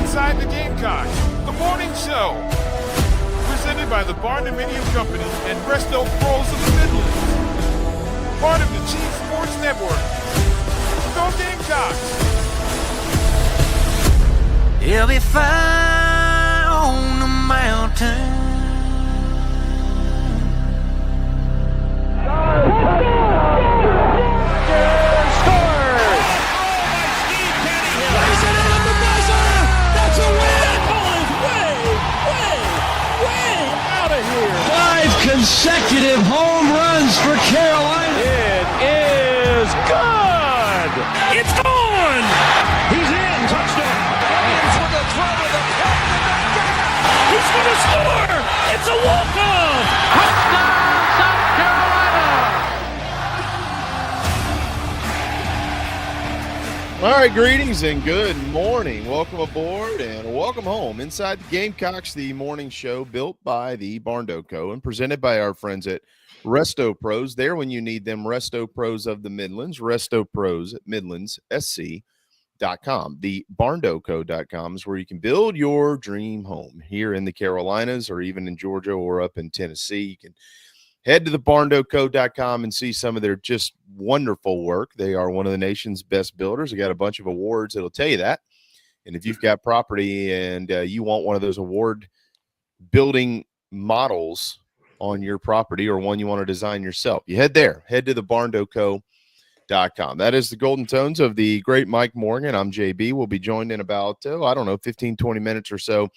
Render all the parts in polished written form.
Inside the Gamecocks, The Morning Show. Presented by the Barndominium Company and Bresto Pros of the Midlands. Part of the Chief Sports Network. Go Gamecocks! He'll be fire on the mountain. Consecutive home runs for Carolina. It is good. It's gone. He's in. Touchdown. Williams with the throw to the plate. He's going to score. It's a walk-off. Touchdown, South Carolina. All right, greetings and good morning. Welcome aboard and welcome home inside the Gamecocks, the morning show built by the Barndo Co. and presented by our friends at Resto Pros, there when you need them. Resto Pros of the Midlands, Resto Pros at MidlandsSC.com. The BarndoCo.com is where you can build your dream home here in the Carolinas or even in Georgia or up in Tennessee. You can head to the BarndoCo.com and see some of their just wonderful work. They are one of the nation's best builders. They got a bunch of awards that'll tell you that. And if you've got property and you want one of those award building models on your property or one you want to design yourself, you head there. Head to the BarndoCo.com. That is the golden tones of the great Mike Morgan. I'm JB. We'll be joined in about, 15, 20 minutes or so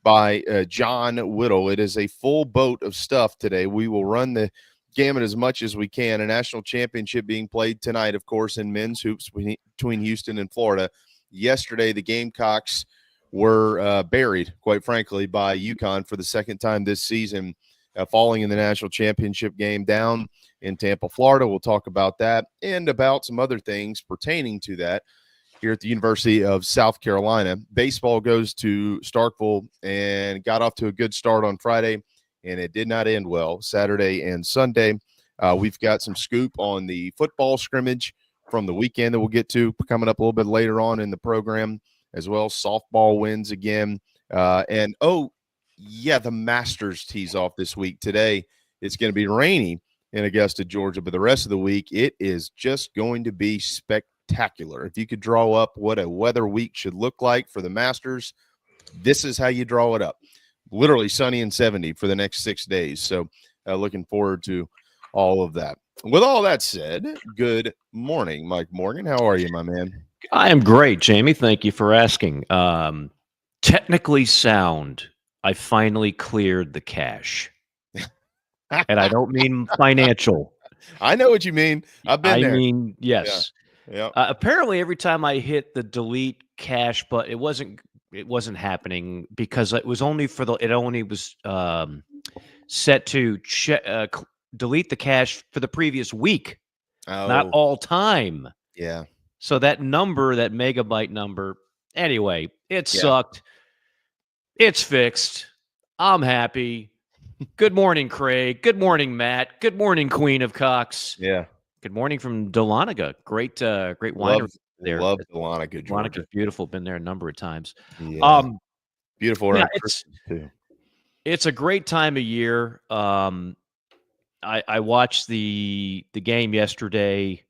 by John Whittle. It is a full boat of stuff today. We will run the gamut as much as we can. A national championship being played tonight, of course, in men's hoops between Houston and Florida. Yesterday, the Gamecocks were buried, quite frankly, by UCONN for the second time this season, falling in the national championship game down in Tampa, Florida. We'll talk about that and about some other things pertaining to that here at the University of South Carolina. Baseball goes to Starkville and got off to a good start on Friday, and it did not end well Saturday and Sunday. We've got some scoop on the football scrimmage from the weekend that we'll get to coming up a little bit later on in the program as well. Softball wins again. The Masters tees off this week. Today, it's going to be rainy in Augusta, Georgia, but the rest of the week, it is just going to be spectacular. If you could draw up what a weather week should look like for the Masters, this is how you draw it up. Literally sunny and 70 for the next 6 days. So looking forward to all of that. With all that said, good morning, Mike Morgan. How are you, my man? I am great, Jamie. Thank you for asking. Technically sound. I finally cleared the cache. And I don't mean financial. I know what you mean. I've been there. I mean, yes. Yeah. Apparently, every time I hit the delete cache, but it wasn't happening because it was only for it only was set to delete the cache for the previous week, not all time. Yeah. So that number, that megabyte number, anyway, it sucked. It's fixed. I'm happy. Good morning, Craig. Good morning, Matt. Good morning, Queen of Cox. Yeah. Good morning from Dahlonega. Great winery there. Love Dahlonega, Georgia. Dahlonega, beautiful. Been there a number of times. Yeah. Beautiful around Christmas too. It's a great time of year. I watched the game yesterday.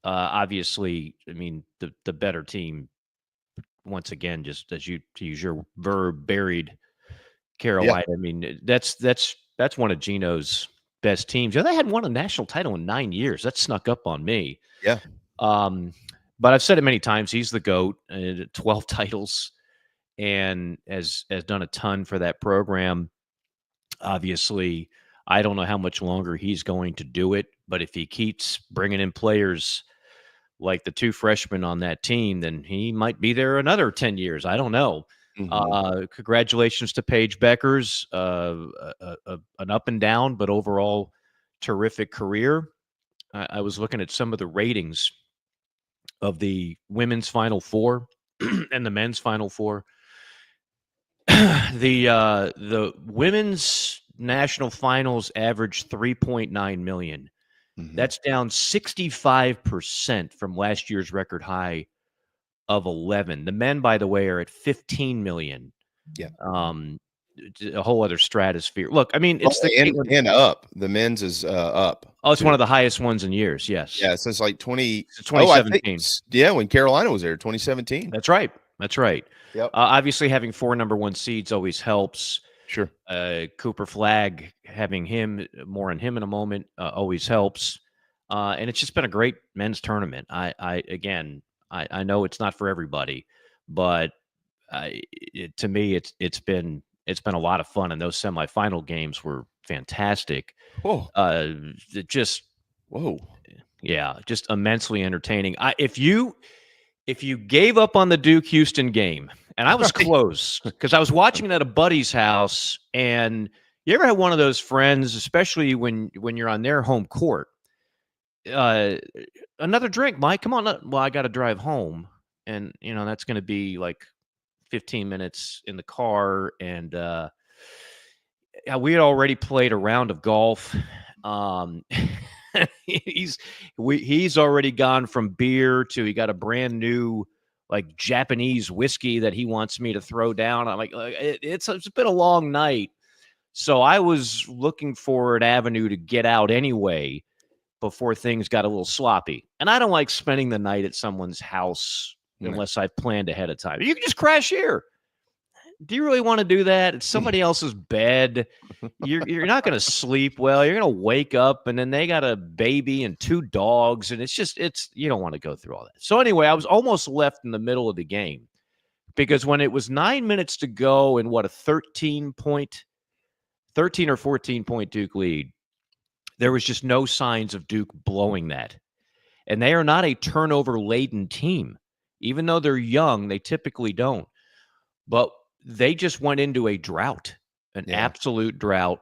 Obviously, I mean the better team once again, just as you to use your verb, buried Carolina. Yeah. I mean that's one of Gino's best teams. They hadn't won a national title in 9 years. That snuck up on me. Yeah. But I've said it many times. He's the GOAT. 12 titles, and has done a ton for that program. Obviously, I don't know how much longer he's going to do it, but if he keeps bringing in players like the two freshmen on that team, then he might be there another 10 years. I don't know. Mm-hmm. Congratulations to Paige Beckers. An up and down, but overall terrific career. I was looking at some of the ratings of the women's Final Four and the men's Final Four. The women's national finals averaged 3.9 million. Mm-hmm. That's down 65% from last year's record high of 11. The men, by the way, are at 15 million. Yeah. A whole other stratosphere. Look, I mean, it's and up. The men's is up. Oh, it's one of the highest ones in years. Yes. Yeah, since like 2017. When Carolina was there, 2017. That's right. Yep. Obviously, having 4 number 1 seeds always helps. Sure. Cooper Flagg, having more on him in a moment, always helps. And it's just been a great men's tournament. I know it's not for everybody, but to me, it's been a lot of fun, and those semifinal games were fantastic. Whoa! Just immensely entertaining. If you gave up on the Duke Houston game, and I was close because I was watching it at a buddy's house, and you ever had one of those friends, especially when you're on their home court, another drink, Mike, come on. Well, I got to drive home, and that's going to be like 15 minutes in the car, and we had already played a round of golf. He's already gone from beer to he got a brand new like Japanese whiskey that he wants me to throw down. I'm like, it's been a long night. So I was looking for an avenue to get out anyway before things got a little sloppy. And I don't like spending the night at someone's house unless I've planned ahead of time. You can just crash here. Do you really want to do that? It's somebody else's bed. You're not going to sleep well. You're going to wake up, and then they got a baby and 2 dogs, and it's you don't want to go through all that. So anyway, I was almost left in the middle of the game because when it was 9 minutes to go and a 13 or 14 point Duke lead, there was just no signs of Duke blowing that. And they are not a turnover-laden team. Even though they're young, they typically don't. But they just went into a drought, an absolute drought,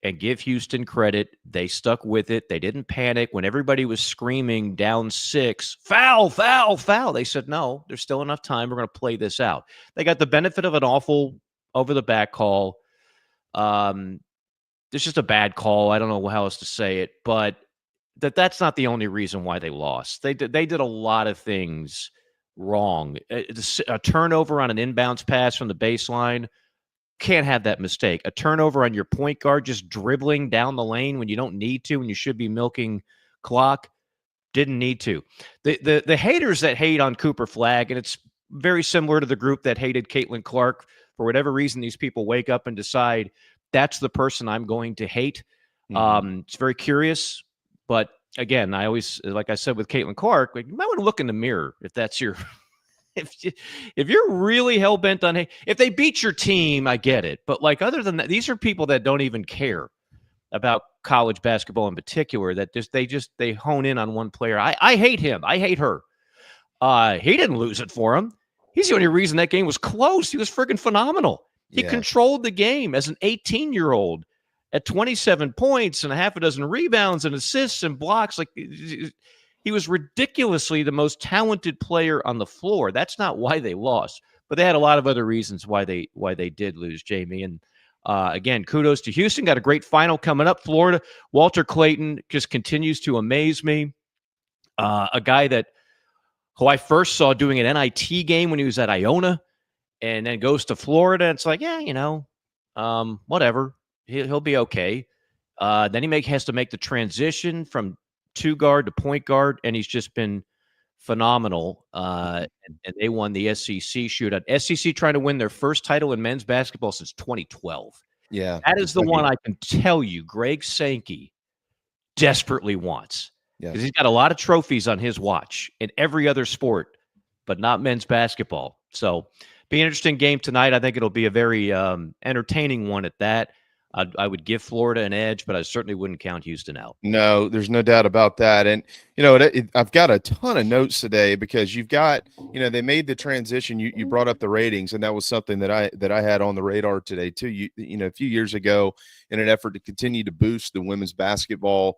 and give Houston credit. They stuck with it. They didn't panic. When everybody was screaming down 6, foul, foul, foul, they said, no, there's still enough time. We're going to play this out. They got the benefit of an awful over-the-back call. It's just a bad call. I don't know how else to say it, but that's not the only reason why they lost. They did a lot of things wrong. A turnover on an inbounds pass from the baseline, can't have that mistake. A turnover on your point guard just dribbling down the lane when you don't need to, when you should be milking clock, didn't need to. The haters that hate on Cooper Flagg, and it's very similar to the group that hated Caitlin Clark, for whatever reason, these people wake up and decide that's the person I'm going to hate. It's very curious, but again, I always, like I said with Caitlin Clark, like, you might want to look in the mirror if that's your, if you're really hell bent on hate. If they beat your team, I get it, but like other than that, these are people that don't even care about college basketball in particular. That they hone in on one player. I hate him. I hate her. He didn't lose it for him. He's the only reason that game was close. He was freaking phenomenal. He controlled the game as an 18-year-old at 27 points and a half a dozen rebounds and assists and blocks. Like, he was ridiculously the most talented player on the floor. That's not why they lost, but they had a lot of other reasons why they did lose, Jamie. And again, kudos to Houston. Got a great final coming up. Florida, Walter Clayton just continues to amaze me. A guy who I first saw doing an NIT game when he was at Iona, and then goes to Florida. And it's like, whatever. He'll be okay. Then he has to make the transition from 2 guard to point guard, and he's just been phenomenal. And they won the SEC shootout. SEC trying to win their first title in men's basketball since 2012. Yeah. That is the one I can tell you Greg Sankey desperately wants. Because he's got a lot of trophies on his watch in every other sport, but not men's basketball. So be an interesting game tonight. I think it'll be a very entertaining one at that. I would give Florida an edge, but I certainly wouldn't count Houston out. No, there's no doubt about that. And, I've got a ton of notes today because you've got, they made the transition. You brought up the ratings, and that was something that I had on the radar today too. A few years ago, in an effort to continue to boost the women's basketball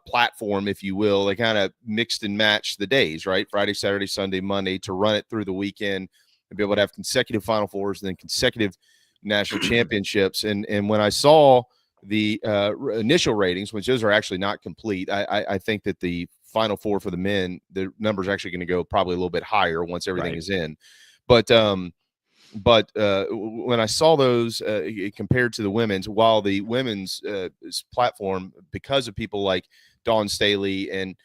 platform, if you will, they kind of mixed and matched the days, right? Friday, Saturday, Sunday, Monday, to run it through the weekend and be able to have consecutive Final Fours and then consecutive national championships. And when I saw the initial ratings, which those are actually not complete, I think that the Final Four for the men, the number's actually going to go probably a little bit higher once everything is in. But when I saw those compared to the women's, while the women's platform, because of people like Dawn Staley and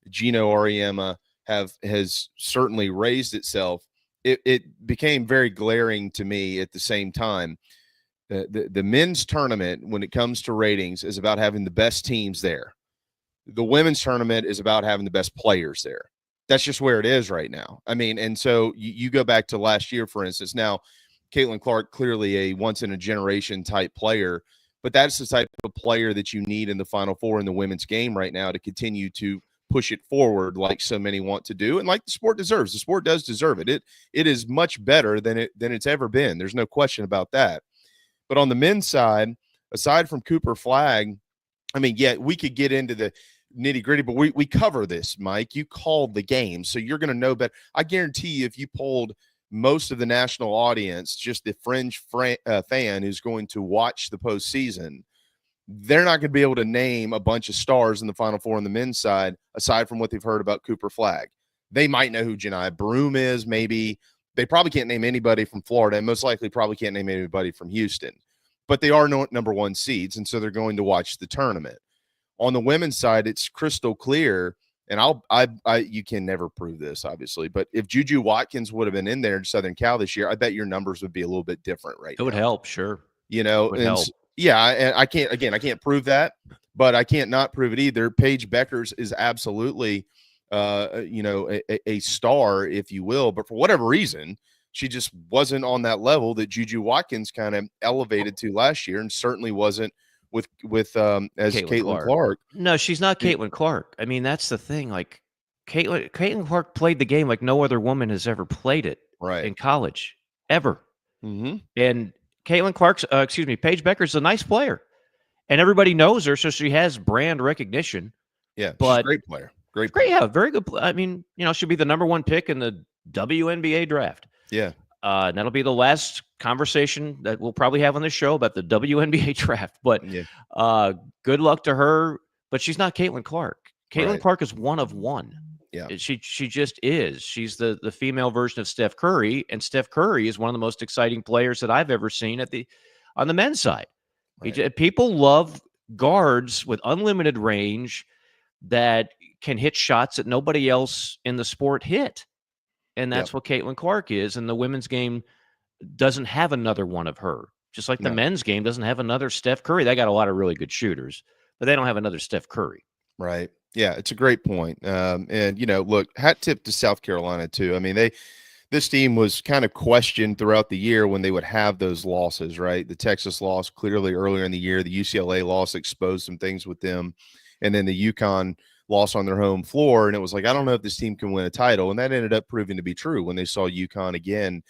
Gino Auriemma, has certainly raised itself, it became very glaring to me at the same time. The men's tournament, when it comes to ratings, is about having the best teams there. The women's tournament is about having the best players there. That's just where it is right now. I mean, and so you go back to last year, for instance. Now, Caitlin Clark, clearly a once-in-a-generation type player, but that's the type of player that you need in the Final Four in the women's game right now to continue to push it forward like so many want to do, and like the sport deserves. The sport does deserve it. It is much better than it's ever been. There's no question about that. But on the men's side, aside from Cooper Flagg, I mean, we could get into the nitty-gritty, but we cover this, Mike. You called the game, so you're going to know better. I guarantee you, if you polled most of the national audience, just the fringe fan who's going to watch the postseason, they're not going to be able to name a bunch of stars in the Final Four on the men's side, aside from what they've heard about Cooper Flagg. They might know who Janiyah Broome is, maybe. They probably can't name anybody from Florida, and most likely probably can't name anybody from Houston. But they are number one seeds, and so they're going to watch the tournament. On the women's side, it's crystal clear, and you can never prove this, obviously, but if Juju Watkins would have been in there in Southern Cal this year, I bet your numbers would be a little bit different right now. It would help, sure. You know, and yeah, and I can't prove that, but I can't not prove it either. Paige Beckers is absolutely, a star, if you will, but for whatever reason, she just wasn't on that level that Juju Watkins kind of elevated to last year, and certainly wasn't with as Caitlin Clark. No, she's not Caitlin Clark. I mean, that's the thing. Like Caitlin Clark played the game like no other woman has ever played it in college, ever. Mm-hmm. And Caitlin Clark's, Paige Becker's a nice player, and everybody knows her, so she has brand recognition. Yeah, but she's a great player. Great, yeah, very good. I mean, she'll be the number one pick in the WNBA draft. Yeah. And that'll be the last conversation that we'll probably have on the show about the WNBA draft. But good luck to her. But she's not Caitlin Clark. Caitlin Clark is one of one. Yeah, she just is. She's the female version of Steph Curry, and Steph Curry is one of the most exciting players that I've ever seen on the men's side. Right. People love guards with unlimited range that can hit shots that nobody else in the sport hit. And that's what Caitlin Clark is. And the women's game doesn't have another one of her. Just like the men's game doesn't have another Steph Curry. They got a lot of really good shooters, but they don't have another Steph Curry. Right. Yeah, it's a great point. And, look, hat tip to South Carolina, too. I mean, this team was kind of questioned throughout the year when they would have those losses, right? The Texas loss clearly earlier in the year, the UCLA loss exposed some things with them, and then the UConn loss on their home floor. And it was like, I don't know if this team can win a title. And that ended up proving to be true when they saw UConn again.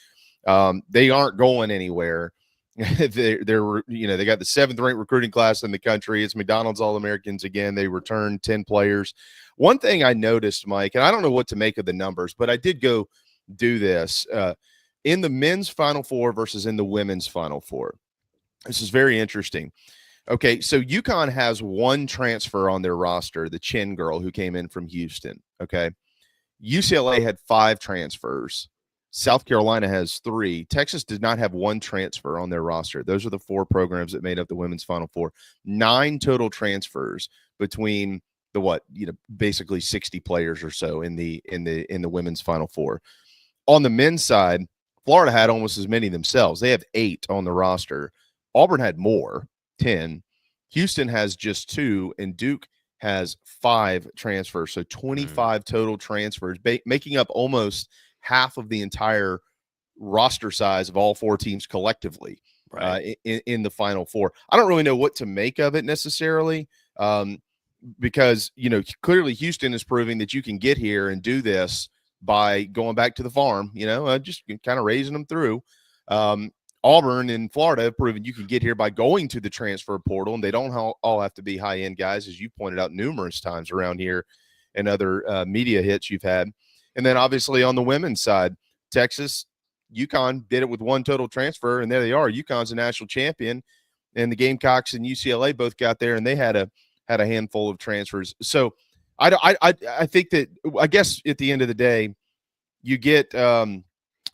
They aren't going anywhere. They got the 7th ranked recruiting class in the country. It's McDonald's All-Americans again. They returned 10 players. One thing I noticed, Mike, and I don't know what to make of the numbers, but I did go do this in the men's Final Four versus in the women's Final Four. This is very interesting. Okay, so UConn has one transfer on their roster, the Chin girl who came in from Houston. Okay, UCLA had 5 transfers. South Carolina has 3. Texas did not have one transfer on their roster. Those are the 4 programs that made up the women's Final Four. 9 total transfers between basically 60 players or so in the women's Final Four. On the men's side, Florida had almost as many themselves. They have 8 on the roster. Auburn had more, 10. Houston has just 2, and Duke has 5 transfers. So 25 total transfers, making up almost half of the entire roster size of all 4 teams collectively in the Final Four. I don't really know what to make of it necessarily because, clearly Houston is proving that you can get here and do this by going back to the farm, just kind of raising them through. Auburn and Florida have proven you can get here by going to the transfer portal, and they don't all have to be high-end guys, as you pointed out numerous times around here and other media hits you've had. And then obviously on the women's side, Texas, UConn did it with 1 total transfer, and there they are. UConn's a national champion, and the Gamecocks and UCLA both got there, and they had a handful of transfers. So I think that, I guess at the end of the day, you get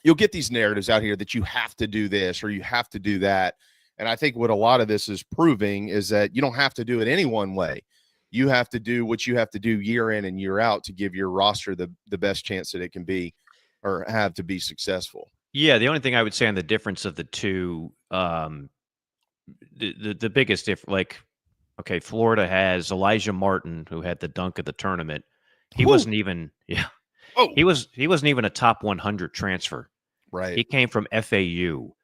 you'll get these narratives out here that you have to do this or you have to do that. And I think what a lot of this is proving is that you don't have to do it any one way. You have to do what you have to do year in and year out to give your roster the best chance that it can be or have to be successful. Yeah, the only thing I would say on the difference of the two, the biggest difference, Florida has Elijah Martin, who had the dunk of the tournament. He wasn't even he wasn't even a top 100 transfer. Right. He came from FAU.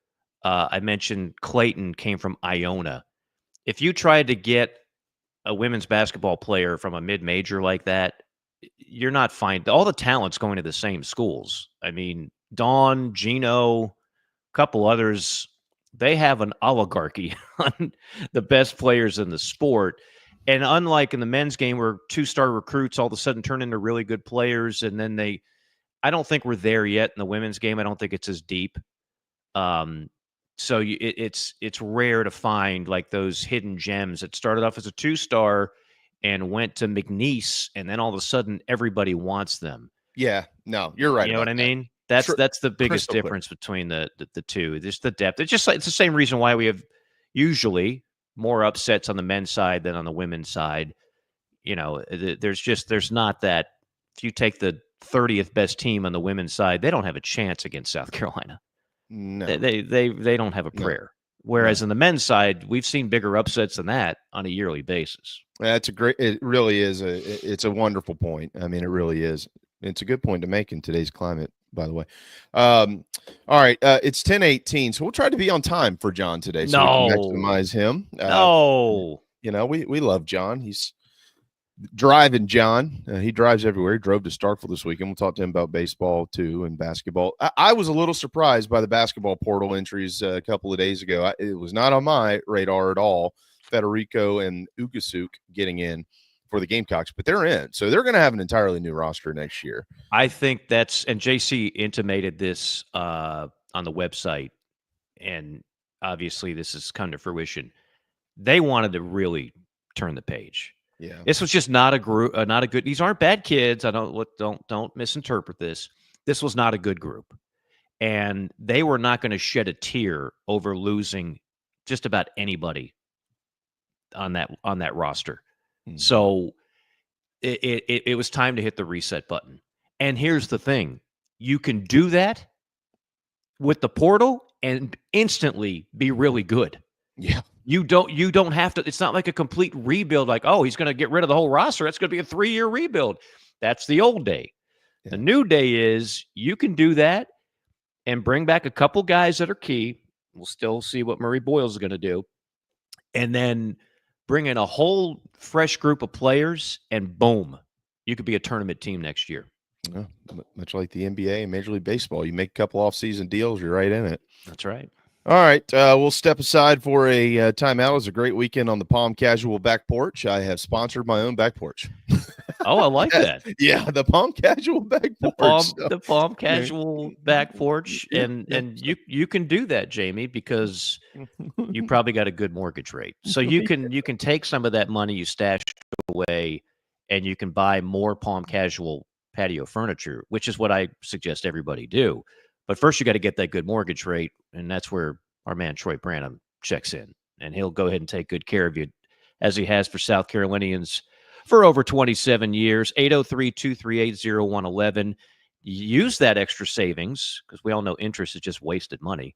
I mentioned Clayton came from Iona. If you tried to get a women's basketball player from a mid-major like that, you're not fine. All the talent's going to the same schools. I mean, Dawn, Gino, a couple others, they have an oligarchy on the best players in the sport. And unlike in the men's game where 2-star recruits all of a sudden turn into really good players, and then I don't think we're there yet in the women's game. I don't think it's as deep. So it's rare to find like those hidden gems that started off as a 2-star and went to McNeese, and then all of a sudden everybody wants them. Yeah, no, you're right. You know what I about that. mean? That's the biggest Crystal clear. difference between the two. Just the depth. It's just like it's the same reason why we have usually more upsets on the men's side than on the women's side. You know, there's not that. If you take the 30th best team on the women's side, they don't have a chance against South Carolina. No, They don't have a prayer. Whereas in the men's side, we've seen bigger upsets than that on a yearly basis. That's it really is it's a wonderful point. I mean, it really is. It's a good point to make in today's climate, by the way. All right. It's 10:18. So we'll try to be on time for John today. So we can maximize him. You know, we love John. He's driving John. He drives everywhere. He drove to Starkville this weekend. We'll talk to him about baseball too and basketball. I was a little surprised by the basketball portal entries a couple of days ago. It was not on my radar at all. Federico and Ugasuk getting in for the Gamecocks, but they're in. So they're going to have an entirely new roster next year. I think that's, and JC intimated this on the website, and obviously this has come to fruition. They wanted to really turn the page. Yeah. This was just not a group, not a good, these aren't bad kids. Don't misinterpret this. This was not a good group. And they were not going to shed a tear over losing just about anybody on that roster. So it was time to hit the reset button. And here's the thing. You can do that with the portal and instantly be really good. Yeah. You don't have to. It's not like a complete rebuild. Like, oh, he's going to get rid of the whole roster. It's going to be a 3-year rebuild. That's the old day. Yeah. The new day is you can do that and bring back a couple guys that are key. We'll still see what Murray Boyles is going to do. And then bring in a whole fresh group of players, and boom, you could be a tournament team next year. Yeah, much like the NBA and Major League Baseball. You make a couple off-season deals, you're right in it. That's right. All right, we'll step aside for a timeout. It was a great weekend on the Palm Casual Back Porch. I have sponsored my own back porch. Oh, I like that. Yeah, the Palm Casual Back Porch. The Palm Casual Back Porch, and you can do that, Jamie, because you probably got a good mortgage rate. So you can take some of that money you stashed away, and you can buy more Palm Casual patio furniture, which is what I suggest everybody do. But first, you got to get that good mortgage rate, and that's where our man Troy Branham checks in, and he'll go ahead and take good care of you, as he has for South Carolinians for over 27 years. 803-238-0111. Use that extra savings, because we all know interest is just wasted money,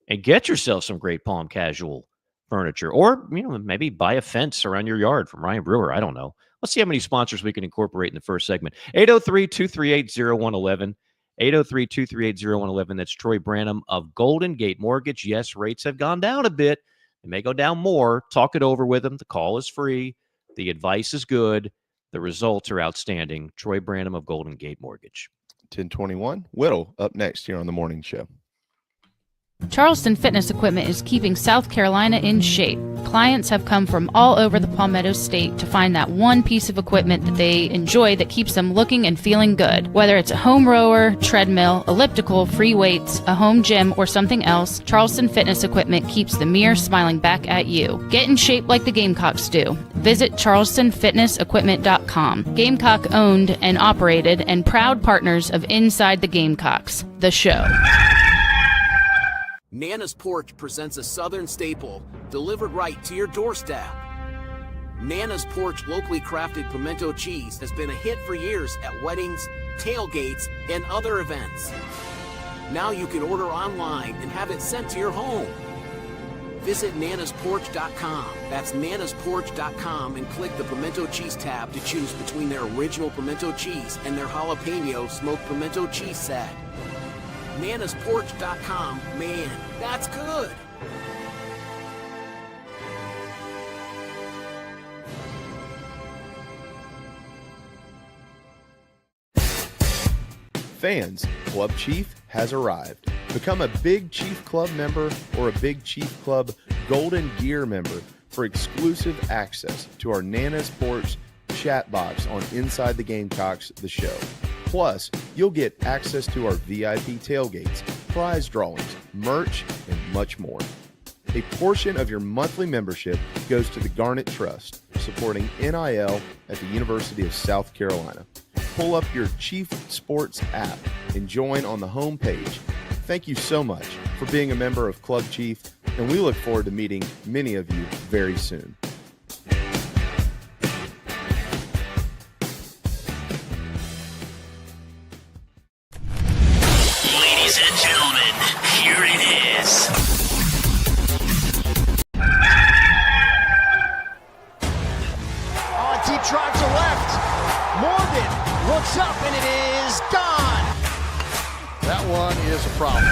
and get yourself some great Palm Casual furniture, or maybe buy a fence around your yard from Ryan Brewer. I don't know. Let's see how many sponsors we can incorporate in the first segment. 803-238-0111. 803-238-0111. That's Troy Branham of Golden Gate Mortgage. Yes, rates have gone down a bit. They may go down more. Talk it over with them. The call is free. The advice is good. The results are outstanding. Troy Branham of Golden Gate Mortgage. 1021. Whittle up next here on The Morning Show. Charleston Fitness Equipment is keeping South Carolina in shape. Clients have come from all over the Palmetto State to find that one piece of equipment that they enjoy that keeps them looking and feeling good. Whether it's a home rower, treadmill, elliptical, free weights, a home gym, or something else, Charleston Fitness Equipment keeps the mirror smiling back at you. Get in shape like the Gamecocks do. Visit charlestonfitnessequipment.com. Gamecock owned and operated and proud partners of Inside the Gamecocks, The Show. Nana's Porch presents a Southern staple delivered right to your doorstep. Nana's Porch locally crafted pimento cheese has been a hit for years at weddings, tailgates, and other events. Now you can order online and have it sent to your home. Visit nanasporch.com. That's nanasporch.com and click the pimento cheese tab to choose between their original pimento cheese and their jalapeno smoked pimento cheese set. nanasporch.com, man, that's good. Fans, Club Chief has arrived. Become a Big Chief Club member or a Big Chief Club Golden Gear member for exclusive access to our Nana's Porch chat box on Inside the Gamecocks The Show. Plus, you'll get access to our VIP tailgates, prize drawings, merch, and much more. A portion of your monthly membership goes to the Garnet Trust, supporting NIL at the University of South Carolina. Pull up your Chief Sports app and join on the home page. Thank you so much for being a member of Club Chief, and we look forward to meeting many of you very soon. Ladies and gentlemen, here it is. On deep drive to left. Morgan looks up and it is gone. That one is a problem.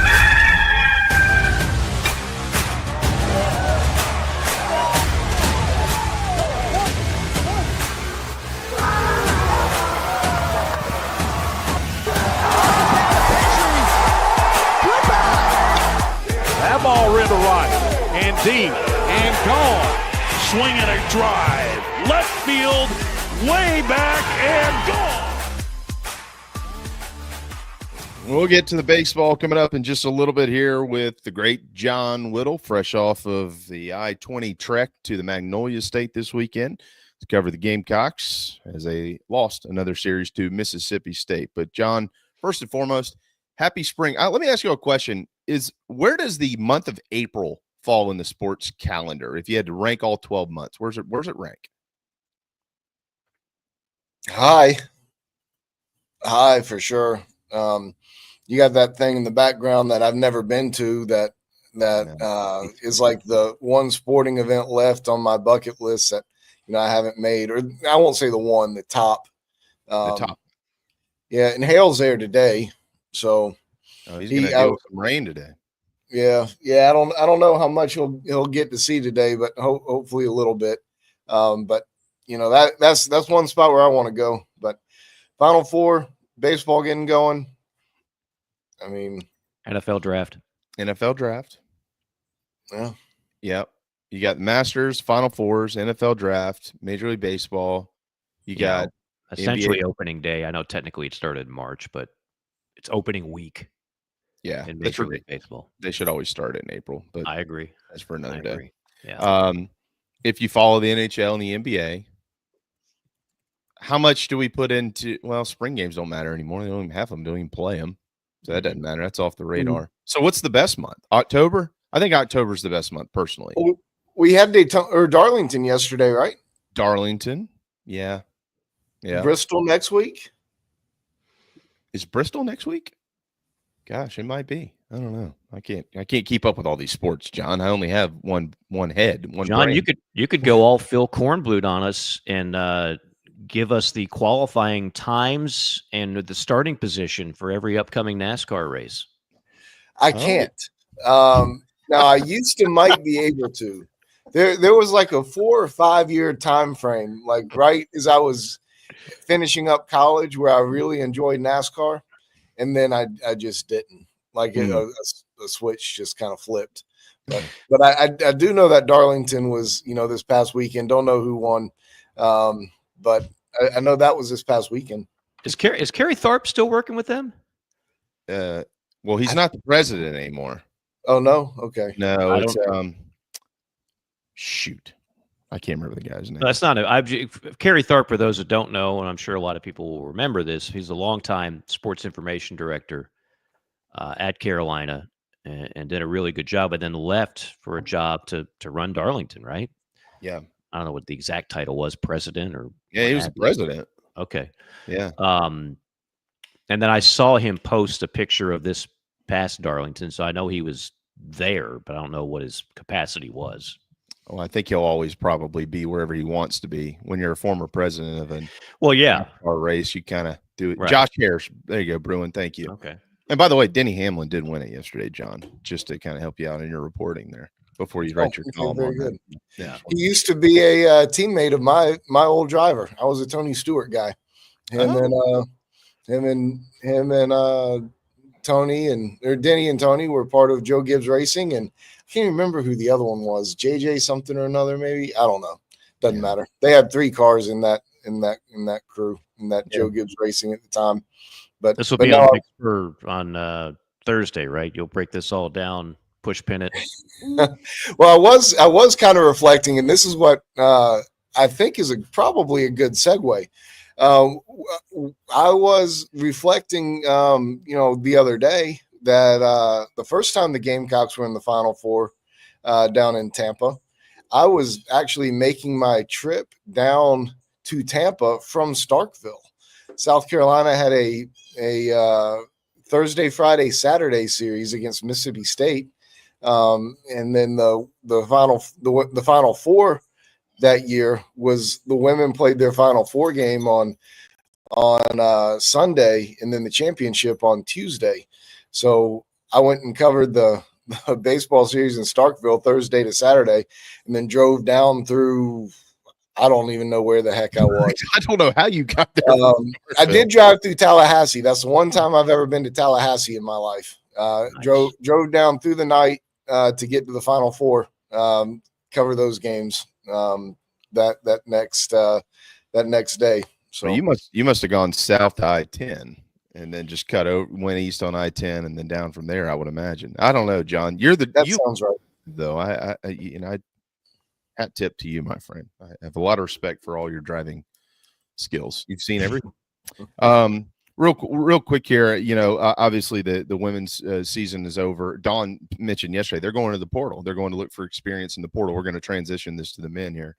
That ball read to right and deep and gone. Swinging a drive. Left field, way back and gone. We'll get to the baseball coming up in just a little bit here with the great John Whittle, fresh off of the I-20 trek to the Magnolia State this weekend to cover the Gamecocks as they lost another series to Mississippi State. But John, first and foremost, happy spring. Let me ask you a question. Where does the month of April fall in the sports calendar? If you had to rank all 12 months, where's it rank? High for sure. You got that thing in the background that I've never been to that is like the one sporting event left on my bucket list that I haven't made, or I won't say the top. The top. Yeah, and Hale's there today, so he's gonna deal with some rain today. Yeah. I don't know how much he'll get to see today, but hopefully a little bit. But that's one spot where I want to go. But Final Four, baseball getting going. I mean, NFL draft. Yeah. Yep. You got Masters, Final Fours, NFL draft, Major League Baseball. You got essentially NBA. Opening day. I know technically it started in March, but it's opening week. Yeah, in Major League Baseball. They should always start it in April. But I agree. That's for another day. Yeah. If you follow the NHL and the NBA, how much do we put into? Well, spring games don't matter anymore. They don't even half of them don't even play them, so that doesn't matter. That's off the radar. So, what's the best month? October. I think October's the best month personally. We had Darlington yesterday, right? Darlington. Yeah. Bristol next week. Is Bristol next week? Gosh, it might be. I don't know. I can't keep up with all these sports, John. I only have one head. John, brain. you could go all Phil Kornblut on us and give us the qualifying times and the starting position for every upcoming NASCAR race. I can't. Now I used to might be able to. There was like a 4 or 5 year time frame, like right as I was finishing up college, where I really enjoyed NASCAR. And then I just didn't like it. A switch just kind of flipped. But I do know that Darlington was, this past weekend. Don't know who won. But I know that was this past weekend. Is Kerry Tharp still working with them? Well, he's not the president anymore. Oh no. Okay. No, it's shoot. I can't remember the guy's name. No, that's not Kerry Tharp, for those that don't know, and I'm sure a lot of people will remember this. He's a longtime sports information director at Carolina and did a really good job, but then left for a job to run Darlington, right? Yeah. I don't know what the exact title was, president or he was the president. Okay. Yeah. And then I saw him post a picture of this past Darlington, so I know he was there, but I don't know what his capacity was. Well, I think he'll always probably be wherever he wants to be. When you're a former president of an race, you kind of do it. Right. Josh Harris, there you go, Bruin. Thank you. Okay. And by the way, Denny Hamlin did win it yesterday, John, just to kind of help you out in your reporting there before you write your column. Very good. Yeah. He used to be a teammate of my old driver. I was a Tony Stewart guy. Him and Tony or Denny and Tony were part of Joe Gibbs Racing, and I can't remember who the other one was. JJ something or another, maybe. I don't know. Doesn't matter. They had 3 cars in that crew, in that Joe Gibbs Racing at the time. But this will be on Big Spur on Thursday, right? You'll break this all down, push pin it. Well, I was kind of reflecting, and this is what I think is probably a good segue. I was reflecting, the other day that the first time the Gamecocks were in the Final Four down in Tampa, I was actually making my trip down to Tampa from Starkville. South Carolina had a Thursday, Friday, Saturday series against Mississippi State, and then the Final Four that year was the women played their Final Four game on Sunday, and then the championship on Tuesday. So I went and covered the baseball series in Starkville Thursday to Saturday, and then drove down through. I don't even know where the heck I was. I don't know how you got there. I did drive through Tallahassee. That's the one time I've ever been to Tallahassee in my life. Nice. Drove down through the night to get to the Final Four, cover those games that next day. So well, you must have gone south to I-10 and then just went east on I-10 and then down from there. I would imagine. I don't know, John. Sounds right. Though I hat tip to you, my friend. I have a lot of respect for all your driving skills. You've seen everything. Real quick here, obviously the women's season is over. Dawn mentioned yesterday they're going to the portal. They're going to look for experience in the portal. We're going to transition this to the men here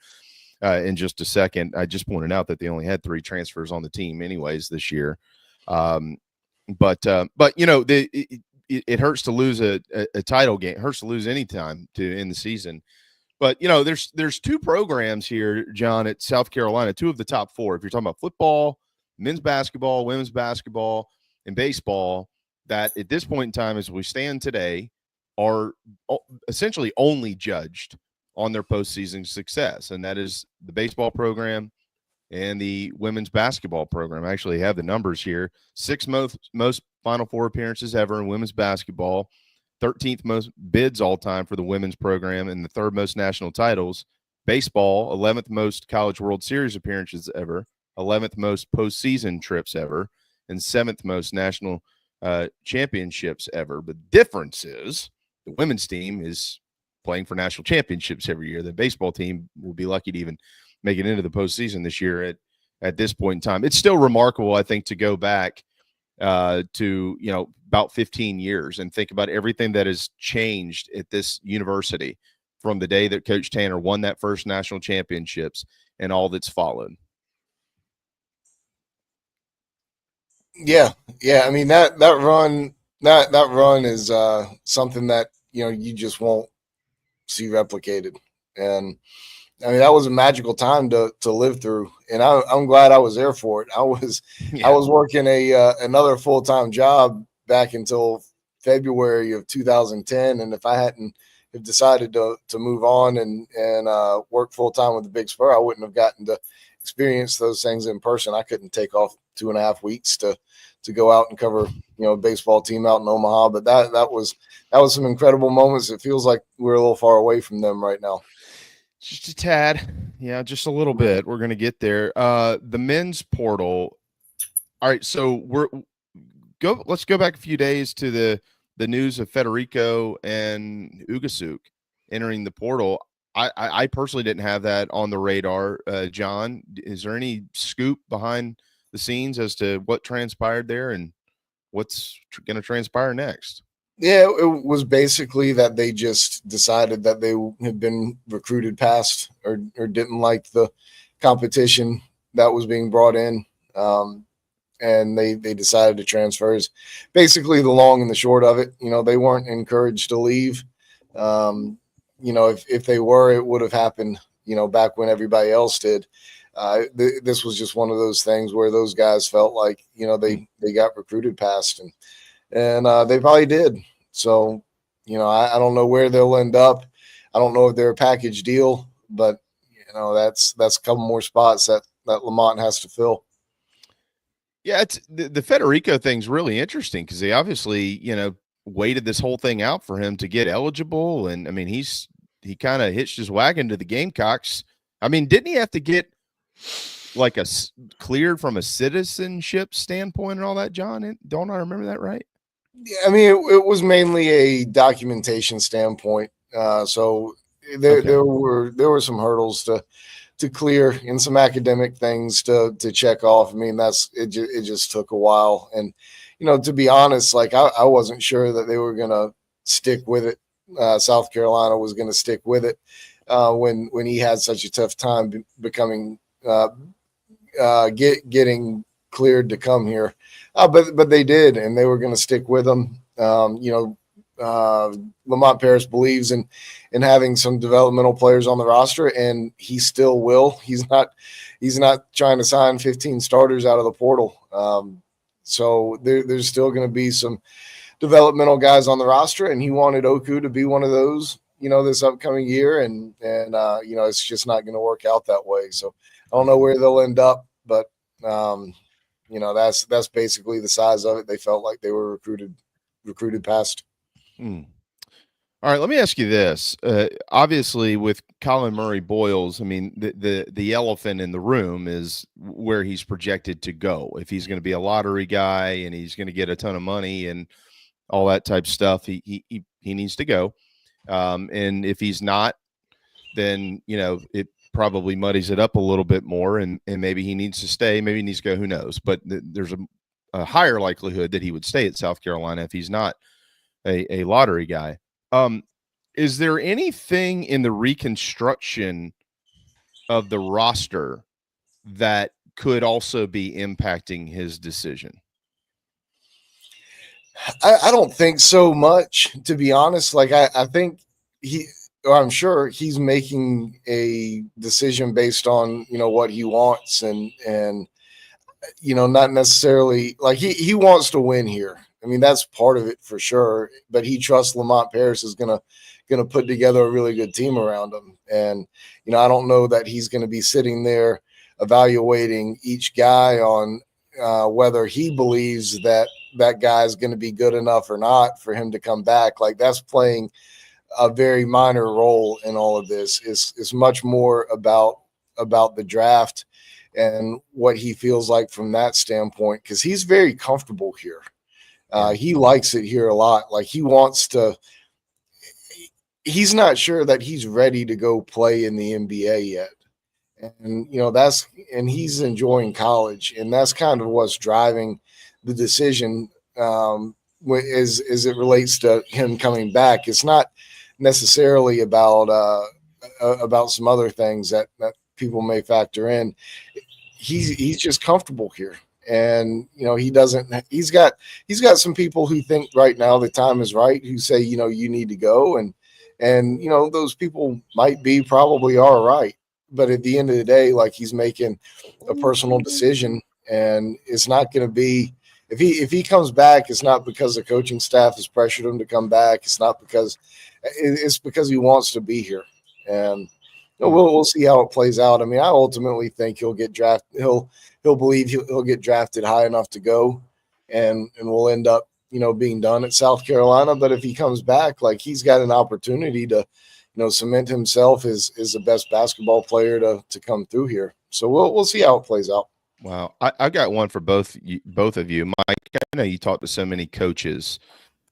in just a second. I just pointed out that they only had 3 transfers on the team anyways this year. But it hurts to lose a title game. It hurts to lose any time to end the season. But, there's 2 programs here, John, at South Carolina, 2 of the top 4. If you're talking about football, men's basketball, women's basketball, and baseball, that at this point in time, as we stand today, are essentially only judged on their postseason success. And that is the baseball program and the women's basketball program. I actually have the numbers here. 6th most Final Four appearances ever in women's basketball. 13th most bids all time for the women's program, and the 3rd most national titles. Baseball, 11th most College World Series appearances ever, 11th most postseason trips ever, and 7th most national championships ever. But the difference is the women's team is playing for national championships every year. The baseball team will be lucky to even make it into the postseason this year at this point in time. It's still remarkable, I think, to go back to about 15 years and think about everything that has changed at this university from the day that Coach Tanner won that first national championships and all that's followed. Yeah. I mean that run is something that you just won't see replicated, and I mean that was a magical time to live through, and I'm glad I was there for it. I was working another full-time job back until February of 2010, and if I hadn't have decided to move on and work full-time with the Big Spur, I wouldn't have gotten to experience those things in person. I couldn't take off 2.5 weeks to go out and cover a baseball team out in Omaha, but that was some incredible moments. It feels like we're a little far away from them right now. Just a tad. Yeah, just a little bit. We're going to get there. The men's portal. All right, so let's go back a few days to the news of Federico and Ugasuk entering the portal. I personally didn't have that on the radar. John, is there any scoop behind the scenes as to what transpired there and what's going to transpire next? Yeah, it was basically that they just decided that they had been recruited past or didn't like the competition that was being brought in. And they decided to transfer. Is basically the long and the short of it. They weren't encouraged to leave. If they were, it would have happened, back when everybody else did. This was just one of those things where those guys felt like, they got recruited past and they probably did. So, I don't know where they'll end up. I don't know if they're a package deal, but that's a couple more spots that Lamont has to fill. Yeah, it's the Federico thing's really interesting because they obviously, waited this whole thing out for him to get eligible. And I mean, he kind of hitched his wagon to the Gamecocks. I mean, didn't he have to get like cleared from a citizenship standpoint and all that, John? Don't I remember that right? I mean, it was mainly a documentation standpoint. So there were some hurdles to clear and some academic things to check off. I mean, it just took a while. And, to be honest, like I wasn't sure that they were going to stick with it. South Carolina was going to stick with it when he had such a tough time becoming getting cleared to come here. But they did, and they were going to stick with him. Lamont Paris believes in having some developmental players on the roster, and he still will. He's not trying to sign 15 starters out of the portal. So there's still going to be some developmental guys on the roster, and he wanted Oku to be one of those, this upcoming year, and it's just not going to work out that way. So I don't know where they'll end up, but that's basically the size of it. They felt like they were recruited past. All right, let me ask you this. Obviously, with Colin Murray Boyles, I mean, the elephant in the room is where he's projected to go. If he's going to be a lottery guy and he's going to get a ton of money and all that type of stuff, he needs to go. And if he's not, then it probably muddies it up a little bit more, and maybe he needs to stay. Maybe he needs to go. Who knows? But there's a higher likelihood that he would stay at South Carolina if he's not a lottery guy. Is there anything in the reconstruction of the roster that could also be impacting his decision? I don't think so much, to be honest. Like I think I'm sure he's making a decision based on, what he wants and not necessarily like he wants to win here. I mean, that's part of it for sure, but he trusts Lamont Paris is going to put together a really good team around him. And, I don't know that he's going to be sitting there evaluating each guy on whether he believes that guy is going to be good enough or not for him to come back. Like that's playing a very minor role in all of this. Is much more about the draft and what he feels like from that standpoint, because he's very comfortable here. He likes it here a lot. Like he's not sure that he's ready to go play in the NBA yet. And, and he's enjoying college, and that's kind of what's driving the decision as it relates to him coming back. It's not necessarily about some other things that people may factor in. He's just comfortable here. And, he's got some people who think right now the time is right, who say, you need to go. And, those people probably are right. But at the end of the day, like he's making a personal decision, and it's not going to be, if he comes back, it's not because the coaching staff has pressured him to come back. It's because he wants to be here. And we'll see how it plays out. I mean, I ultimately think he'll get drafted. He'll believe he'll get drafted high enough to go, and we'll end up, being done at South Carolina. But if he comes back, like he's got an opportunity to, cement himself as the best basketball player to come through here. So we'll see how it plays out. Wow. I got one for both of you. Mike, I know you talk to so many coaches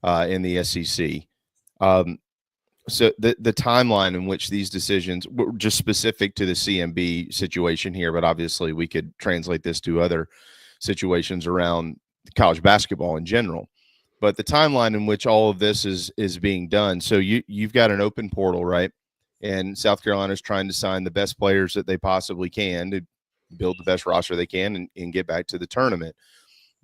in the SEC. So the timeline in which these decisions were just specific to the CMB situation here, but obviously we could translate this to other situations around college basketball in general. But the timeline in which all of this is being done. So you've got an open portal, right? And South Carolina is trying to sign the best players that they possibly can to build the best roster they can and get back to the tournament.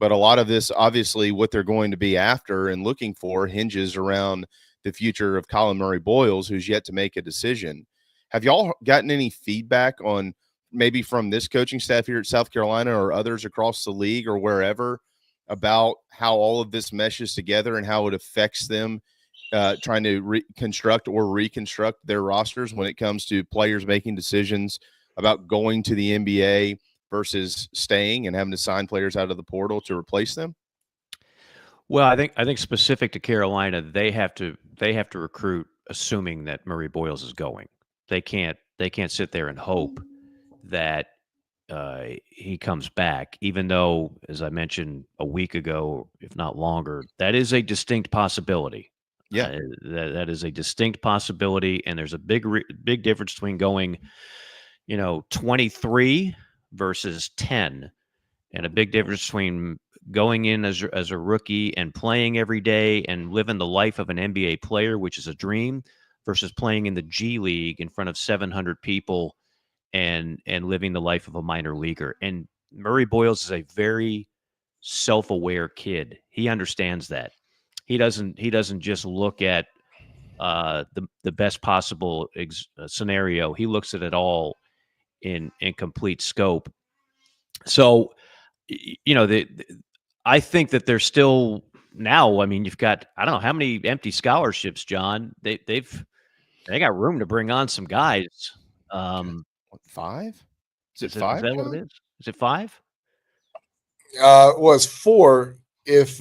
But a lot of this, obviously, what they're going to be after and looking for hinges around the future of Colin Murray Boyles, who's yet to make a decision. Have y'all gotten any feedback on maybe from this coaching staff here at South Carolina or others across the league or wherever about how all of this meshes together and how it affects them trying to reconstruct their rosters when it comes to players making decisions about going to the NBA versus staying and having to sign players out of the portal to replace them? Well, I think specific to Carolina, they have to recruit assuming that Murray Boyles is going. They can't sit there and hope that he comes back, even though, as I mentioned a week ago, if not longer, that is a distinct possibility. Yeah. That is a distinct possibility, and there's a big difference between going, 23 versus 10, and a big difference between going in as a rookie and playing every day and living the life of an NBA player, which is a dream, versus playing in the G League in front of 700 people and living the life of a minor leaguer. And Murray Boyles is a very self-aware kid. He understands that. He doesn't just look at the best possible scenario. He looks at it all in complete scope. So, I think that there's still now. I mean, you've got, I don't know how many empty scholarships, John. They got room to bring on some guys. 5? Is it 5? Is that what it is? Is it 5? It was 4 if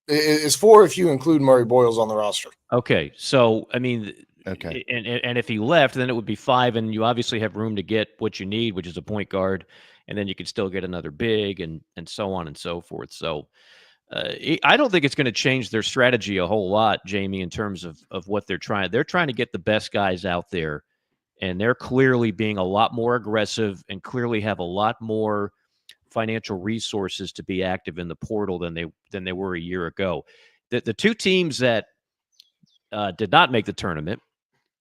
it's 4 if you include Murray Boyles on the roster. Okay, so I mean, okay, and if he left, then it would be 5, and you obviously have room to get what you need, which is a point guard, and then you can still get another big, and so on and so forth. So I don't think it's going to change their strategy a whole lot, Jamie, in terms of what they're trying. They're trying to get the best guys out there, and they're clearly being a lot more aggressive and clearly have a lot more financial resources to be active in the portal than they were a year ago. The two teams that did not make the tournament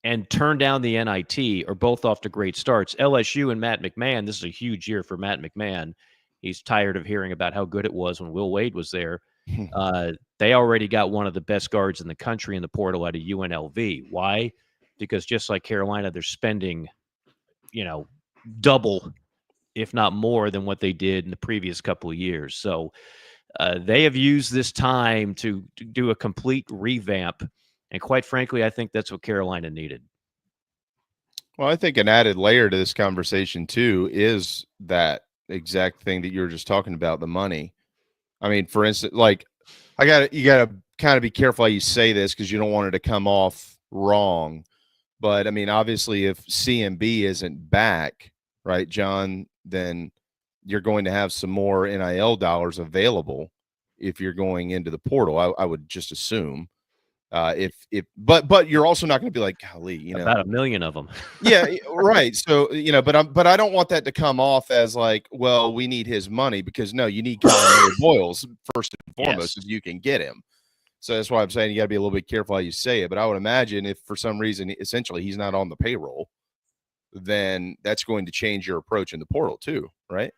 and turned down the NIT are both off to great starts. LSU and Matt McMahon. This is a huge year for Matt McMahon. He's tired of hearing about how good it was when Will Wade was there. They already got one of the best guards in the country in the portal out of UNLV. Why? Because just like Carolina, they're spending, double, if not more, than what they did in the previous couple of years. So they have used this time to do a complete revamp. And quite frankly, I think that's what Carolina needed. Well, I think an added layer to this conversation, too, is that exact thing that you were just talking about, the money. I mean, for instance, like you got to kind of be careful how you say this because you don't want it to come off wrong. But, I mean, obviously, if CMB isn't back, right, John, then you're going to have some more NIL dollars available if you're going into the portal. I would just assume. But you're also not going to be like, golly, about 1 million of them. Yeah, right. So, but I don't want that to come off as like, well, we need his money, because no, you need Murray Boyles first and foremost, if you can get him. So that's why I'm saying you got to be a little bit careful how you say it. But I would imagine if for some reason, essentially, he's not on the payroll, then that's going to change your approach in the portal too, right?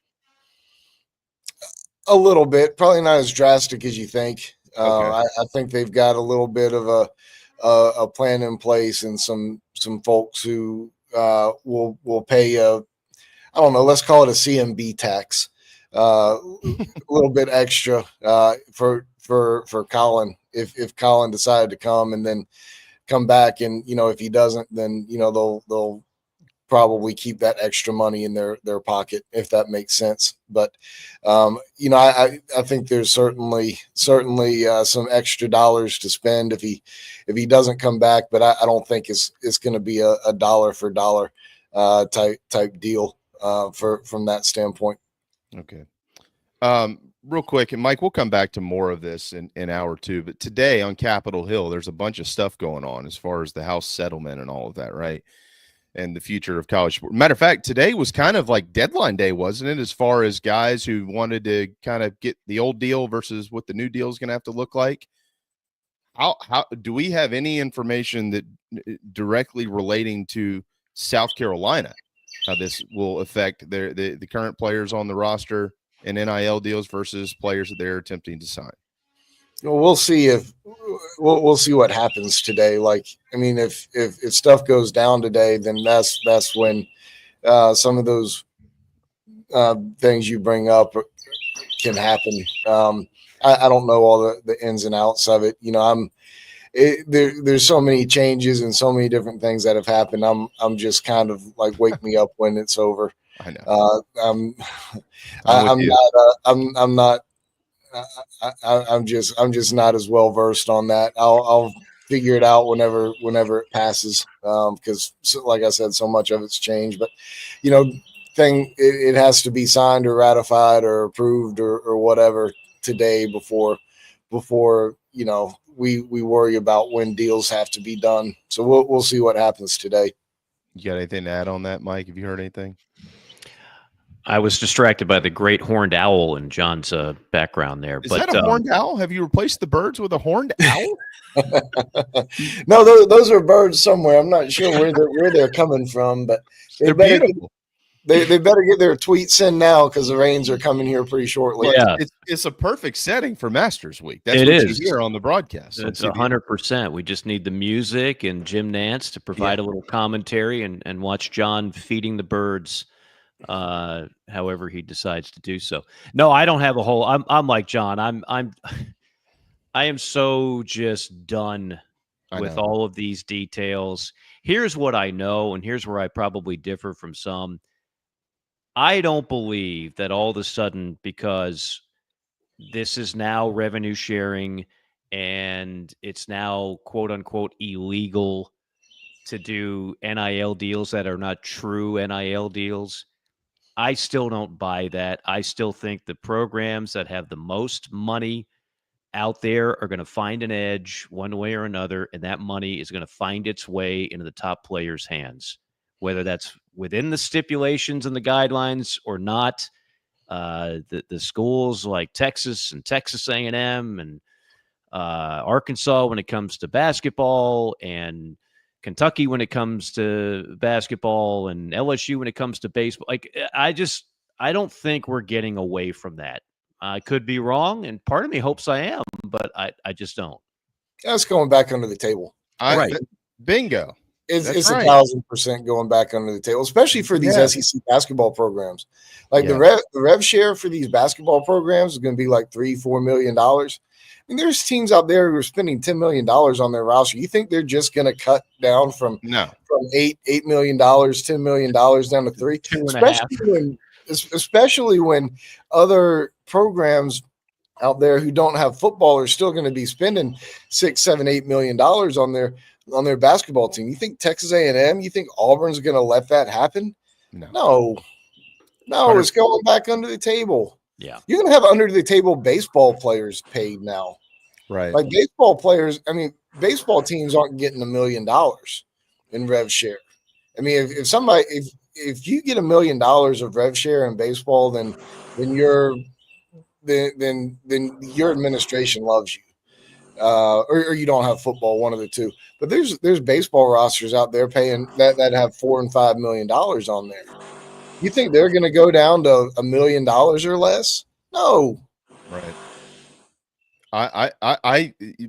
A little bit, probably not as drastic as you think. Okay. I think they've got a little bit of a plan in place, and some folks who will pay I don't know, let's call it a CMB tax, a little bit extra for Colin if Colin decided to come and then come back, and if he doesn't, then they'll probably keep that extra money in their pocket, if that makes sense. But I think there's certainly some extra dollars to spend if he doesn't come back. But I don't think it's going to be a dollar for dollar type deal from that standpoint. Okay. Real quick, and Mike, we'll come back to more of this in hour 2. But today on Capitol Hill, there's a bunch of stuff going on as far as the House settlement and all of that, right? And the future of college sport. Matter of fact, today was kind of like deadline day, wasn't it? As far as guys who wanted to kind of get the old deal versus what the new deal is going to have to look like. How do we have any information that directly relating to South Carolina, how this will affect the current players on the roster and NIL deals versus players that they're attempting to sign? Well, we'll see we'll see what happens today. Like, I mean, if stuff goes down today, then that's when some of those things you bring up can happen. I don't know all the ins and outs of it. There's so many changes and so many different things that have happened. I'm just kind of like, wake me up when it's over. I know. I'm just not as well versed on that. I'll figure it out whenever it passes, because like I said, so much of it's changed. But thing, it has to be signed or ratified or approved or whatever today before we worry about when deals have to be done. So we'll see what happens today. You got anything to add on that, Mike? Have you heard anything? I was distracted by the great horned owl in John's background there. Is that a horned owl? Have you replaced the birds with a horned owl? No, those are birds somewhere. I'm not sure where they're coming from, but they're beautiful. They better get their tweets in now because the rains are coming here pretty shortly. Yeah, it's a perfect setting for Masters Week. That's it what is. You hear on the broadcast. It's 100%. We just need the music and Jim Nance to provide a little commentary and watch John feeding the birds, however he decides to do so. No, I don't have a whole. I'm like John. I am so just done with all of these details. Here's what I know, and here's where I probably differ from some. I don't believe that all of a sudden, because this is now revenue sharing and it's now quote unquote illegal to do NIL deals that are not true NIL deals. I still don't buy that. I still think the programs that have the most money out there are going to find an edge one way or another, and that money is going to find its way into the top players' hands, whether that's within the stipulations and the guidelines or not. The schools like Texas and Texas A&M and Arkansas when it comes to basketball, and Kentucky when it comes to basketball, and LSU when it comes to baseball. Like, I don't think we're getting away from that. I could be wrong, and part of me hopes I am, but I just don't. That's going back under the table. Right. Bingo. It's 1,000% going back under the table, especially for these SEC basketball programs. Like the rev share for these basketball programs is going to be like $3-4 million. I mean, there's teams out there who are spending $10 million on their roster. You think they're just going to cut down from $8 million, $10 million down to $3? Especially when other programs out there who don't have football are still going to be spending $6, $7, $8 million on their basketball team. You think Texas A&M, you think Auburn's going to let that happen? No, it's going back under the table. Yeah. You're going to have under the table baseball players paid now. Right. Like baseball players, I mean, baseball teams aren't getting $1 million in rev share. I mean, if you get $1 million of rev share in baseball, then your administration loves you. Or you don't have football, one of the two. But there's baseball rosters out there paying that have $4 and $5 million on there. You think they're going to go down to $1 million or less? No. Right.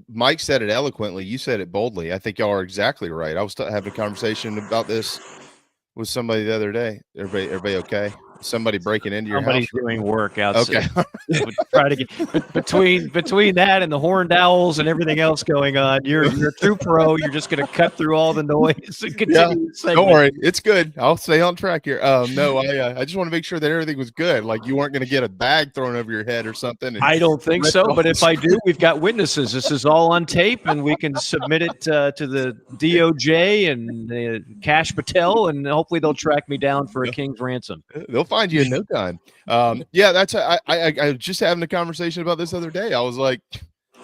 Mike said it eloquently. You said it boldly. I think y'all are exactly right. I was having a conversation about this with somebody the other day. Everybody okay? Somebody breaking into your house? Somebody's doing work outside. Okay. Try to get between that and the horned owls and everything else going on. You're a true pro. You're just going to cut through all the noise and continue. Don't worry, it's good. I'll stay on track here. No, I just want to make sure that everything was good. Like you weren't going to get a bag thrown over your head or something. I don't think so. But if I do, we've got witnesses. This is all on tape, and we can submit it to the DOJ and Cash Patel, and hopefully they'll track me down for a king's ransom. They'll find you in no time. That's I was just having a conversation about this the other day. I was like,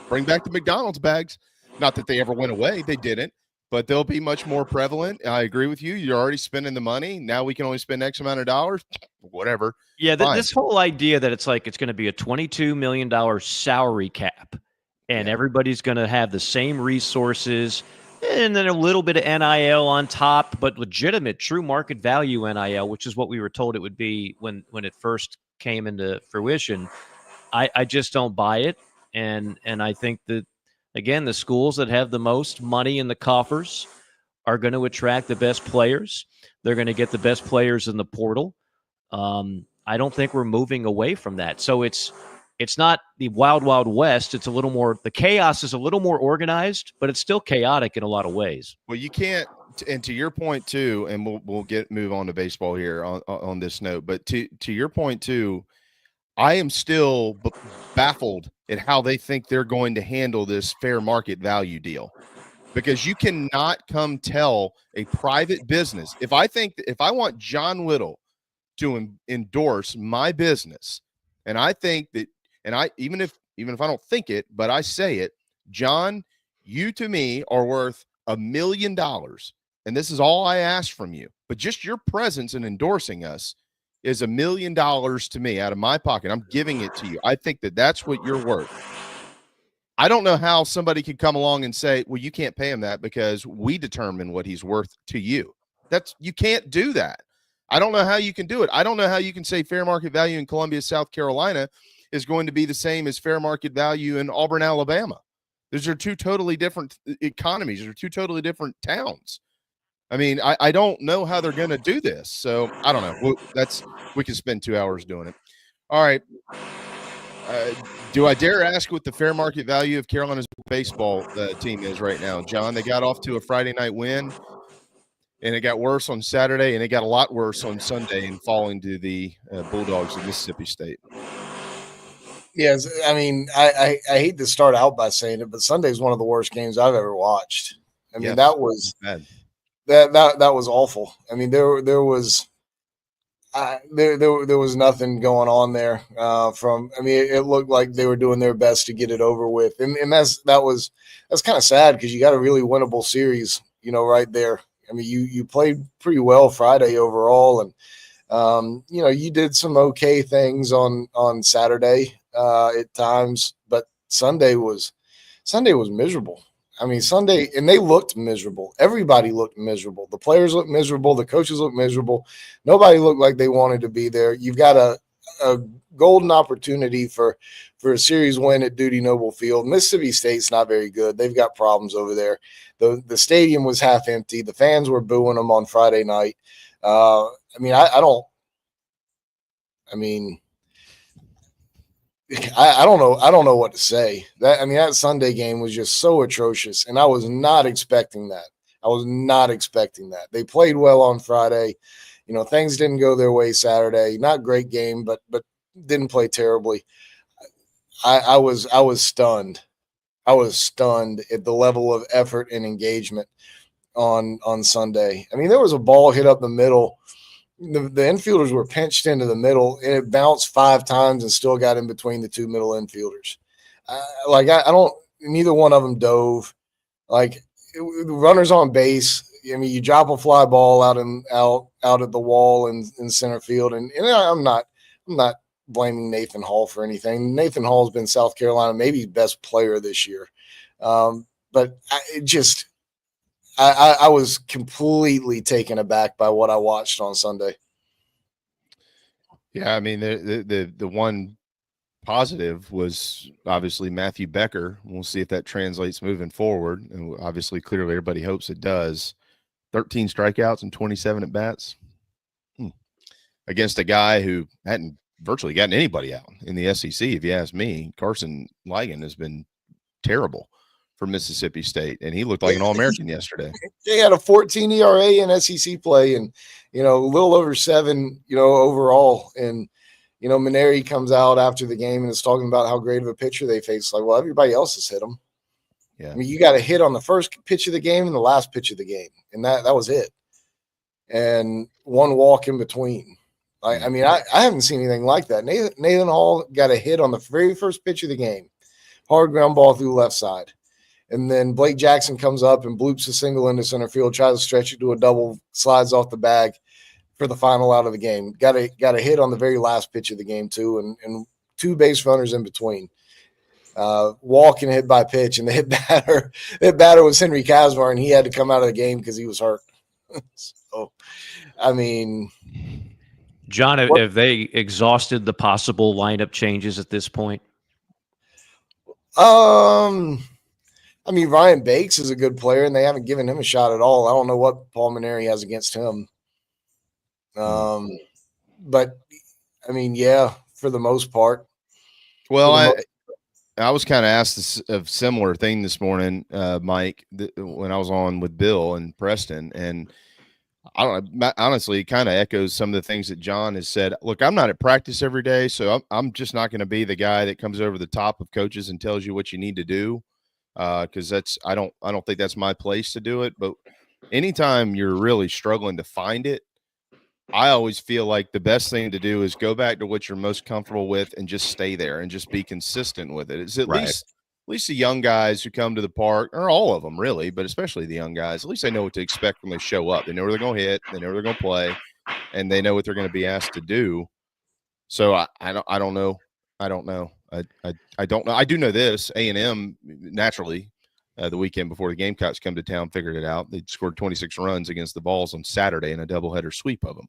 bring back the McDonald's bags. Not that they ever went away. They didn't, but they'll be much more prevalent. I agree with you. You're already spending the money. Now we can only spend X amount of dollars, whatever. Yeah. This whole idea that it's going to be a $22 million salary cap and everybody's going to have the same resources and then a little bit of NIL on top, but legitimate, true market value NIL, which is what we were told it would be when it first came into fruition. I just don't buy it. And I think that, again, the schools that have the most money in the coffers are going to attract the best players. They're going to get the best players in the portal. I don't think we're moving away from that. So it's not the wild, wild west. It's a little more, the chaos is a little more organized, but it's still chaotic in a lot of ways. Well, you can't, and to your point too, and we'll move on to baseball here on this note, but to your point too, I am still baffled at how they think they're going to handle this fair market value deal, because you cannot come tell a private business. If I want John Whittle to endorse my business. And I think that, and I even if I don't think it, but I say it, John, you to me are worth $1 million. And this is all I ask from you. But just your presence in endorsing us is $1 million to me out of my pocket. I'm giving it to you. I think that that's what you're worth. I don't know how somebody could come along and say, well, you can't pay him that because we determine what he's worth to you. You can't do that. I don't know how you can do it. I don't know how you can say fair market value in Columbia, South Carolina is going to be the same as fair market value in Auburn, Alabama. Those are two totally different economies. Those are two totally different towns. I mean, I don't know how they're going to do this. So I don't know. We can spend 2 hours doing it. All right. Do I dare ask what the fair market value of Carolina's baseball team is right now, John? They got off to a Friday night win, and it got worse on Saturday, and it got a lot worse on Sunday in falling to the Bulldogs of Mississippi State. Yes, I mean, I hate to start out by saying it, but Sunday's one of the worst games I've ever watched. I mean, that was bad. That was awful. I mean, there was nothing going on there. It looked like they were doing their best to get it over with, and that's kind of sad because you got a really winnable series, right there. I mean, you played pretty well Friday overall, and you did some okay things on Saturday at times, but Sunday was miserable. I mean, Sunday, and they looked miserable. Everybody looked miserable. The players looked miserable. The coaches looked miserable. Nobody looked like they wanted to be there. You've got a golden opportunity for a series win at Duty Noble Field. Mississippi State's not very good. They've got problems over there. The stadium was half empty. The fans were booing them on Friday night. I don't know what to say. That Sunday game was just so atrocious, and I was not expecting that. They played well on Friday. Things didn't go their way Saturday. Not great game, but didn't play terribly. I was stunned. I was stunned at the level of effort and engagement on Sunday. I mean, there was a ball hit up the middle. The infielders were pinched into the middle, and it bounced 5 times and still got in between the 2 middle infielders. Neither one of them dove. Runners on base. I mean, you drop a fly ball out at the wall in center field, and I'm not blaming Nathan Hall for anything. Nathan Hall has been South Carolina maybe best player this year, but I was completely taken aback by what I watched on Sunday. Yeah, I mean, the one positive was obviously Matthew Becker. We'll see if that translates moving forward, and obviously, clearly, everybody hopes it does. 13 strikeouts and 27 at bats against a guy who hadn't virtually gotten anybody out in the SEC. If you ask me, Carson Ligon has been terrible for Mississippi State, and he looked like an All-American yesterday. They had a 14 ERA in SEC play, and a little over 7, overall. And Maneri comes out after the game and is talking about how great of a pitcher they faced. Like, well, everybody else has hit them. Yeah, I mean, you got a hit on the first pitch of the game and the last pitch of the game, and that was it. And one walk in between. I haven't seen anything like that. Nathan Hall got a hit on the very first pitch of the game, hard ground ball through left side. And then Blake Jackson comes up and bloops a single into center field, tries to stretch it to a double, slides off the bag for the final out of the game. Got a hit on the very last pitch of the game too, and 2 base runners in between. Walk and hit by pitch, and the hit batter was Henry Kazmar, and he had to come out of the game because he was hurt. So, I mean, John, have they exhausted the possible lineup changes at this point? I mean, Ryan Bakes is a good player, and they haven't given him a shot at all. I don't know what Paul Maneri has against him. But I mean, yeah, for the most part. Well, I was kind of asked a similar thing this morning, Mike, when I was on with Bill and Preston, and I don't know, honestly, it kind of echoes some of the things that John has said. Look, I'm not at practice every day, so I'm just not going to be the guy that comes over the top of coaches and tells you what you need to do, because I don't think that's my place to do it. But anytime you're really struggling to find it, I always feel like the best thing to do is go back to what you're most comfortable with and just stay there and just be consistent with it. It's at least the young guys who come to the park, or all of them really, but especially the young guys, at least they know what to expect when they show up. They know where they're going to hit, they know where they're going to play, and they know what they're going to be asked to do. So I don't know. I don't know. I don't know. I do know this. A&M naturally, the weekend before the Gamecocks come to town, figured it out. They scored 26 runs against the Balls on Saturday in a doubleheader sweep of them.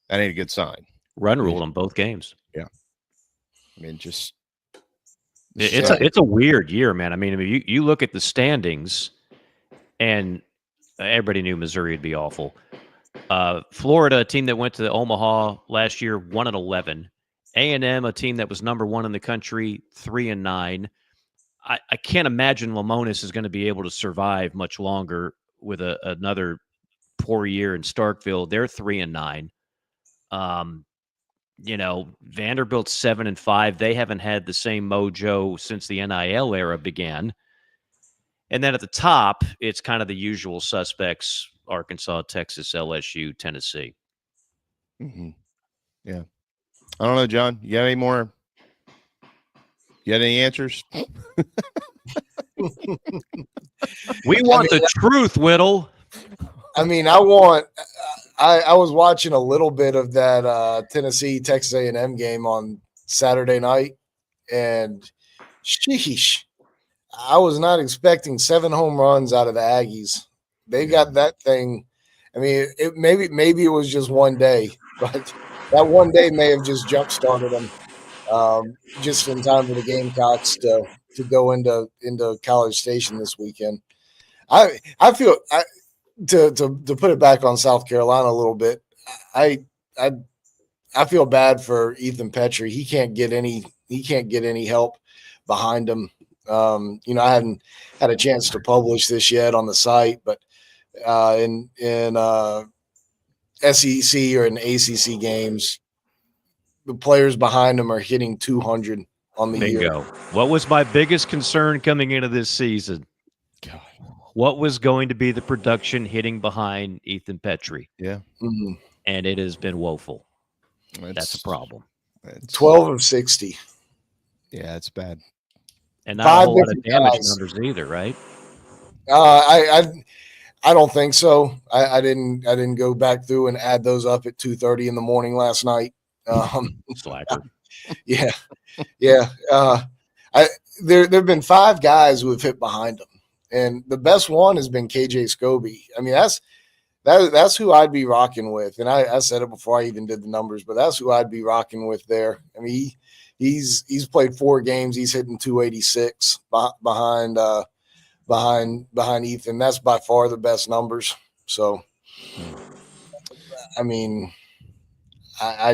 That ain't a good sign. Run rule in both games. Yeah. I mean, just it's a weird year, man. I mean, you look at the standings, and everybody knew Missouri would be awful. Florida, a team that went to Omaha last year, 1-11. A&M, a team that was number 1 in the country, 3-9. I can't imagine Lamonis is going to be able to survive much longer with another poor year in Starkville. They're 3-9. Vanderbilt's 7-5. They haven't had the same mojo since the NIL era began. And then at the top, it's kind of the usual suspects: Arkansas, Texas, LSU, Tennessee. Mm-hmm. Yeah. I don't know, John. You got any more? You got any answers? We want the truth, Whittle. I mean, I was watching a little bit of that Tennessee Texas A&M game on Saturday night, and sheesh, I was not expecting 7 home runs out of the Aggies. They got that thing. I mean, maybe it was just one day, but that one day may have just jump started them, just in time for the Gamecocks to go into College Station this weekend. I feel to put it back on South Carolina a little bit. I feel bad for Ethan Petrie. He can't get any help behind him. I hadn't had a chance to publish this yet on the site, but in SEC or in ACC games, the players behind him are hitting 200 on the year. What was my biggest concern coming into this season? God. What was going to be the production hitting behind Ethan Petrie? Yeah. Mm-hmm. And it has been woeful. That's a problem. 12 of 60. Yeah, it's bad. And not a whole lot of damage numbers either, right? I don't think so. I didn't go back through and add those up at 2:30 in the morning last night. Slacker. Yeah. There have been 5 guys who have hit behind him, and the best one has been KJ Scobie. I mean, that's who I'd be rocking with, and I said it before I even did the numbers, but that's who I'd be rocking with there. I mean, he's played 4 games. He's hitting 286 behind Ethan. That's by far the best numbers. So, I mean, I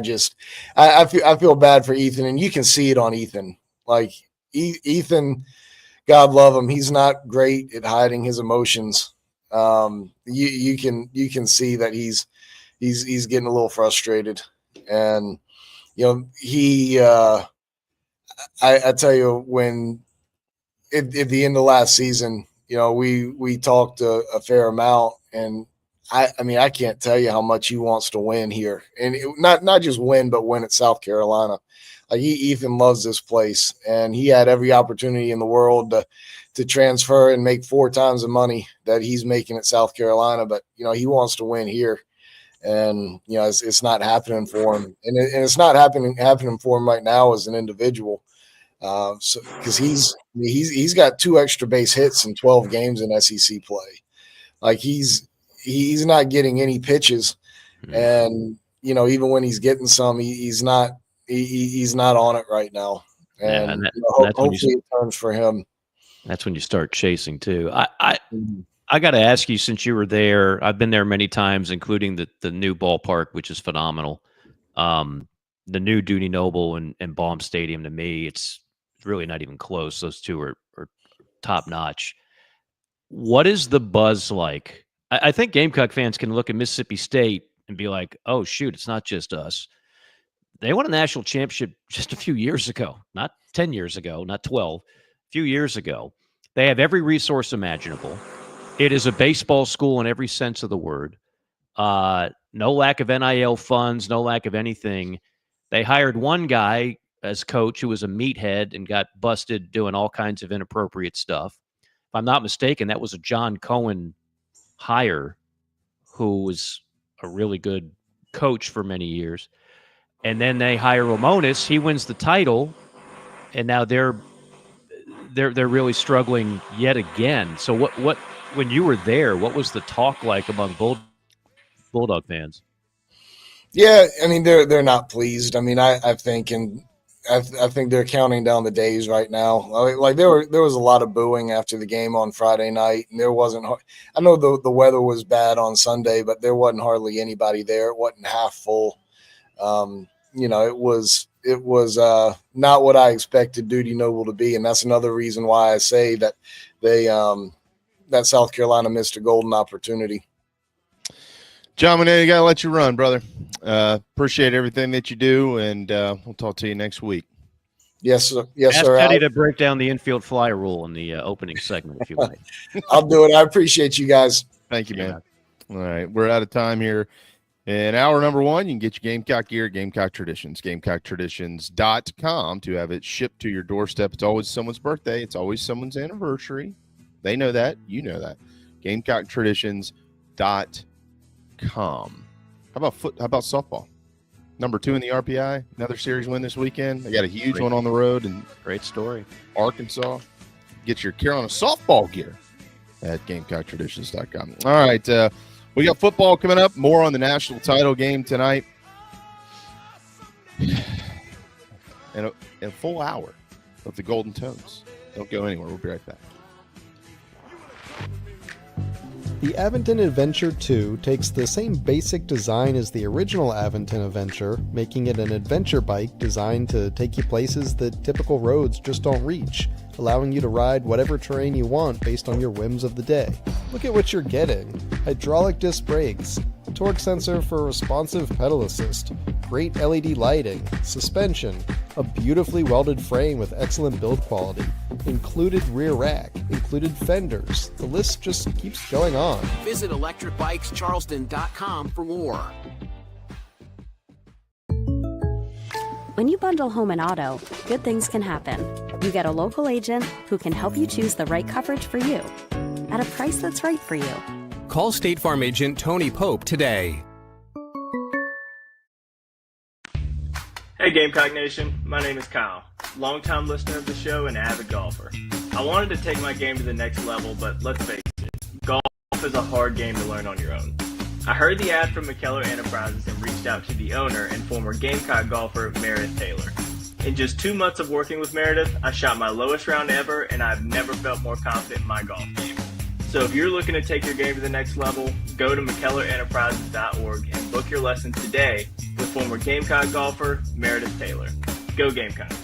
feel bad for Ethan, and you can see it on Ethan. Like Ethan, God love him, he's not great at hiding his emotions. You can see that he's getting a little frustrated, and he I tell you, when at the end of last season, we talked a fair amount, and I mean, I can't tell you how much he wants to win here, and not just win, but win at South Carolina. Like Ethan loves this place, and he had every opportunity in the world to transfer and make 4 times the money that he's making at South Carolina. But he wants to win here, and it's not happening for him, and it's not happening for him right now as an individual. So because he's got 2 extra base hits in 12 games in SEC play. Like he's not getting any pitches, and even when he's getting some, he's not on it right now. And, hopefully it turns for him. That's when you start chasing too. I got to ask you, since you were there, I've been there many times, including the new ballpark, which is phenomenal. The new Duty Noble and Baum Stadium, to me, it's really not even close. Those two are top notch. What is the buzz like? I think Gamecock fans can look at Mississippi State and be like, oh, shoot, it's not just us. They won a national championship just a few years ago, not 10 years ago, not 12, a few years ago. They have every resource imaginable. It is a baseball school in every sense of the word. Not No lack of NIL funds, no lack of anything. They hired one guy as coach who was a meathead and got busted doing all kinds of inappropriate stuff. If I'm not mistaken, that was a John Cohen hire, who was a really good coach for many years. And then they hire Ramones. He wins the title, and now they're really struggling yet again. So what when you were there, what was the talk like among Bulldog fans? Yeah, I mean they're not pleased. I mean I think they're counting down the days right now. Like there was a lot of booing after the game on Friday night, and there wasn't. I know the weather was bad on Sunday, but there wasn't hardly anybody there. It wasn't half full. It was not what I expected Duty Noble to be, and that's another reason why I say that that South Carolina missed a golden opportunity. John Whittle, got to let you run, brother. Appreciate everything that you do, and we'll talk to you next week. Yes, sir. Yes, Ask sir. Teddy to break down the infield fly rule in the opening segment, if you might. I'll do it. I appreciate you guys. Thank you, man. All right, we're out of time here. In hour number 1, you can get your Gamecock gear at Gamecock Traditions, GamecockTraditions.com to have it shipped to your doorstep. It's always someone's birthday. It's always someone's anniversary. They know that. You know that. GamecockTraditions.com. How about softball? Number 2 in the RPI. Another series win this weekend. They got a huge one on the road. And great story. Arkansas. Get your Carolina softball gear at GamecockTraditions.com. All right. We got football coming up. More on the national title game tonight. And a full hour of the Golden Tones. Don't go anywhere. We'll be right back. The Aventon Adventure 2 takes the same basic design as the original Aventon Adventure, making it an adventure bike designed to take you places that typical roads just don't reach, allowing you to ride whatever terrain you want based on your whims of the day. Look at what you're getting. Hydraulic disc brakes, torque sensor for responsive pedal assist, great LED lighting, suspension, a beautifully welded frame with excellent build quality, included rear rack, included fenders. The list just keeps going on. Visit electricbikescharleston.com for more. When you bundle home and auto, good things can happen. You get a local agent who can help you choose the right coverage for you at a price that's right for you. Call State Farm agent Tony Pope today. Hey Gamecock Nation, my name is Kyle, longtime listener of the show and avid golfer. I wanted to take my game to the next level, but let's face it, golf is a hard game to learn on your own. I heard the ad from McKellar Enterprises and reached out to the owner and former Gamecock golfer Meredith Taylor. In just 2 months of working with Meredith, I shot my lowest round ever, and I've never felt more confident in my golf game. So if you're looking to take your game to the next level, go to McKellarEnterprises.org and book your lesson today with former Gamecock golfer Meredith Taylor. Go Gamecocks.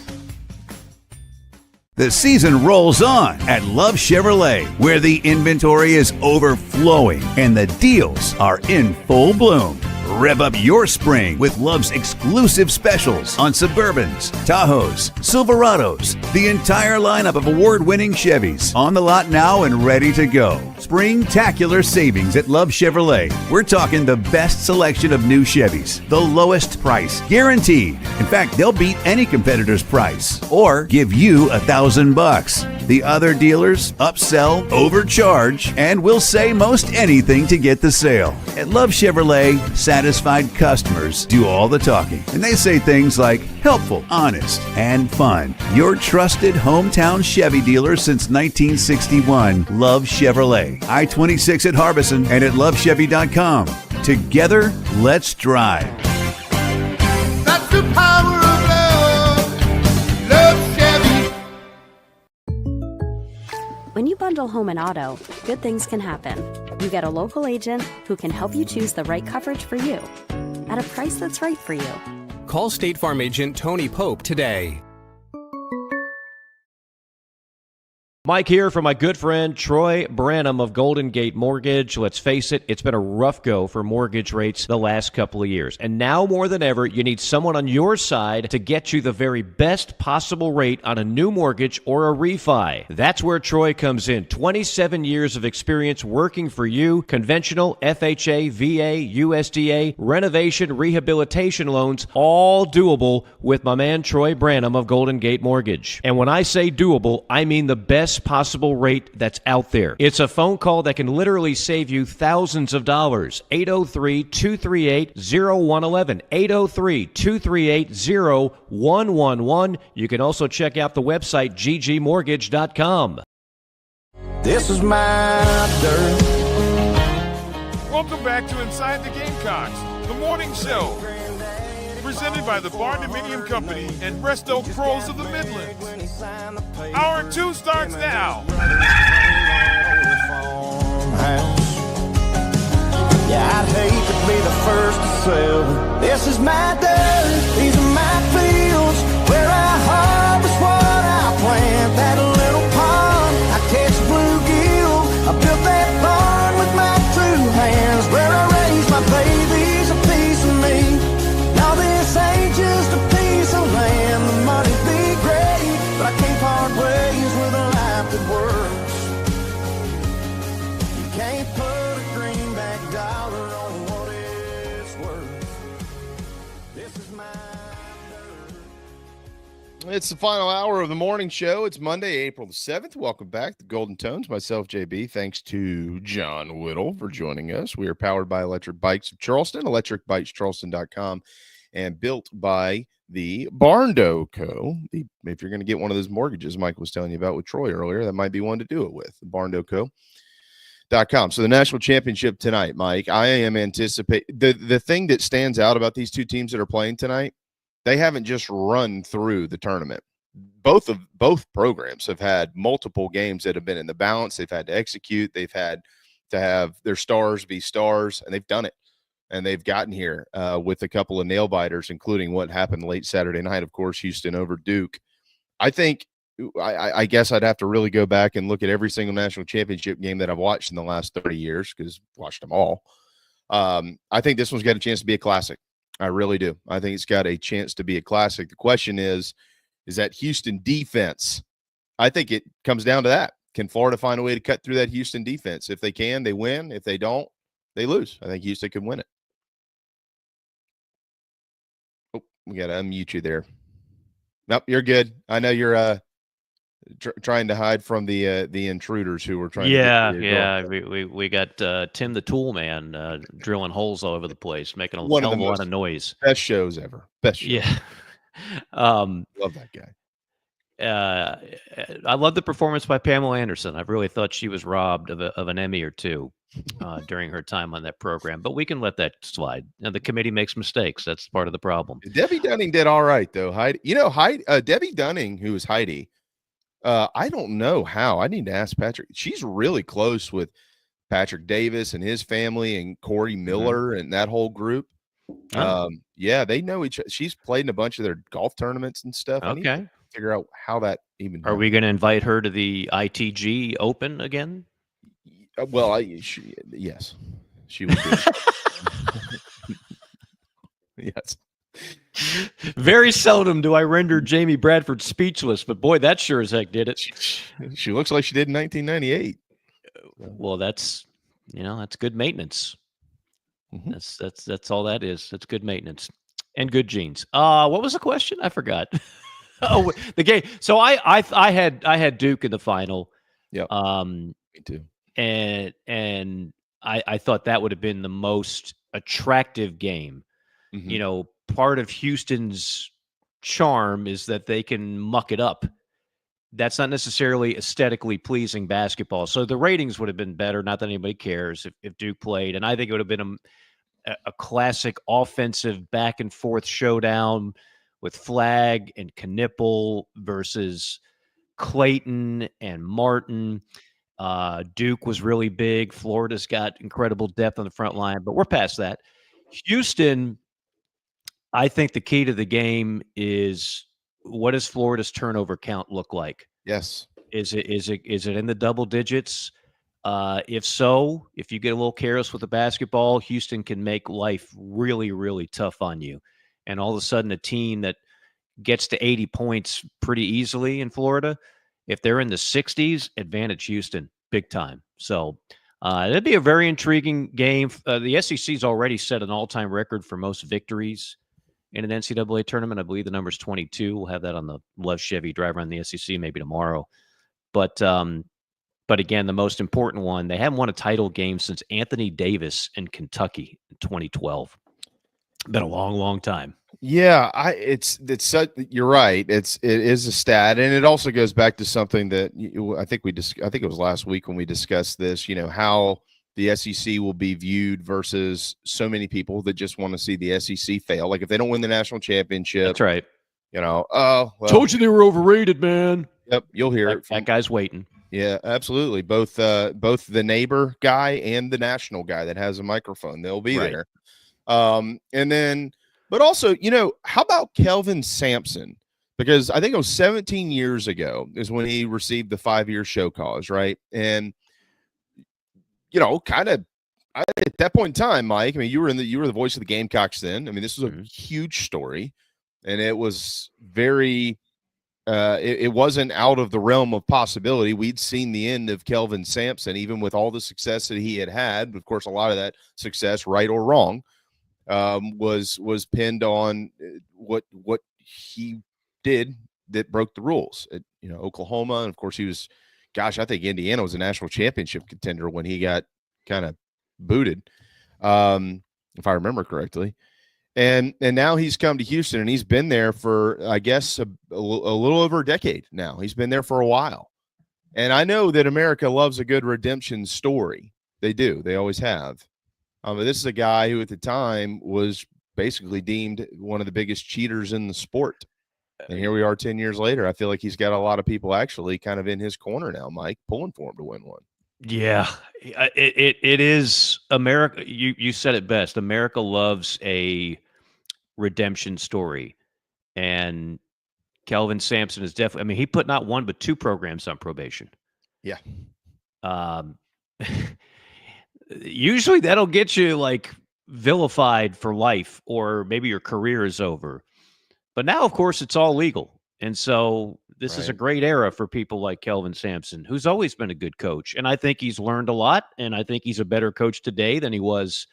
The season rolls on at Love Chevrolet, where the inventory is overflowing and the deals are in full bloom. Rev up your spring with Love's exclusive specials on Suburbans, Tahoes, Silverados, the entire lineup of award-winning Chevys on the lot now and ready to go. Spring-tacular savings at Love Chevrolet. We're talking the best selection of new Chevys, the lowest price, guaranteed. In fact, they'll beat any competitor's price or give you $1,000. The other dealers upsell, overcharge, and will say most anything to get the sale. At Love Chevrolet, satisfied customers do all the talking, and they say things like helpful, honest, and fun. Your trusted hometown Chevy dealer since 1961, Love Chevrolet. I-26 at Harbison and at lovechevy.com. Together, let's drive. That's the power of love. Love Chevy. When you bundle home and auto, good things can happen. You get a local agent who can help you choose the right coverage for you at a price that's right for you. Call State Farm agent Tony Pope today. Mike here for my good friend Troy Branham of Golden Gate Mortgage. Let's face it, it's been a rough go for mortgage rates the last couple of years. And now more than ever, you need someone on your side to get you the very best possible rate on a new mortgage or a refi. That's where Troy comes in. 27 years of experience working for you. Conventional, FHA, VA, USDA, renovation, rehabilitation loans, all doable with my man Troy Branham of Golden Gate Mortgage. And when I say doable, I mean the best possible rate that's out there. It's a phone call that can literally save you thousands of dollars. 803-238-0111. 803-238-0111. You can also check out the website ggmortgage.com. This is my dirt. Welcome back to Inside the Gamecocks, the morning show. Presented by the Barn Dominium Company and Resto Pros of the Midlands. Hour 2 starts now. Yeah, I'd hate to be the first to sell. This is my dirt, these are my fields, where I harvest what I plant. That little pond, I catch bluegill. I built that barn with my 2 hands, where I raise my babies, a piece of me. Now this ain't just a piece of land. The money be great, but I can't part ways with a life that works. You can't put a greenback dollar on what it's worth. This is my dirt. It's the final hour of the morning show. It's Monday, April the 7th. Welcome back to Golden Tones. Myself, JB. Thanks to John Whittle for joining us. We are powered by Electric Bikes of Charleston, electricbikescharleston.com, and built by the Barndo Co. If you're going to get one of those mortgages Mike was telling you about with Troy earlier, that might be one to do it with, barndoco.com. So the national championship tonight, Mike, I am anticipating the thing that stands out about these two teams that are playing tonight, they haven't just run through the tournament. Both programs have had multiple games that have been in the balance. They've had to execute. They've had to have their stars be stars, and they've done it. And they've gotten here with a couple of nail biters, including what happened late Saturday night, of course, Houston over Duke. I think I guess I'd have to really go back and look at every single national championship game that I've watched in the last 30 years, because I've watched them all. I think this one's got a chance to be a classic. I really do. I think it's got a chance to be a classic. The question is that Houston defense? I think it comes down to that. Can Florida find a way to cut through that Houston defense? If they can, they win. If they don't, they lose. I think Houston can win it. Oh, we got to unmute you there. Nope, you're good. I know you're trying to hide from the intruders who were trying. We got Tim the Tool Man drilling holes all over the place, making a lot of noise. Best shows ever. Best shows. Yeah. Love that guy. I love the performance by Pamela Anderson. I really thought she was robbed of an Emmy or two during her time on that program, but we can let that slide. The committee makes mistakes. That's part of the problem. Debbie Dunning did all right, though. Heidi, Debbie Dunning, who is Heidi, I don't know how. I need to ask Patrick. She's really close with Patrick Davis and his family and Corey Miller and that whole group. Yeah, they know each other. She's played in a bunch of their golf tournaments and stuff. I need to figure out how that even Are we going to invite her to the ITG Open again? Well, yes, she would be. Yes. Very seldom do I render Jamie Bradford speechless, but boy, that sure as heck did it. She looks like she did in 1998. Well, that's good maintenance. Mm-hmm. That's all that is. That's good maintenance and good genes. What was the question? I forgot. Oh, the game. So I had Duke in the final. Yeah. Me too. And I thought that would have been the most attractive game. Mm-hmm. Part of Houston's charm is that they can muck it up. That's not necessarily aesthetically pleasing basketball. So the ratings would have been better. Not that anybody cares if Duke played. And I think it would have been a classic offensive back and forth showdown with Flagg and Knipple versus Clayton and Martin. Duke was really big. Florida's got incredible depth on the front line, but we're past that. Houston, I think the key to the game is, what does Florida's turnover count look like? Yes. Is it in the double digits? If so, if you get a little careless with the basketball, Houston can make life really, really tough on you. And all of a sudden, a team that gets to 80 points pretty easily in Florida, if they're in the 60s, advantage Houston big time. So it'd be a very intriguing game. The SEC's already set an all-time record for most victories in an NCAA tournament. I believe the number's 22. We'll have that on the Love Chevy drive around the SEC maybe tomorrow. But again, the most important one, they haven't won a title game since Anthony Davis in Kentucky in 2012. Been a long, long time. Yeah, it's such, you're right. It is a stat, and it also goes back to something that I think it was last week when we discussed this. how the SEC will be viewed versus so many people that just want to see the SEC fail. Like if they don't win the national championship, that's right. Oh, well, told you they were overrated, man. Yep, you'll hear it. That guy's waiting. Yeah, absolutely. Both the neighbor guy and the national guy that has a microphone, they'll be there. And then, but also, how about Kelvin Sampson? Because I think it was 17 years ago is when he received the 5-year show cause, right? And kind of at that point in time, Mike, I mean, you were the voice of the Gamecocks then. I mean, this was a huge story, and it was very. It wasn't out of the realm of possibility. We'd seen the end of Kelvin Sampson, even with all the success that he had. Of course, a lot of that success, right or wrong, was pinned on what he did that broke the rules at Oklahoma, and of course he was. Gosh, I think Indiana was a national championship contender when he got kind of booted, if I remember correctly. And now he's come to Houston, and he's been there for, I guess, a little over a decade now. He's been there for a while. And I know that America loves a good redemption story. They do. They always have. But this is a guy who at the time was basically deemed one of the biggest cheaters in the sport. And here we are 10 years later. I feel like he's got a lot of people actually kind of in his corner now, Mike, pulling for him to win one. Yeah, it is America. You said it best. America loves a redemption story. And Kelvin Sampson is definitely, I mean, he put not one but two programs on probation. Yeah. Usually that'll get you like vilified for life, or maybe your career is over. But now, of course, it's all legal. And so this is a great era for people like Kelvin Sampson, who's always been a good coach. And I think he's learned a lot. And I think he's a better coach today than he was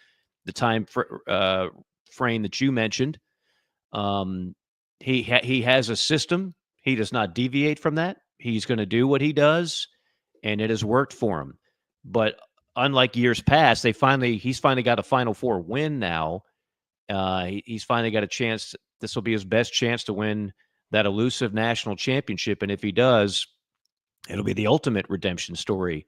the time frame that you mentioned. He has a system. He does not deviate from that. He's going to do what he does, and it has worked for him. But unlike years past, he's finally got a Final Four win now. He's finally got a chance. This will be his best chance to win that elusive national championship, and if he does, it'll be the ultimate redemption story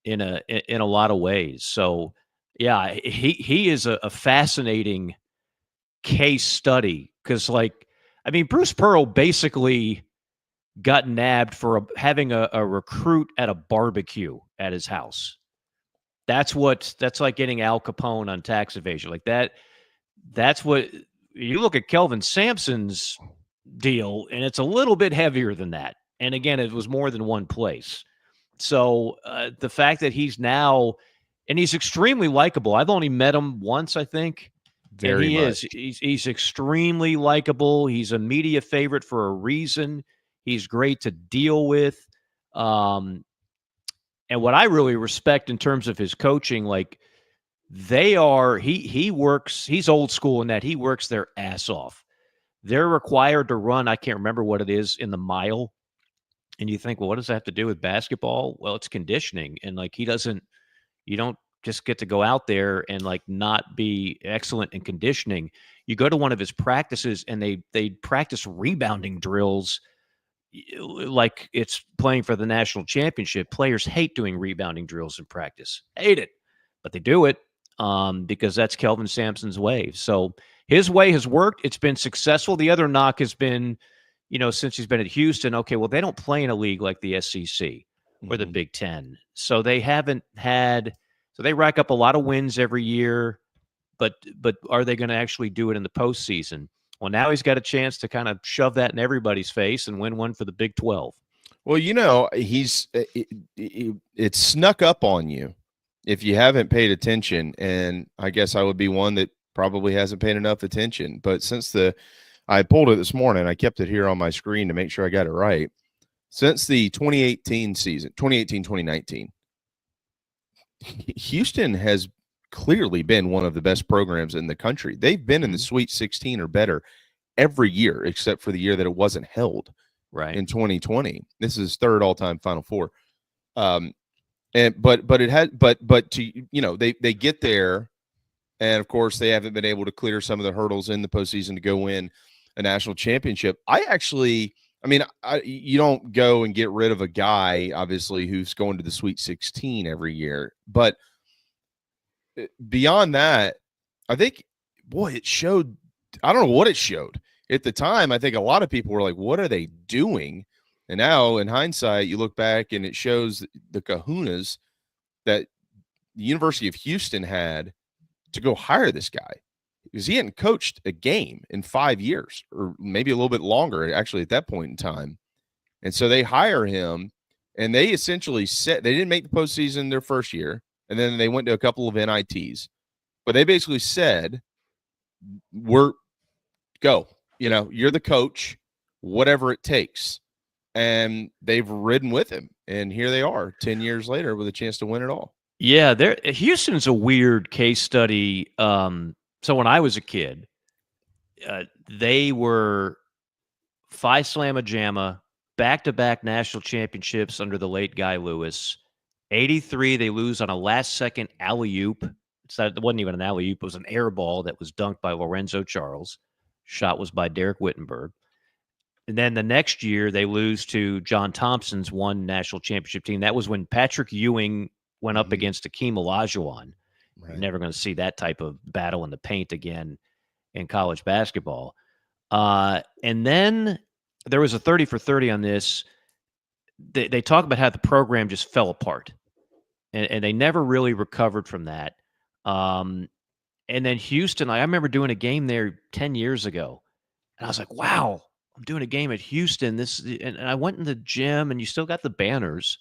in a lot of ways. So, yeah, he is a fascinating case study because, Bruce Pearl basically got nabbed for having a recruit at a barbecue at his house. That's like getting Al Capone on tax evasion. Like that. That's what you look at Kelvin Sampson's deal, and it's a little bit heavier than that. And again, it was more than one place. So the fact that he's now, and he's extremely likable. I've only met him once, I think. Very much. He's extremely likable. He's a media favorite for a reason. He's great to deal with. And what I really respect in terms of his coaching, he works, he's old school in that he works their ass off. They're required to run, I can't remember what it is, in the mile. And you think, well, what does that have to do with basketball? Well, it's conditioning. And you don't just get to go out there and not be excellent in conditioning. You go to one of his practices and they practice rebounding drills like it's playing for the national championship. Players hate doing rebounding drills in practice. Hate it. But they do it. Because that's Kelvin Sampson's way. So his way has worked. It's been successful. The other knock has been, since he's been at Houston, okay, well, they don't play in a league like the SEC or the Big Ten. So they haven't had – so they rack up a lot of wins every year, but are they going to actually do it in the postseason? Well, now he's got a chance to kind of shove that in everybody's face and win one for the Big 12. Well, it snuck up on you if you haven't paid attention, and I guess I would be one that probably hasn't paid enough attention. But since I pulled it this morning, I kept it here on my screen to make sure I got it right. Since the 2018 season, 2018-2019, Houston has clearly been one of the best programs in the country. They've been in the Sweet 16 or better every year, except for the year that it wasn't held. Right. In 2020, this is third all-time Final Four. But they get there, and of course they haven't been able to clear some of the hurdles in the postseason to go win a national championship. You don't go and get rid of a guy, obviously, who's going to the Sweet 16 every year. But beyond that, I think, it showed. I don't know what it showed. At the time, I think a lot of people were like, what are they doing? And now, in hindsight, you look back and it shows the kahunas that the University of Houston had to go hire this guy, because he hadn't coached a game in 5 years, or maybe a little bit longer, actually, at that point in time. And so they hire him, and they essentially said they didn't make the postseason their first year, and then they went to a couple of NITs. But they basically said, go. You're the coach, whatever it takes. And they've ridden with him. And here they are 10 years later with a chance to win it all. Yeah, Houston's a weird case study. So when I was a kid, they were Phi Slamma Jamma, back-to-back national championships under the late Guy Lewis. 83, they lose on a last-second alley-oop. It wasn't even an alley-oop. It was an air ball that was dunked by Lorenzo Charles. Shot was by Derek Wittenberg. And then the next year, they lose to John Thompson's one national championship team. That was when Patrick Ewing went up against Akeem Olajuwon. Right. You're never going to see that type of battle in the paint again in college basketball. And then there was a 30 for 30 on this. They talk about how the program just fell apart. And they never really recovered from that. And then Houston, I remember doing a game there 10 years ago. And I was like, wow, I'm doing a game at Houston. And I went in the gym, and you still got the banners,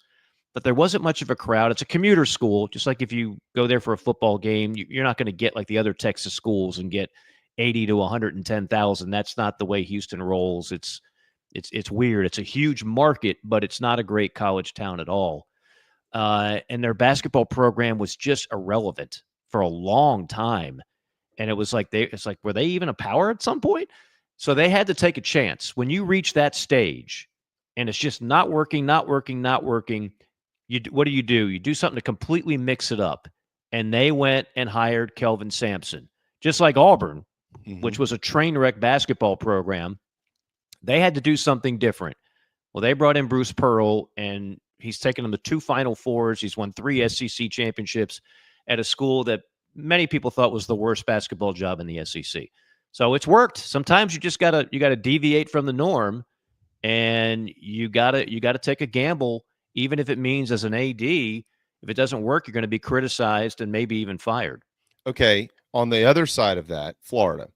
but there wasn't much of a crowd. It's a commuter school. Just like if you go there for a football game, you're not going to get like the other Texas schools and get 80 to 110,000. That's not the way Houston rolls. It's weird. It's a huge market, but it's not a great college town at all. And their basketball program was just irrelevant for a long time. And it was like, were they even a power at some point? So they had to take a chance. When you reach that stage and it's just not working, what do? You do something to completely mix it up. And they went and hired Kelvin Sampson, just like Auburn, which was a train wreck basketball program. They had to do something different. Well, they brought in Bruce Pearl, and he's taken them to 2 Final Fours. He's won 3 SEC championships at a school that many people thought was the worst basketball job in the SEC. So it's worked. Sometimes you just gotta deviate from the norm, and you gotta take a gamble, even if it means as an AD, if it doesn't work, you're going to be criticized and maybe even fired. Okay, on the other side of that, Florida.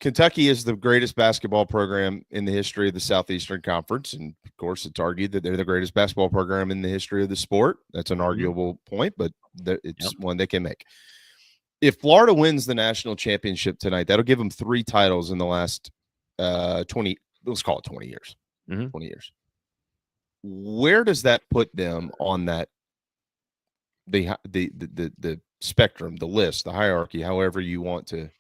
Kentucky is the greatest basketball program in the history of the Southeastern Conference. And, of course, it's argued that they're the greatest basketball program in the history of the sport. That's an arguable point, but it's one they can make. If Florida wins the national championship tonight, that'll give them 3 titles in the last 20, let's call it 20 years. 20 years. Where does that put them on that, the spectrum, the list, the hierarchy, however you want to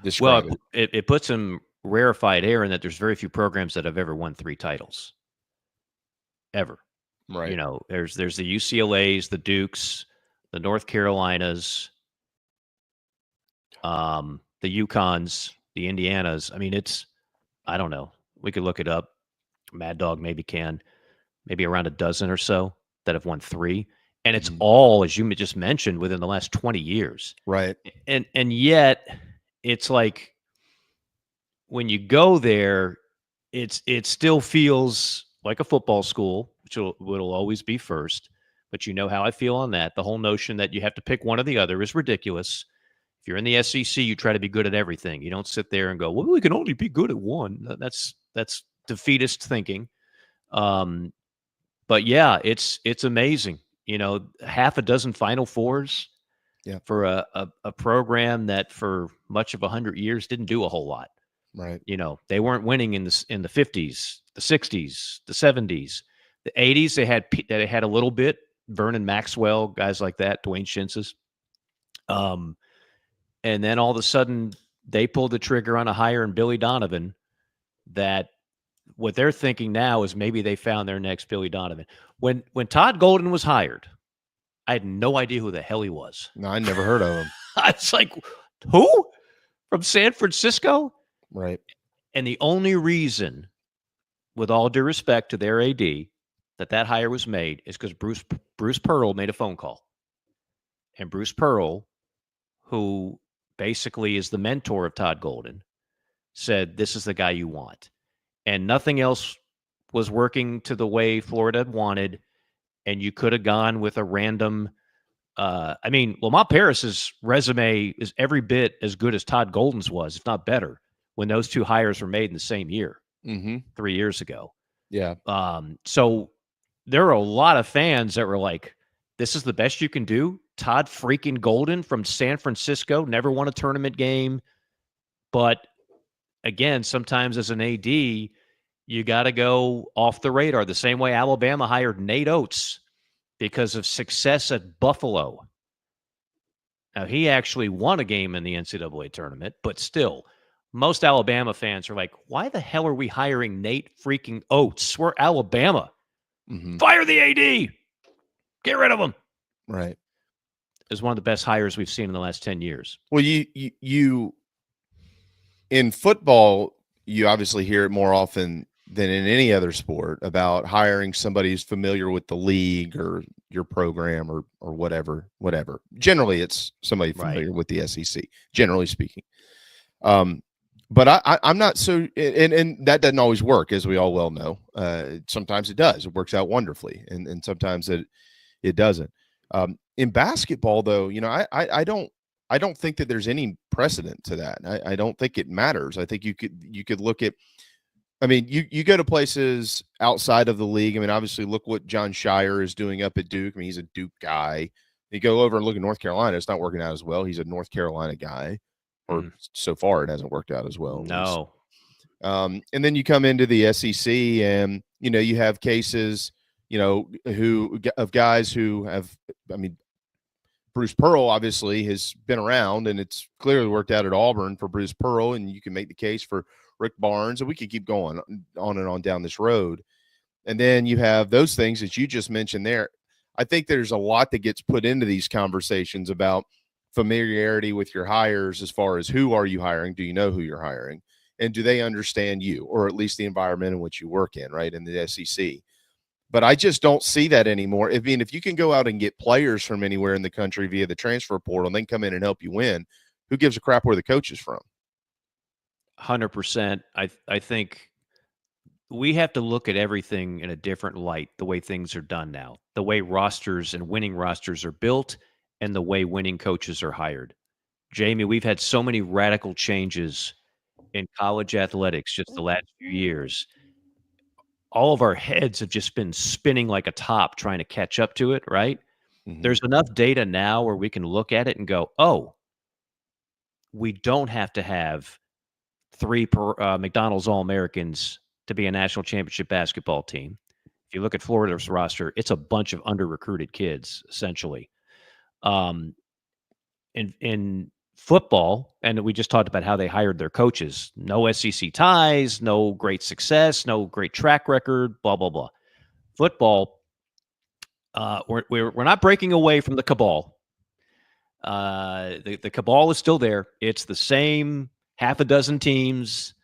describe it? It puts them rarefied air in that there's very few programs that have ever won 3 titles. Ever. Right. There's the UCLAs, the Dukes, the North Carolinas, the UConns, the Indianas. I mean, I don't know. We could look it up. Mad Dog maybe around a dozen or so that have won 3. And it's all, as you just mentioned, within the last 20 years. Right. And yet it's like when you go there, it still feels like a football school, which will always be first. But you know how I feel on that. The whole notion that you have to pick one or the other is ridiculous. If you're in the SEC, you try to be good at everything. You don't sit there and go, well, we can only be good at one. That's defeatist thinking. But yeah, it's amazing. You know, half a dozen Final Fours for a program that for much of 100 years didn't do a whole lot. Right. You know, they weren't winning in the 50s, the 60s, the 70s, the 80s. They had a little bit. Vernon Maxwell, guys like that, Dwayne Shintzes. And then all of a sudden they pulled the trigger on a hire in Billy Donovan. That what they're thinking now is maybe they found their next Billy Donovan. When Todd Golden was hired, I had no idea who the hell he was. No, I never heard of him. I was like, who? From San Francisco? Right. And the only reason, with all due respect to their AD, that hire was made is because Bruce Pearl made a phone call. And Bruce Pearl, who basically is the mentor of Todd Golden, said, this is the guy you want. And nothing else was working to the way Florida wanted. And you could have gone with a random Lamont Paris's resume is every bit as good as Todd Golden's was, if not better, when those two hires were made in the same year, 3 years ago. Yeah. So there are a lot of fans that were like, this is the best you can do? Todd freaking Golden from San Francisco, never won a tournament game. But again, sometimes as an AD, you got to go off the radar. The same way Alabama hired Nate Oates because of success at Buffalo. Now, he actually won a game in the NCAA tournament, but still, most Alabama fans are like, why the hell are we hiring Nate freaking Oates? We're Alabama. Fire the AD. Get rid of him. Right. Is one of the best hires we've seen in the last 10 years. Well, you in football, you obviously hear it more often than in any other sport about hiring somebody who's familiar with the league or your program or whatever. Generally, it's somebody familiar with the SEC, generally speaking. But I'm not so, and that doesn't always work, as we all well know. Sometimes it does. It works out wonderfully, and sometimes it doesn't. In basketball, though, you know, I don't think that there's any precedent to that. I don't think it matters. I think you could look at, I mean, you go to places outside of the league. I mean, obviously, look what John Shire is doing up at Duke. I mean, he's a Duke guy. You go over and look at North Carolina, it's not working out as well. He's a North Carolina guy, or so far it hasn't worked out as well. No. And then you come into the SEC, and you know you have cases, you know, of guys who have. I mean, Bruce Pearl obviously has been around, and it's clearly worked out at Auburn for Bruce Pearl, and you can make the case for Rick Barnes, and we could keep going on and on down this road. And then you have those things that you just mentioned there. I think there's a lot that gets put into these conversations about familiarity with your hires, as far as who are you hiring? Do you know who you're hiring? And do they understand you, or at least the environment in which you work in, right, in the SEC? But I just don't see that anymore. I mean, if you can go out and get players from anywhere in the country via the transfer portal and then come in and help you win, who gives a crap where the coach is from? 100%. I think we have to look at everything in a different light, the way things are done now, the way rosters and winning rosters are built, and the way winning coaches are hired. Jamie, we've had so many radical changes in college athletics just the last few years. All of our heads have just been spinning like a top trying to catch up to it, right? There's enough data now where we can look at it and go, oh, we don't have to have 3 McDonald's All-Americans to be a national championship basketball team. If you look at Florida's roster, it's a bunch of under-recruited kids, essentially. In football, and we just talked about how they hired their coaches. No SEC ties, no great success, no great track record, blah, blah, blah. Football, we're not breaking away from the cabal. The cabal is still there. It's the same half a dozen teams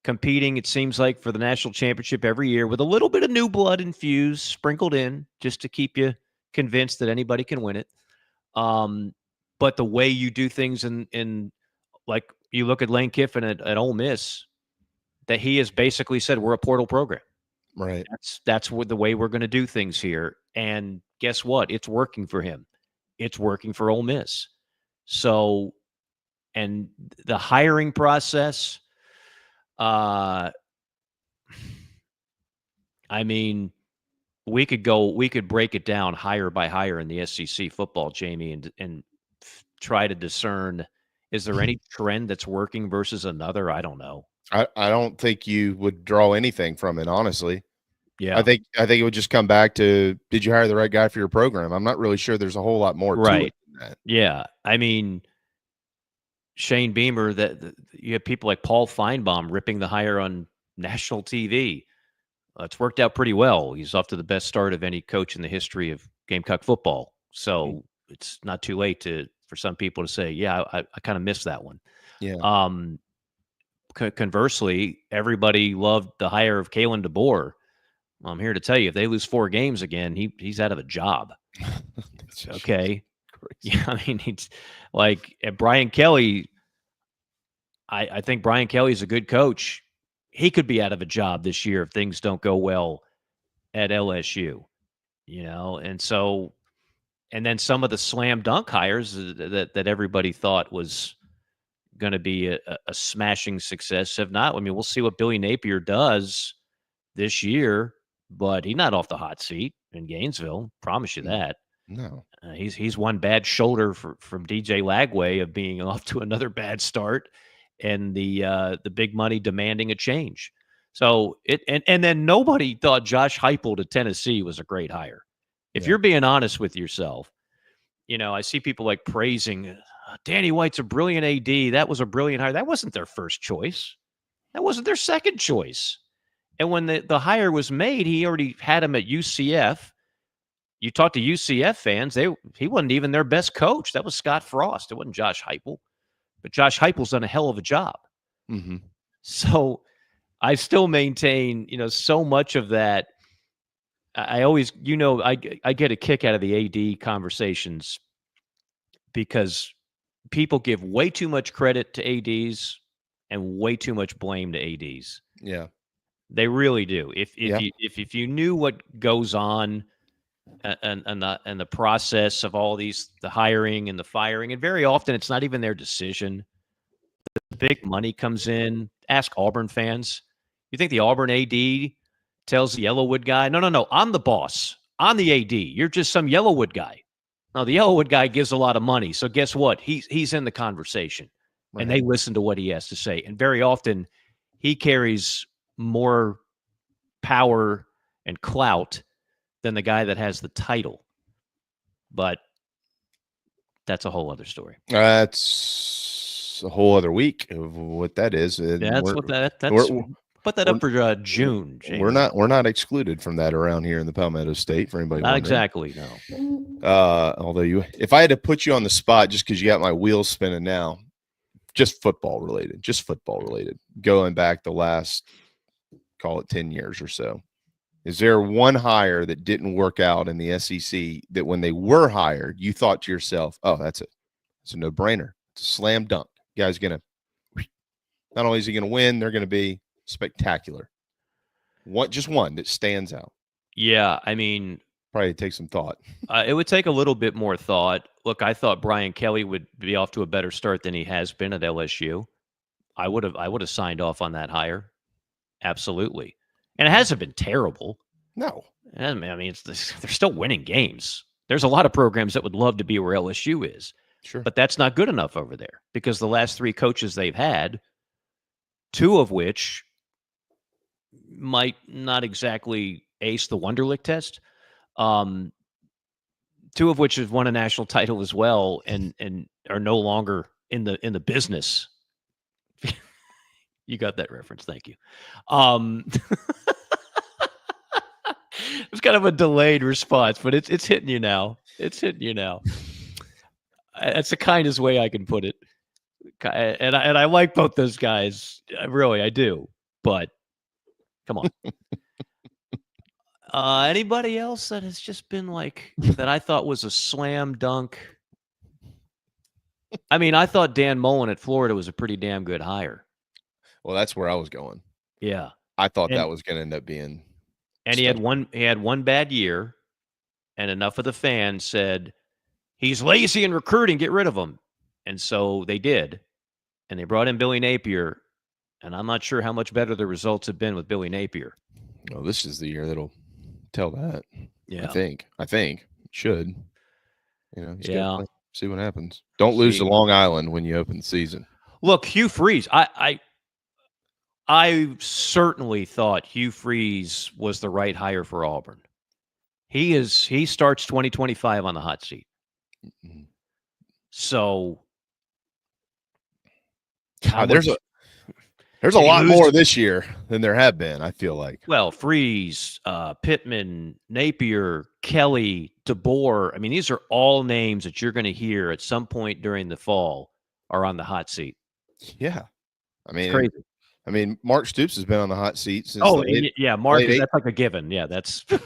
competing, it seems like, for the national championship every year, with a little bit of new blood infused, sprinkled in, just to keep you convinced that anybody can win it. But the way you do things in like you look at Lane Kiffin at Ole Miss, that he has basically said, we're a portal program. Right. That's what the way we're going to do things here. And guess what? It's working for him. It's working for Ole Miss. So, and the hiring process, I mean, we could break it down hire by hire in the SEC football, Jamie, and try to discern, is there any trend that's working versus another? I don't know. I don't think you would draw anything from it, honestly. Yeah. I think it would just come back to, did you hire the right guy for your program? I'm not really sure there's a whole lot more to it than that. Yeah. I mean, Shane Beamer, that you have people like Paul Feinbaum ripping the hire on national TV. It's worked out pretty well. He's off to the best start of any coach in the history of Gamecock football. So it's not too late for some people to say, yeah, I kind of missed that one. Yeah. Conversely, everybody loved the hire of Kalen DeBoer. I'm here to tell you, if they lose 4 games again, he's out of a job. Okay. Yeah, I mean, he's like Brian Kelly. I think Brian Kelly's a good coach. He could be out of a job this year if things don't go well at LSU, and then some of the slam dunk hires that everybody thought was going to be a smashing success have not. I mean, we'll see what Billy Napier does this year, but he's not off the hot seat in Gainesville. Promise you that. No. He's one bad shoulder from DJ Lagway of being off to another bad start, and the big money demanding a change. So and then nobody thought Josh Heupel to Tennessee was a great hire. If you're being honest with yourself, I see people like praising Danny White's a brilliant AD. That was a brilliant hire. That wasn't their first choice. That wasn't their second choice. And when the hire was made, he already had him at UCF. You talk to UCF fans, he wasn't even their best coach. That was Scott Frost. It wasn't Josh Heupel. But Josh Heupel's done a hell of a job. Mm-hmm. So I still maintain, so much of that. I always, I get a kick out of the AD conversations because people give way too much credit to ADs and way too much blame to ADs. Yeah. They really do. If you knew what goes on and the process of all the hiring and the firing, and very often it's not even their decision. The big money comes in. Ask Auburn fans. You think the Auburn AD tells the Yellowwood guy, no, I'm the boss. I'm the AD. You're just some Yellowwood guy. No, the Yellowwood guy gives a lot of money. So guess what? He's in the conversation. Right. And they listen to what he has to say. And very often he carries more power and clout than the guy that has the title. But that's a whole other story. That's a whole other week of what that is. That's put that up for June. James. We're not excluded from that around here in the Palmetto State for anybody. Not wondering. Exactly, no. Although if I had to put you on the spot just because you got my wheels spinning now, just football related, going back the last, call it 10 years or so. Is there one hire that didn't work out in the SEC that when they were hired, you thought to yourself, oh, that's it. It's a no-brainer. It's a slam dunk. Guy's going to, not only is he going to win, they're going to be spectacular. Just one that stands out. Yeah, I mean, probably take some thought. It would take a little bit more thought. Look, I thought Brian Kelly would be off to a better start than he has been at LSU. I would have signed off on that hire. Absolutely. And it hasn't been terrible. No. I mean, they're still winning games. There's a lot of programs that would love to be where LSU is. Sure. But that's not good enough over there because the last 3 coaches they've had, 2 of which might not exactly ace the Wonderlic test, 2 of which have won a national title as well and are no longer in the business. You got that reference. Thank you. It was kind of a delayed response, but it's hitting you now. It's hitting you now. That's the kindest way I can put it. And I like both those guys. I do. But come on. Anybody else that has just been like that I thought was a slam dunk? I mean, I thought Dan Mullen at Florida was a pretty damn good hire. Well, that's where I was going. Yeah. I thought that was going to end up being. And he had one bad year, and enough of the fans said, he's lazy in recruiting, get rid of him. And so they did. And they brought in Billy Napier. And I'm not sure how much better the results have been with Billy Napier. Well, this is the year that'll tell that. Yeah. I think it should. Just Yeah. see what happens. Don't lose to Long Island when you open the season. Look, Hugh Freeze. I certainly thought Hugh Freeze was the right hire for Auburn. He starts 2025 on the hot seat. Mm-hmm. So there's a lot more this year than there have been, I feel like. Well, Freeze, Pittman, Napier, Kelly, DeBoer. I mean, these are all names that you're going to hear at some point during the fall are on the hot seat. Yeah. I mean, it's crazy. Mark Stoops has been on the hot seat since Mark, that's like a given. Yeah, that's the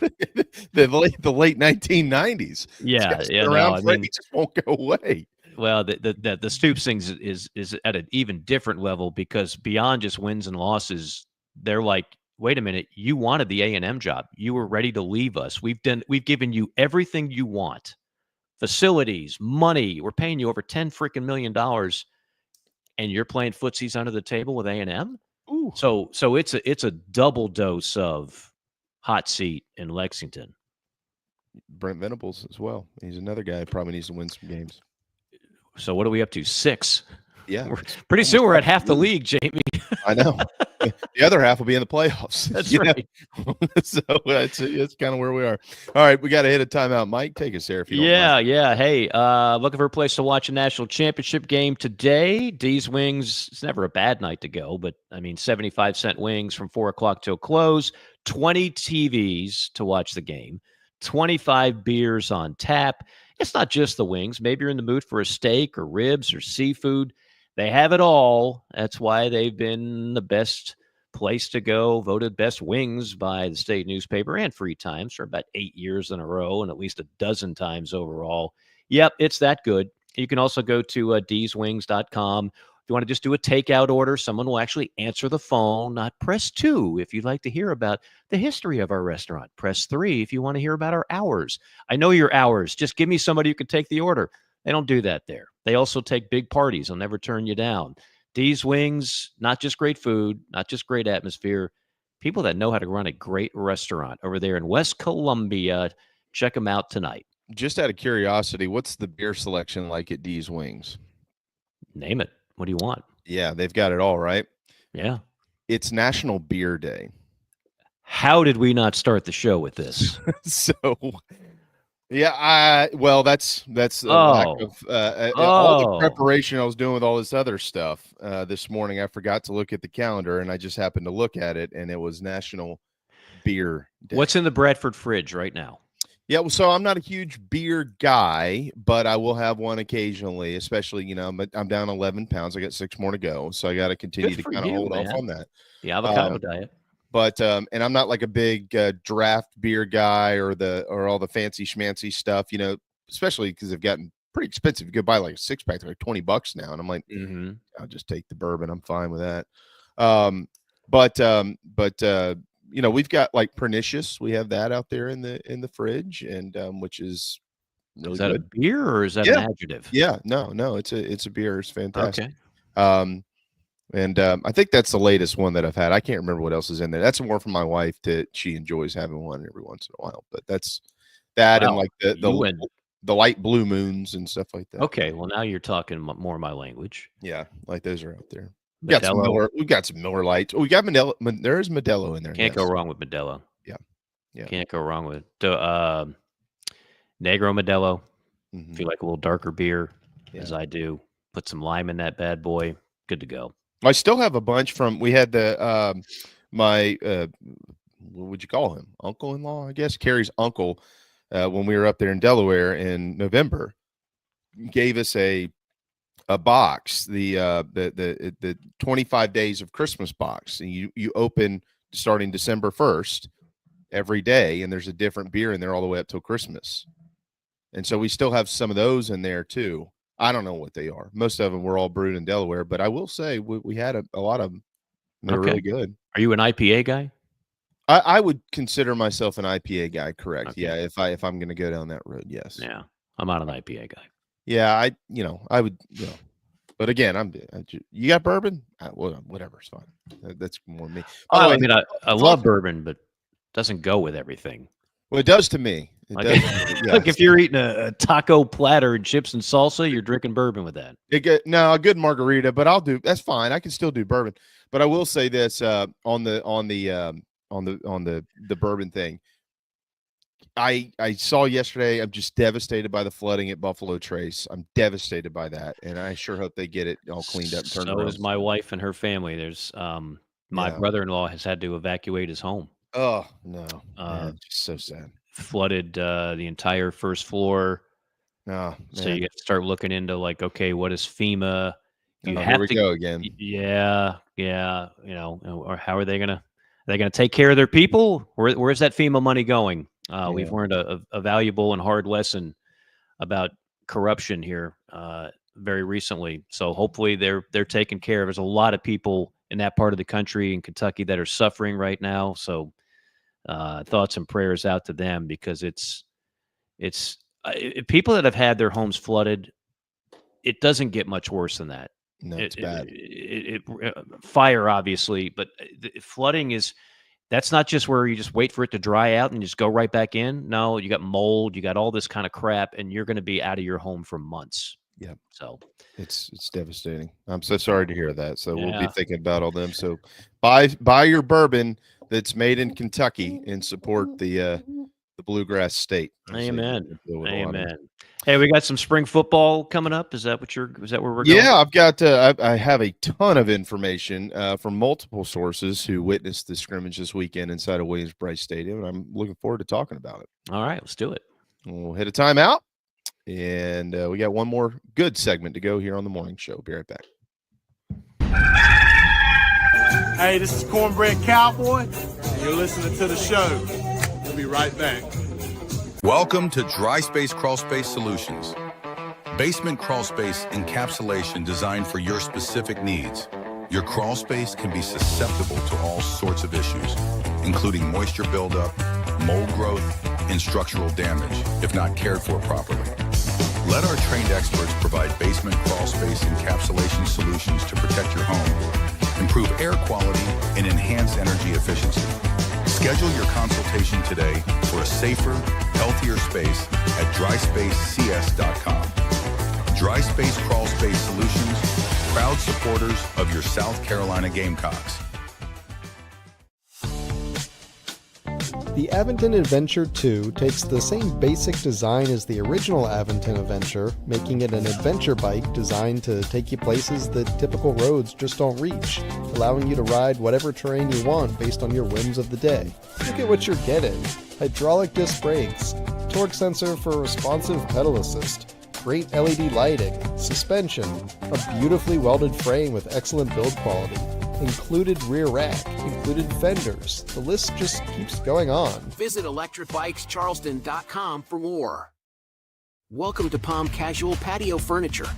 late 1990s. Yeah, he just won't go away. Well, the Stoops thing is at an even different level because beyond just wins and losses, they're like, wait a minute, you wanted the A&M job. You were ready to leave us. We've given you everything you want. Facilities, money. We're paying you over $10 million, and you're playing footsies under the table with A&M. Ooh. So it's a double dose of hot seat in Lexington. Brent Venables as well. He's another guy who probably needs to win some games. So what are we up to? 6. Yeah. Pretty soon we're at half the league, Jamie. I know. The other half will be in the playoffs. That's right. So that's kind of where we are. All right, we got to hit a timeout. Mike, take us there if you don't mind. Yeah. Hey, looking for a place to watch a national championship game today. D's Wings, it's never a bad night to go, but 75-cent wings from 4 o'clock till close, 20 TVs to watch the game, 25 beers on tap. It's not just the wings. Maybe you're in the mood for a steak or ribs or seafood. They have it all. That's why they've been the best place to go, voted best wings by the state newspaper and Free Times for about 8 years in a row and at least a dozen times overall. Yep, it's that good. You can also go to dswings.com. If you want to just do a takeout order, someone will actually answer the phone. Not press 2 if you'd like to hear about the history of our restaurant. Press 3 if you want to hear about our hours. I know your hours. Just give me somebody who can take the order. They don't do that there. They also take big parties. They'll never turn you down. D's Wings, not just great food, not just great atmosphere. People that know how to run a great restaurant over there in West Columbia. Check them out tonight. Just out of curiosity, what's the beer selection like at D's Wings? Name it. What do you want? Yeah, they've got it all, right? Yeah. It's National Beer Day. How did we not start the show with this? That's lack of all the preparation I was doing with all this other stuff this morning. I forgot to look at the calendar, and I just happened to look at it, and it was National Beer Day. What's in the Bradford fridge right now? Yeah, well, so I'm not a huge beer guy, but I will have one occasionally, especially, I'm down 11 pounds. I got 6 more to go, so I got to continue to kind of hold off on that. The avocado diet. But and I'm not like a big draft beer guy or all the fancy schmancy stuff, especially because they've gotten pretty expensive. You could buy like a 6-pack, they're like $20 now, and I'm like, I'll just take the bourbon. I'm fine with that. We've got like Pernicious. We have that out there in the fridge, and which is really is that good. A beer or is that an adjective? Yeah, no, it's a beer. It's fantastic. Okay. And I think that's the latest one that I've had. I can't remember what else is in there. That's more from my wife she enjoys having one every once in a while. But that's that. Wow. And like the light blue moons and stuff like that. Okay, well now you're talking more my language. Yeah, like those are out there. We got some Miller Lights. Oh, we got Modelo. There is Modelo in there. Can't go wrong with Modelo. Yeah. Can't go wrong with Negro Modelo. If you like a little darker beer, as I do, put some lime in that bad boy. Good to go. I still have a bunch from. We had the my what would you call him? Uncle-in-law, I guess. Carrie's uncle, when we were up there in Delaware in November, gave us a box, the 25 days of Christmas box. And you open starting December 1st every day, and there's a different beer in there all the way up till Christmas. And so we still have some of those in there too. I don't know what they are. Most of them were all brewed in Delaware, but I will say we had a lot of them. They're really good. Are you an IPA guy? I would consider myself an IPA guy, correct? Okay. Yeah, if I'm going to go down that road, yes. Yeah, I'm not an IPA guy. Yeah, I would, but again, you got bourbon? Whatever, it's fine. That's more me. I love bourbon, but doesn't go with everything. Well, it does to me. Like if you're eating a taco platter and chips and salsa, you're drinking bourbon with that. A good margarita, but that's fine. I can still do bourbon. But I will say this on the bourbon thing. I saw yesterday. I'm just devastated by the flooding at Buffalo Trace. I'm devastated by that, and I sure hope they get it all cleaned up and turned around. So is my wife and her family. There's my brother-in-law has had to evacuate his home. Oh no, just so sad. Flooded the entire first floor. Oh, so you got to start looking into like, okay, what is FEMA? You have here we to go again. Yeah. Or how are they gonna take care of their people? Where's that FEMA money going? We've learned a valuable and hard lesson about corruption here very recently. So hopefully they're taken care of. There's a lot of people in that part of the country in Kentucky that are suffering right now. So thoughts and prayers out to them, because it's people that have had their homes flooded. It doesn't get much worse than that. No, it's bad. Fire, obviously, but flooding that's not just where you just wait for it to dry out and just go right back in. No, you got mold, you got all this kind of crap, and you're going to be out of your home for months. Yeah. So it's devastating. I'm so sorry to hear that. So we'll be thinking about all them. So buy your bourbon that's made in Kentucky and support the bluegrass state. Amen. Amen. Hey, we got some spring football coming up. Is that where we're going? Yeah, I've got I have a ton of information from multiple sources who witnessed the scrimmage this weekend inside of Williams-Brice Stadium, and I'm looking forward to talking about it. All right, let's do it. We'll hit a timeout, and we got one more good segment to go here on the morning show. Be right back. Hey, this is Cornbread Cowboy, and you're listening to the show. We'll be right back. Welcome to Dry Space Crawl Space Solutions. Basement crawl space encapsulation designed for your specific needs. Your crawl space can be susceptible to all sorts of issues, including moisture buildup, mold growth, and structural damage if not cared for properly. Let our trained experts provide basement crawl space encapsulation solutions to protect your home, improve air quality, and enhance energy efficiency. Schedule your consultation today for a safer, healthier space at dryspacecs.com. Dry Space Crawl Space Solutions, proud supporters of your South Carolina Gamecocks. The Aventon Adventure 2 takes the same basic design as the original Aventon Adventure, making it an adventure bike designed to take you places that typical roads just don't reach, allowing you to ride whatever terrain you want based on your whims of the day. Look at what you're getting. Hydraulic disc brakes, torque sensor for responsive pedal assist, great LED lighting, suspension, a beautifully welded frame with excellent build quality, included rear rack, included fenders. The list just keeps going on. Visit electricbikescharleston.com for more. Welcome to Palm Casual Patio Furniture.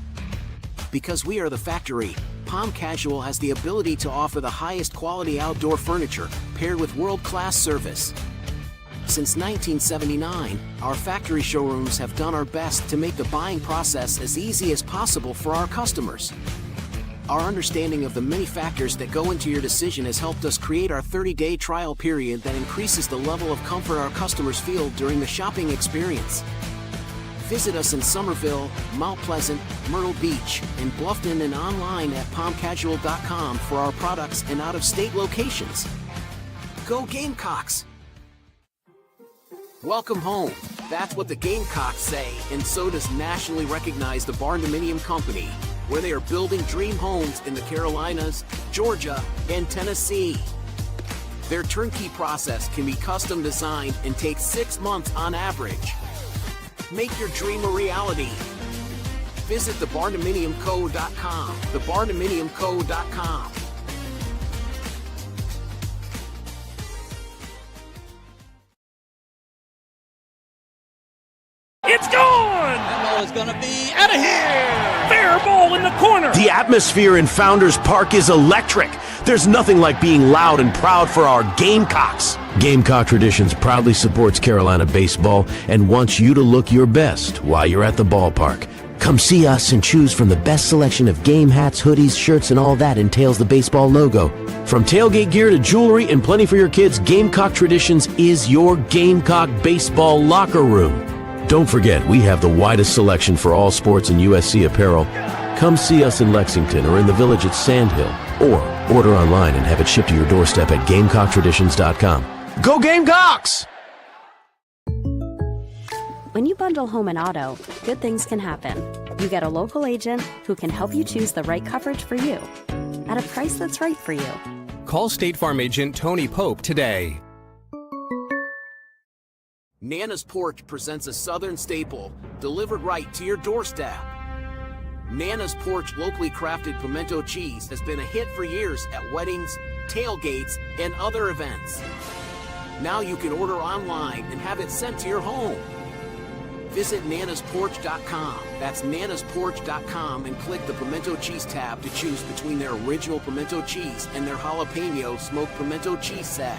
Because we are the factory, Palm Casual has the ability to offer the highest quality outdoor furniture paired with world-class service. Since 1979, our factory showrooms have done our best to make the buying process as easy as possible for our customers. Our understanding of the many factors that go into your decision has helped us create our 30-day trial period that increases the level of comfort our customers feel during the shopping experience. Visit us in Somerville, Mount Pleasant, Myrtle Beach, and Bluffton, and online at palmcasual.com for our products and out-of-state locations. Go Gamecocks! Welcome home. That's what the Gamecocks say, and so does nationally recognized the Barndominium Company, where they are building dream homes in the Carolinas, Georgia, and Tennessee. Their turnkey process can be custom designed and takes 6 months on average. Make your dream a reality. Visit thebarndominiumco.com, thebarndominiumco.com. It's gone! That ball is going to be out of here! Fair ball in the corner! The atmosphere in Founders Park is electric. There's nothing like being loud and proud for our Gamecocks. Gamecock Traditions proudly supports Carolina baseball and wants you to look your best while you're at the ballpark. Come see us and choose from the best selection of game hats, hoodies, shirts, and all that entails the baseball logo. From tailgate gear to jewelry and plenty for your kids, Gamecock Traditions is your Gamecock Baseball locker room. Don't forget, we have the widest selection for all sports and USC apparel. Come see us in Lexington or in the Village at Sandhill, or order online and have it shipped to your doorstep at GamecockTraditions.com. Go Gamecocks! When you bundle home and auto, good things can happen. You get a local agent who can help you choose the right coverage for you at a price that's right for you. Call State Farm agent Tony Pope today. Nana's Porch presents a Southern staple delivered right to your doorstep. Nana's Porch locally crafted pimento cheese has been a hit for years at weddings, tailgates, and other events. Now you can order online and have it sent to your home. Visit nanasporch.com. That's nanasporch.com and click the pimento cheese tab to choose between their original pimento cheese and their jalapeno smoked pimento cheese set.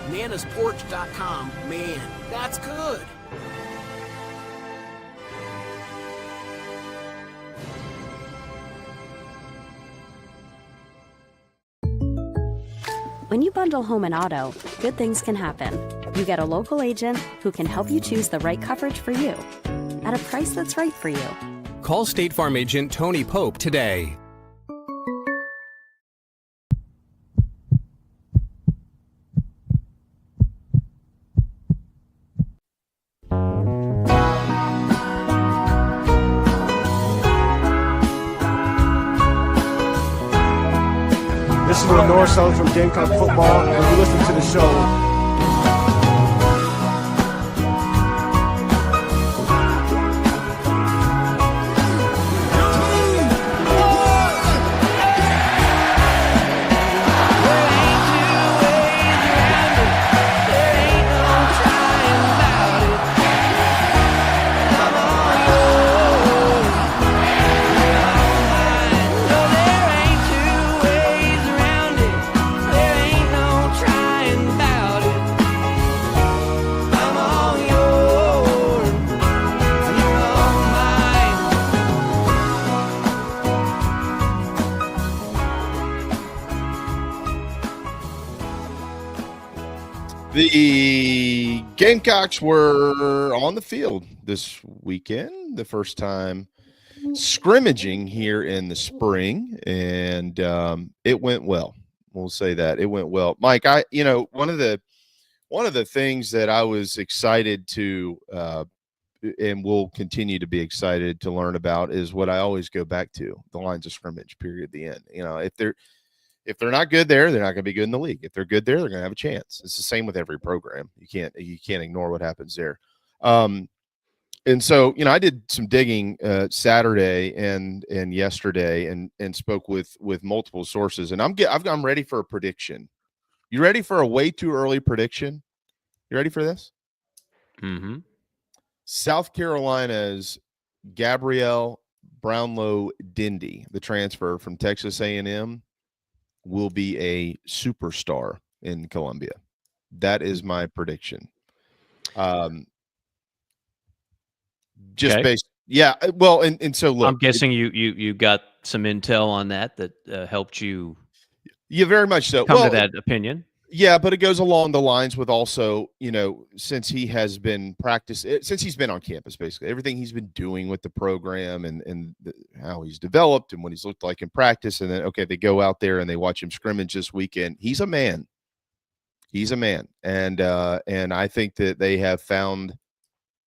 nanasporch.com, man, that's good. When you bundle home and auto, good things can happen. You get a local agent who can help you choose the right coverage for you at a price that's right for you. Call State Farm agent Tony Pope today. This is Lenore Sullivan from Gamecock Football, and you listen to the show. The Gamecocks were on the field this weekend, the first time scrimmaging here in the spring, and it went well. We'll say that it went well. Mike, one of the things that I was excited to and will continue to be excited to learn about is what I always go back to, the lines of scrimmage, period, at the end. If they're not good there, they're not going to be good in the league. If they're good there, they're going to have a chance. It's the same with every program. You can't ignore what happens there. And so, I did some digging Saturday and yesterday and spoke with multiple sources. And I'm ready for a prediction. You ready for a way too early prediction? You ready for this? Mm-hmm. South Carolina's Gabrielle Brownlow-Dindy, the transfer from Texas A&M, will be a superstar in Columbia. That is my prediction. Just okay. based, yeah. Well, and so look, I'm guessing you got some intel on that helped you. Yeah, very much so. Come to that opinion. Yeah, but it goes along the lines with also, since he has been since he's been on campus, basically everything he's been doing with the program and how he's developed and what he's looked like in practice. And then, okay, they go out there and they watch him scrimmage this weekend. He's a man. He's a man. And I think that they have found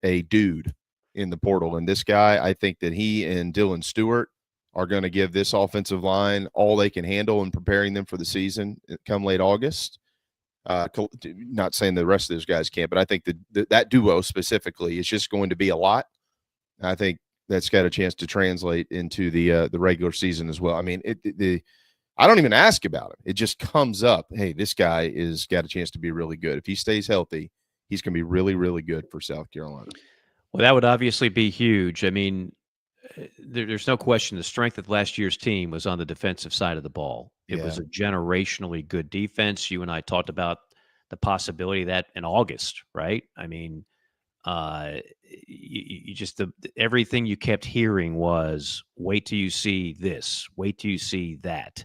a dude in the portal. And this guy, I think that he and Dylan Stewart are going to give this offensive line all they can handle in preparing them for the season come late August. Not saying the rest of those guys can't, but I think that duo specifically is just going to be a lot. I think that's got a chance to translate into the regular season as well. I mean, I don't even ask about it. It just comes up. Hey, this guy is got a chance to be really good. If he stays healthy, he's going to be really, really good for South Carolina. Well, that would obviously be huge. I mean, there's no question the strength of last year's team was on the defensive side of the ball. It was a generationally good defense. You and I talked about the possibility of that in August, right? I mean, You just everything you kept hearing was wait till you see this, wait till you see that.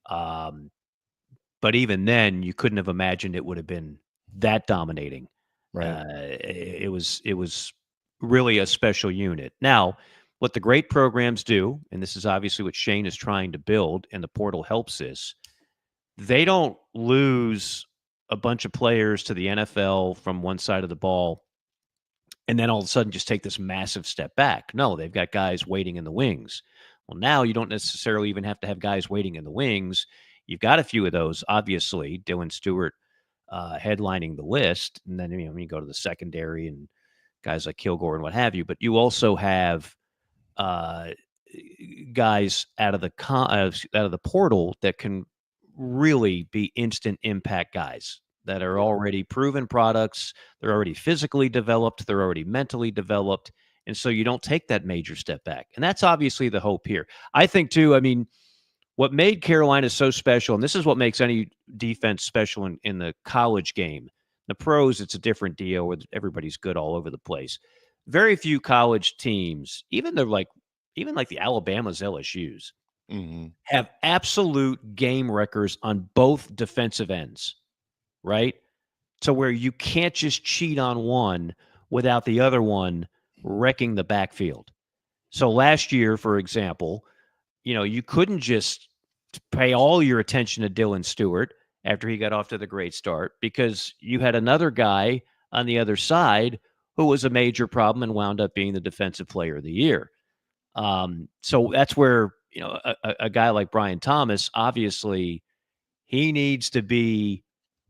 But even then, you couldn't have imagined it would have been that dominating. Right. It was really a special unit. Now, what the great programs do, and this is obviously what Shane is trying to build, and the portal helps this, they don't lose a bunch of players to the NFL from one side of the ball and then all of a sudden just take this massive step back. No, they've got guys waiting in the wings. Well, now you don't necessarily even have to have guys waiting in the wings. You've got a few of those, obviously. Dylan Stewart headlining the list, and then you go to the secondary and guys like Kilgore and what have you. But you also have guys out of the portal that can really be instant impact guys that are already proven products. They're already physically developed. They're already mentally developed. And so you don't take that major step back. And that's obviously the hope here. I think, too, what made Carolina so special, and this is what makes any defense special in the college game. The pros, it's a different deal where everybody's good all over the place. Very few college teams, even like the Alabamas, LSUs, have absolute game records on both defensive ends, right? So where you can't just cheat on one without the other one wrecking the backfield. So last year, for example, you couldn't just pay all your attention to Dylan Stewart after he got off to the great start because you had another guy on the other side who was a major problem and wound up being the defensive player of the year. So that's where, a guy like Brian Thomas, obviously he needs to be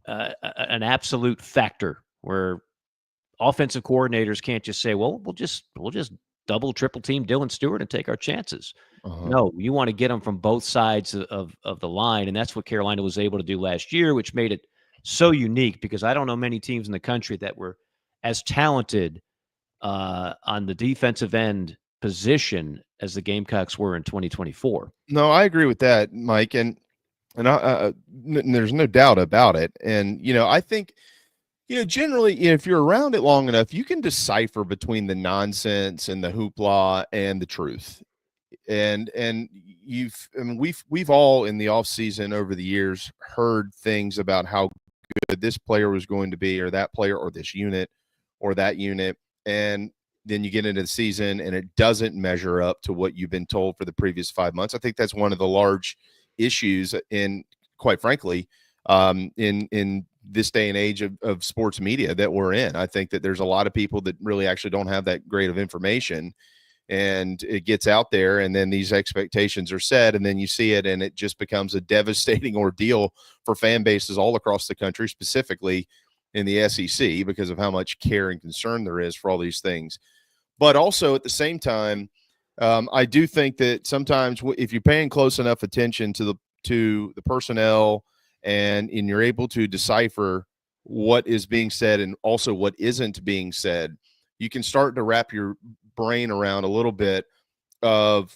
an absolute factor where offensive coordinators can't just say, well, we'll just double, triple team Dylan Stewart and take our chances. No, you want to get them from both sides of the line. And that's what Carolina was able to do last year, which made it so unique because I don't know many teams in the country that were as talented on the defensive end position as the Gamecocks were in 2024. No, I agree with that, Mike. And there's no doubt about it. And, I think, generally, if you're around it long enough, you can decipher between the nonsense and the hoopla and the truth. And we've all in the off season over the years heard things about how good this player was going to be, or that player, or this unit, or that unit. And then you get into the season and it doesn't measure up to what you've been told for the previous 5 months. I think that's one of the large issues in, quite frankly, in this day and age of sports media that we're in. I think that there's a lot of people that really actually don't have that great of information, and it gets out there, and then these expectations are set, and then you see it, and it just becomes a devastating ordeal for fan bases all across the country, specifically in the SEC, because of how much care and concern there is for all these things. But also at the same time, I do think that sometimes if you're paying close enough attention to the personnel and you're able to decipher what is being said and also what isn't being said, you can start to wrap your brain around a little bit of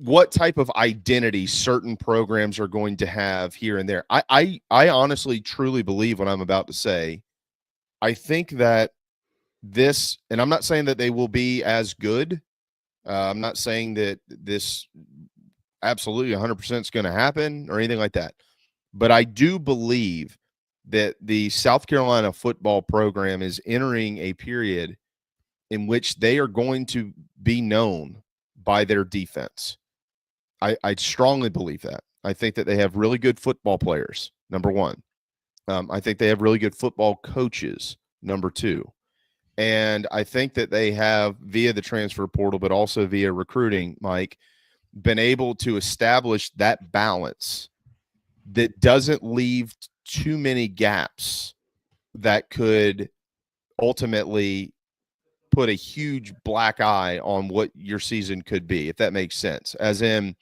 what type of identity certain programs are going to have here and there. I honestly truly believe what I'm about to say. I think that this, and I'm not saying that they will be as good. I'm not saying that this absolutely 100% is going to happen or anything like that. But I do believe that the South Carolina football program is entering a period in which they are going to be known by their defense. I strongly believe that. I think that they have really good football players, number one. I think they have really good football coaches, number two. And I think that they have, via the transfer portal, but also via recruiting, Mike, been able to establish that balance that doesn't leave too many gaps that could ultimately put a huge black eye on what your season could be, if that makes sense. As in,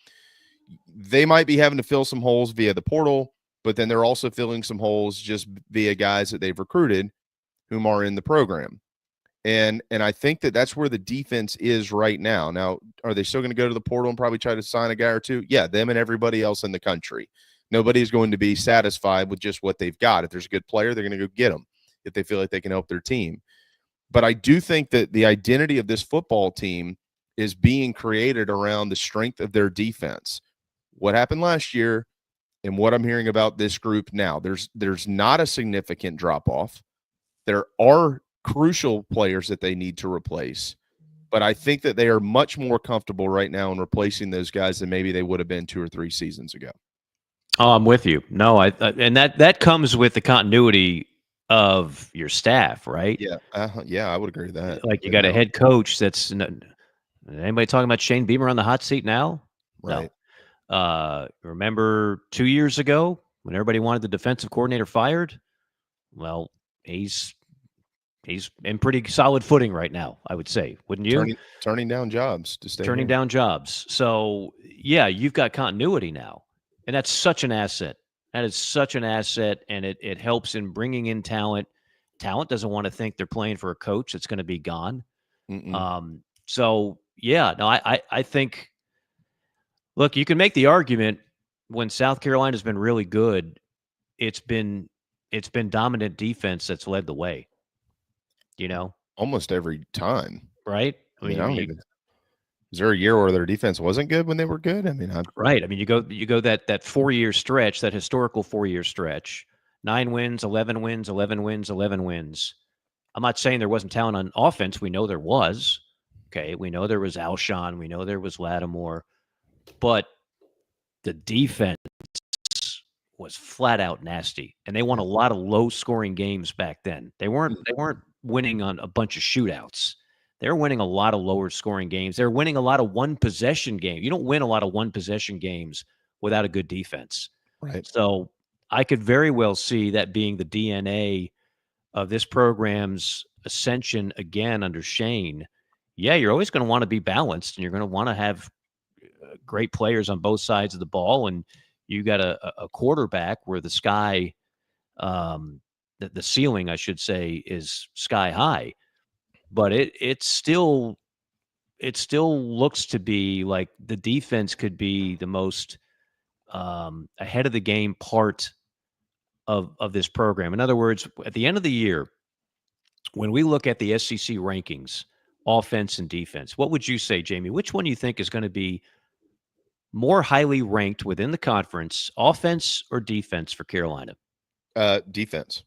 they might be having to fill some holes via the portal, but then they're also filling some holes just via guys that they've recruited whom are in the program. And I think that that's where the defense is right now. Now, are they still going to go to the portal and probably try to sign a guy or two? Yeah, them and everybody else in the country. Nobody's going to be satisfied with just what they've got. If there's a good player, they're going to go get them if they feel like they can help their team. But I do think that the identity of this football team is being created around the strength of their defense. What happened last year and what I'm hearing about this group now, there's not a significant drop-off. There are crucial players that they need to replace. But I think that they are much more comfortable right now in replacing those guys than maybe they would have been 2 or 3 seasons ago. Oh, I'm with you. No, and that comes with the continuity of your staff, right? Yeah, I would agree with that. Like you got a head coach that's anybody talking about Shane Beamer on the hot seat now? Right. No. Remember 2 years ago when everybody wanted the defensive coordinator fired? Well, he's in pretty solid footing right now, I would say, wouldn't you? Turning down jobs to stay. Turning down jobs. So yeah, you've got continuity now, and that's such an asset. That is such an asset, and it helps in bringing in talent. Talent doesn't want to think they're playing for a coach that's going to be gone. So yeah, no, I think. Look, you can make the argument when South Carolina's been really good. It's been dominant defense that's led the way. Almost every time, right? I mean, is there a year where their defense wasn't good when they were good? I mean, right. I mean, you go that 4-year stretch, that historical 4-year stretch, 9 wins, 11 wins, 11 wins, 11 wins. I'm not saying there wasn't talent on offense. We know there was. Okay, we know there was Alshon. We know there was Lattimore, but the defense was flat out nasty, and they won a lot of low-scoring games back then. They weren't winning on a bunch of shootouts. They're winning a lot of lower scoring games. They're winning a lot of one-possession games. You don't win a lot of one-possession games without a good defense. Right. So I could very well see that being the DNA of this program's ascension again under Shane. Yeah, you're always going to want to be balanced, and you're going to want to have great players on both sides of the ball, and you got a quarterback where the sky the ceiling, I should say, is sky high, but it still looks to be like the defense could be the most ahead of the game part of this program. In other words, at the end of the year, when we look at the SEC rankings, offense and defense, what would you say, Jamie? Which one do you think is going to be more highly ranked within the conference, offense or defense for Carolina? Defense.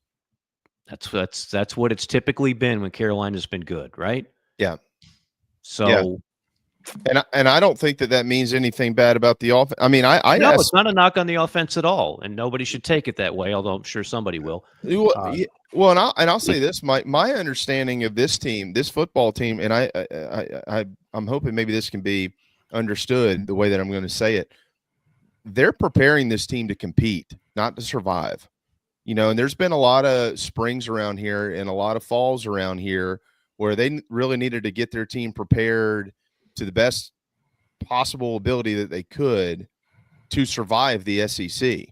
That's what it's typically been when Carolina's been good, right? Yeah. So, yeah. And I don't think that means anything bad about the offense. I mean, it's not a knock on the offense at all, and nobody should take it that way. Although I'm sure somebody will. Well, and I'll say this: my understanding of this team, this football team, and I'm hoping maybe this can be understood the way that I'm going to say it. They're preparing this team to compete, not to survive. And there's been a lot of springs around here and a lot of falls around here where they really needed to get their team prepared to the best possible ability that they could to survive the SEC.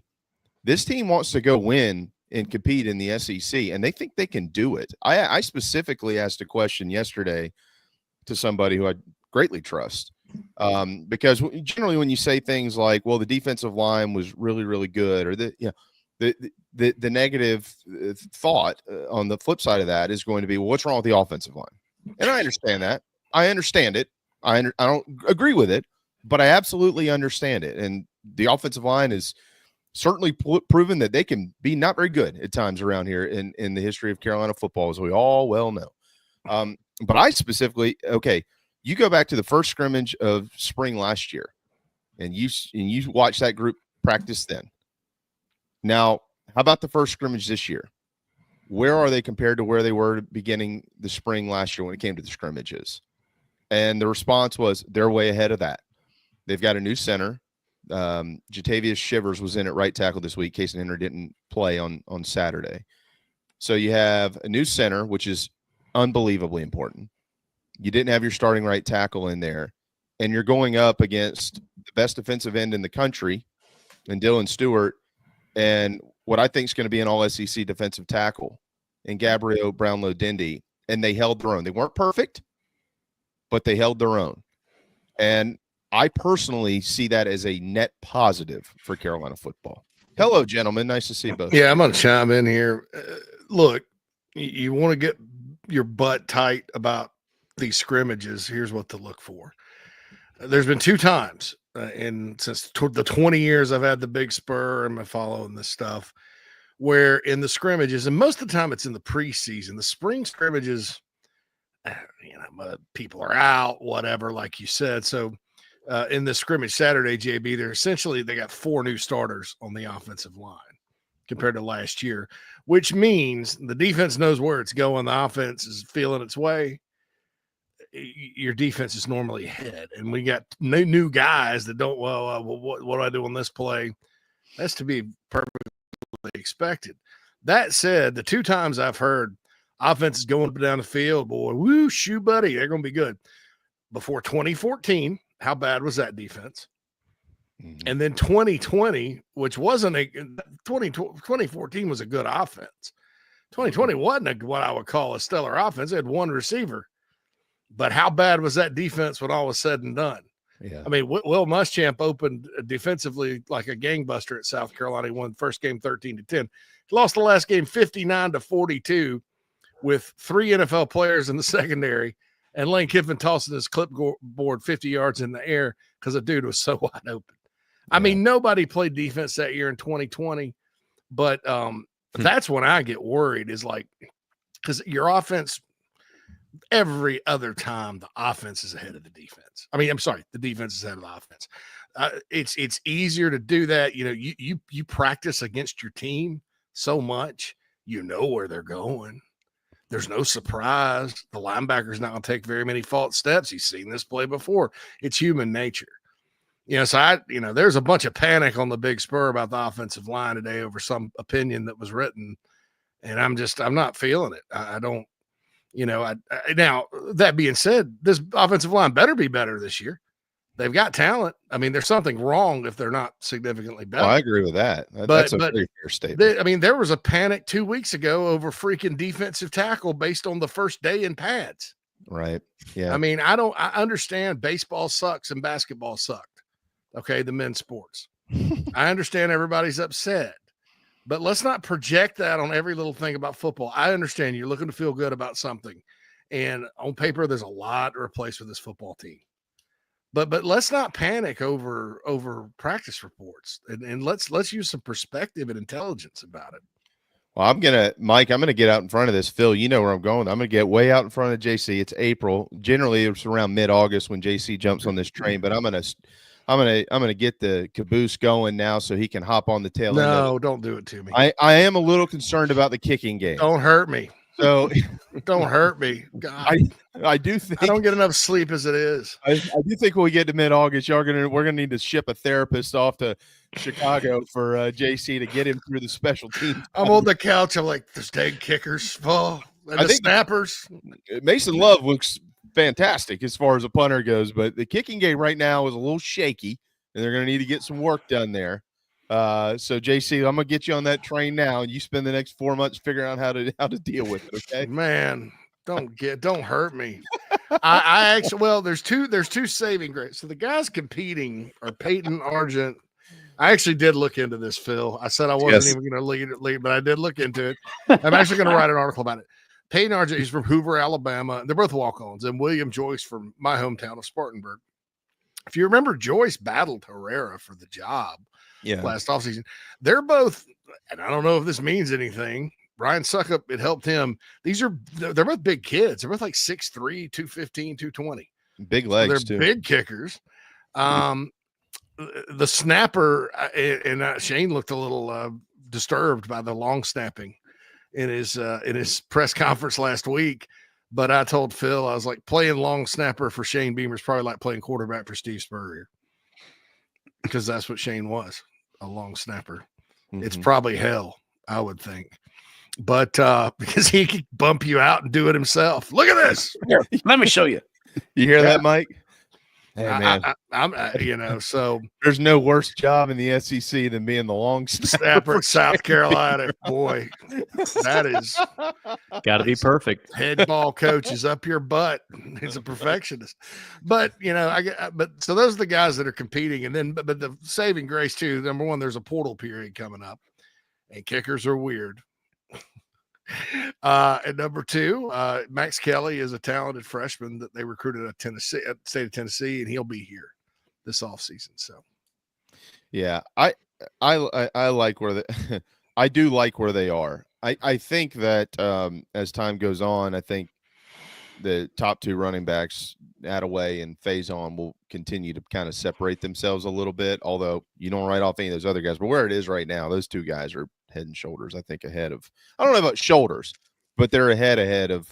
This team wants to go win and compete in the SEC, and they think they can do it. I specifically asked a question yesterday to somebody who I greatly trust, because generally when you say things like, well, the defensive line was really, really good, or the negative thought on the flip side of that is going to be, well, what's wrong with the offensive line? And I understand that. I understand it. I don't agree with it, but I absolutely understand it. And the offensive line is certainly proven that they can be not very good at times around here in the history of Carolina football, as we all well know. But I specifically, you go back to the first scrimmage of spring last year, and you watch that group practice then. Now, how about the first scrimmage this year? Where are they compared to where they were beginning the spring last year when it came to the scrimmages? And the response was they're way ahead of that. They've got a new center. Jatavius Shivers was in at right tackle this week. Casey Henry didn't play on Saturday. So you have a new center, which is unbelievably important. You didn't have your starting right tackle in there, and you're going up against the best defensive end in the country and Dylan Stewart, and what I think is going to be an all-SEC defensive tackle in Gabriel Brownlow-Dindy, and they held their own. They weren't perfect, but they held their own. And I personally see that as a net positive for Carolina football. Hello, gentlemen. Nice to see you both. Yeah, I'm going to chime in here. Look, you want to get your butt tight about these scrimmages. Here's what to look for. There's been 2 times since the 20 years I've had the Big Spur and I'm following this stuff, where in the scrimmages, and most of the time it's in the preseason, the spring scrimmages, people are out, whatever, like you said. So in the scrimmage Saturday, JB, they got 4 new starters on the offensive line compared to last year, which means the defense knows where it's going. The offense is feeling its way. Your defense is normally ahead, and we got new guys that don't. What do I do on this play? That's to be perfectly expected. That said, the 2 times I've heard offense is going up and down the field, boy, woo, shoe buddy, they're going to be good. Before 2014, how bad was that defense? Mm-hmm. And then 2020, which wasn't 2014 was a good offense. 2020 wasn't what I would call a stellar offense. It had 1 receiver. But how bad was that defense when all was said and done? Yeah. I mean, Will Muschamp opened defensively like a gangbuster at South Carolina. He won the first game 13-10. He lost the last game 59-42 with 3 NFL players in the secondary and Lane Kiffin tossing his clipboard 50 yards in the air because the dude was so wide open. Yeah. I mean, nobody played defense that year in 2020, but that's when I get worried is like because your offense – every other time the offense is ahead of the defense. I mean, I'm sorry, the defense is ahead of the offense. It's easier to do that. You know, you practice against your team so much, you know where they're going. There's no surprise. The linebacker's not going to take very many false steps. He's seen this play before. It's human nature. So there's a bunch of panic on the Big Spur about the offensive line today over some opinion that was written. And I'm not feeling it. I don't. Now that being said, this offensive line better be better this year. They've got talent. I mean, there's something wrong if they're not significantly better. I agree with that. That's a very fair statement. There was a panic 2 weeks ago over freaking defensive tackle based on the first day in pads. Right. Yeah. I mean, I understand baseball sucks and basketball sucked. Okay. The men's sports. I understand everybody's upset. But let's not project that on every little thing about football. I understand you're looking to feel good about something. And on paper, there's a lot to replace with this football team. But let's not panic over practice reports. And let's use some perspective and intelligence about it. Well, Mike, I'm going to get out in front of this. Phil, you know where I'm going. I'm going to get way out in front of JC. It's April. Generally, it's around mid-August when JC jumps on this train. But I'm gonna get the caboose going now so he can hop on the tail. No, don't do it to me. I am a little concerned about the kicking game. Don't hurt me. So don't hurt me. God, I do think I don't get enough sleep as it is. I do think when we get to mid-August, we're gonna need to ship a therapist off to Chicago for JC to get him through the special teams. I'm on the couch. I'm like, there's dang kickers, and the snappers. Mason Love looks fantastic as far as a punter goes, but the kicking game right now is a little shaky, and they're going to need to get some work done there. So JC, I'm going to get you on that train now, and you spend the next 4 months figuring out how to deal with it. Okay, man, don't hurt me. I actually, there's two saving graces. So the guys competing are Peyton Argent. I actually did look into this, Phil. I said I wasn't even going to lead, but I did look into it. I'm actually going to write an article about it. Peyton Argent, he's from Hoover, Alabama. They're both walk-ons. And William Joyce from my hometown of Spartanburg. If you remember, Joyce battled Herrera for the job last offseason. They're both, and I don't know if this means anything, Ryan Suckup, it helped him. They're both big kids. They're both like 6'3", 215, 220. Big legs, they're big kickers. The snapper, and Shane looked a little disturbed by the long snapping in his press conference last week. But I told Phil, I was like, playing long snapper for Shane Beamer is probably like playing quarterback for Steve Spurrier, because that's what Shane was, a long snapper. Mm-hmm. It's probably hell, I would think. But because he could bump you out and do it himself. Look at this. Here, let me show you. You hear that, Mike? Hey, man. So there's no worse job in the SEC than being the long snapper at South Carolina. Boy, that is got to be perfect. Head ball coach is up your butt. He's a perfectionist. But so those are the guys that are competing, and then but the saving grace too. Number one, there's a portal period coming up, and kickers are weird. And number two, Max Kelly is a talented freshman that they recruited at the state of Tennessee, and he'll be here this offseason. So, yeah, I like where I do like where they are. I think that as time goes on, I think the top two running backs, Attaway and Faison, will continue to kind of separate themselves a little bit. Although you don't write off any of those other guys, but where it is right now, those two guys are head and shoulders, I think, ahead of. I don't know about shoulders, but they're ahead of.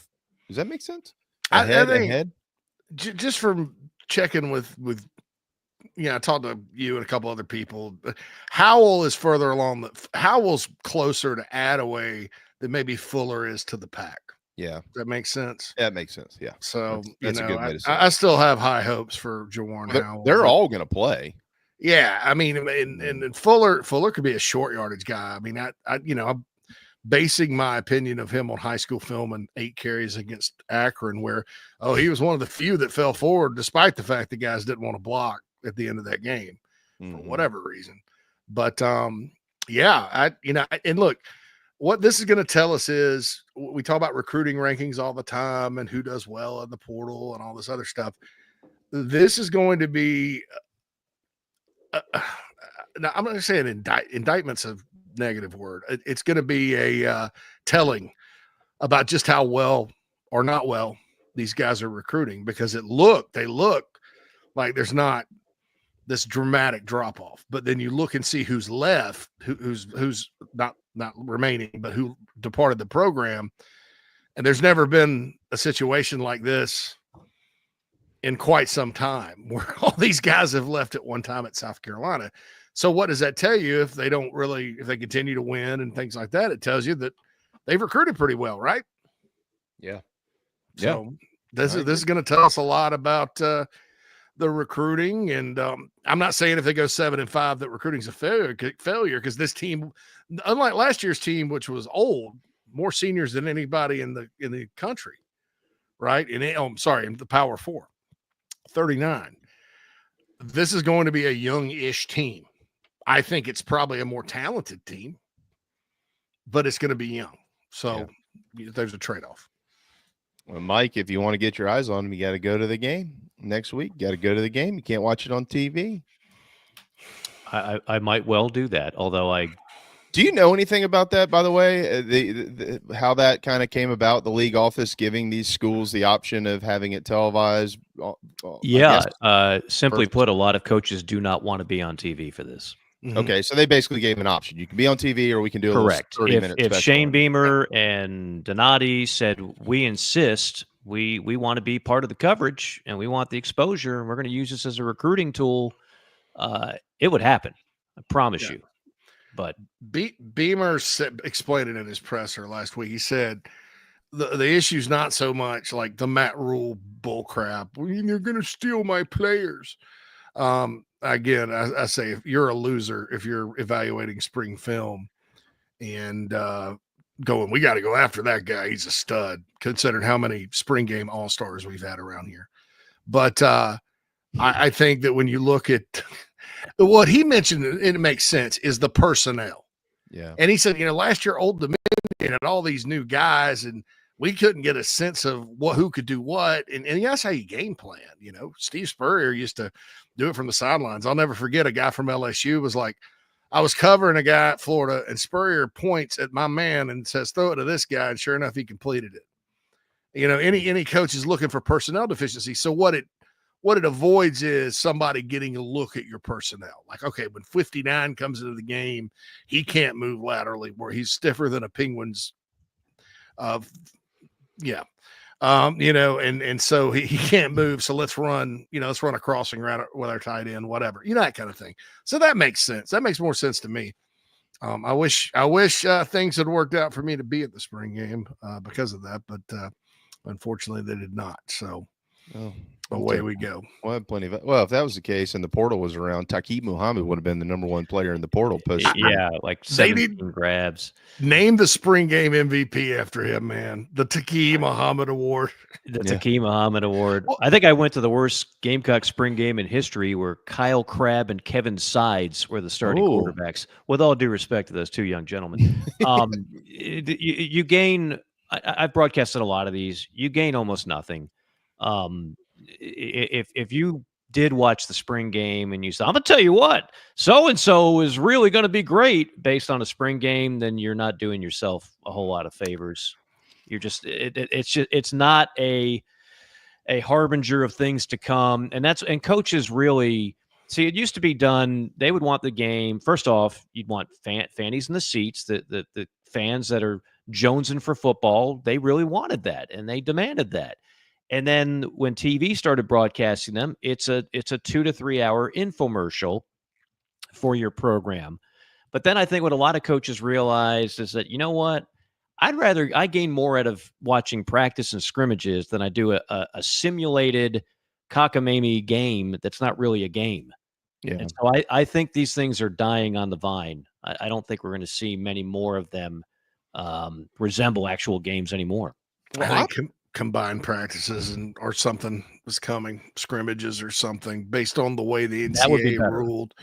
Does that make sense? Ahead. Just from checking with I talked to you and a couple other people. Howell is further along. Howell's closer to Attaway than maybe Fuller is to the pack. Yeah, that makes sense. That makes sense. Yeah. So that's a good way to say I still have high hopes for Jawan Howell. They're all going to play. Yeah, I mean, and Fuller could be a short yardage guy. I mean, I'm basing my opinion of him on high school film and 8 carries against Akron, where he was one of the few that fell forward, despite the fact the guys didn't want to block at the end of that game for whatever reason. But and look, what this is going to tell us is we talk about recruiting rankings all the time and who does well in the portal and all this other stuff. This is going to be. Now, I'm not going to say an indictment's a negative word. It's going to be a telling about just how well or not well these guys are recruiting, because they look like there's not this dramatic drop off. But then you look and see who's left, who's not remaining, but who departed the program, and there's never been a situation like this in quite some time, where all these guys have left at one time at South Carolina. So what does that tell you if they continue to win and things like that? It tells you that they've recruited pretty well, right? Yeah. So this is going to tell us a lot about the recruiting. And I'm not saying if they go 7-5 that recruiting's a failure, because this team, unlike last year's team, which was old, more seniors than anybody in the country, right? In the Power 4. 39. This is going to be a young-ish team. I think it's probably a more talented team, but it's going to be young. So there's a trade-off. Well, Mike, if you want to get your eyes on him, you got to go to the game next week. You got to go to the game. You can't watch it on TV. I might well do that, although Do you know anything about that, by the way? How that kind of came about, the league office giving these schools the option of having it televised? Simply put, a lot of coaches do not want to be on TV for this. Okay, so they basically gave an option. You can be on TV, or we can do correct. A 30-minute if special. Shane Beamer and Donati said, we insist, we want to be part of the coverage, and we want the exposure, and we're going to use this as a recruiting tool, it would happen. I promise you. But Beamer explained it in his presser last week. He said the issue's not so much like the Matt Rule bullcrap. You're going to steal my players. Again, I say, if you're a loser, if you're evaluating spring film and going, we got to go after that guy. He's a stud, considering how many spring game all-stars we've had around here. But I think that when you look at what he mentioned, and it makes sense, is the personnel. Yeah. And he said, last year, Old Dominion and all these new guys, and we couldn't get a sense of who could do what. And that's how you game plan. Steve Spurrier used to do it from the sidelines. I'll never forget a guy from LSU was like, I was covering a guy at Florida, and Spurrier points at my man and says, throw it to this guy. And sure enough, he completed it. Any coach is looking for personnel deficiency. So what it avoids is somebody getting a look at your personnel. Like, okay, when 59 comes into the game, he can't move laterally, where he's stiffer than a penguin's. And so he can't move. So let's run a crossing route with our tight end, whatever, that kind of thing. So that makes sense. That makes more sense to me. I wish things had worked out for me to be at the spring game because of that, but unfortunately they did not. So Oh, away we go. We'll have plenty of. Well, if that was the case and the portal was around, Taqib Muhammad would have been the number one player in the portal post. Yeah, like 17 grabs. Name the spring game MVP after him, man. The Taqib Muhammad Award. The Taqib Muhammad Award. I think I went to the worst Gamecock spring game in history, where Kyle Crabb and Kevin Sides were the starting quarterbacks. With all due respect to those two young gentlemen, you gain. I've broadcasted a lot of these. You gain almost nothing. If you did watch the spring game and you said, I'm gonna tell you what, so and so is really going to be great based on a spring game, then you're not doing yourself a whole lot of favors. You're just it's not a harbinger of things to come. And coaches really see, it used to be done. They would want the game. First off, you'd want fannies in the seats. The fans that are jonesing for football, they really wanted that and they demanded that. And then when TV started broadcasting them, it's a 2 to 3 hour infomercial for your program. But then I think what a lot of coaches realized is that, you know what, I gain more out of watching practice and scrimmages than I do a simulated cockamamie game that's not really a game. Yeah. And so I think these things are dying on the vine. I don't think we're going to see many more of them resemble actual games anymore. I think combined practices or something was coming, scrimmages or something, based on the way the NCAA ruled.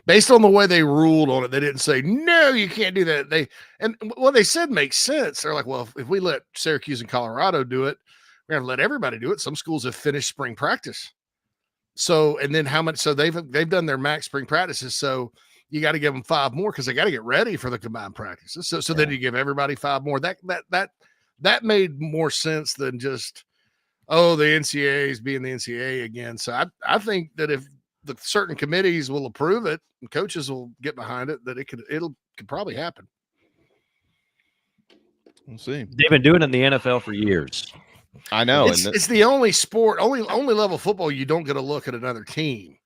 Based on the way they ruled on it, they didn't say, no, you can't do that. What they said makes sense. They're like, well, if we let Syracuse and Colorado do it, we're going to let everybody do it. Some schools have finished spring practice. So, and then how much? So they've done their max spring practices. So you got to give them 5 more because they got to get ready for the combined practices. So then you give everybody 5 more. That made more sense than just, the NCAA is being the NCAA again. So I think that if the certain committees will approve it and coaches will get behind it, that it could probably happen. We'll see. They've been doing it in the NFL for years. I know. It's the only sport, only level football you don't get a look at another team.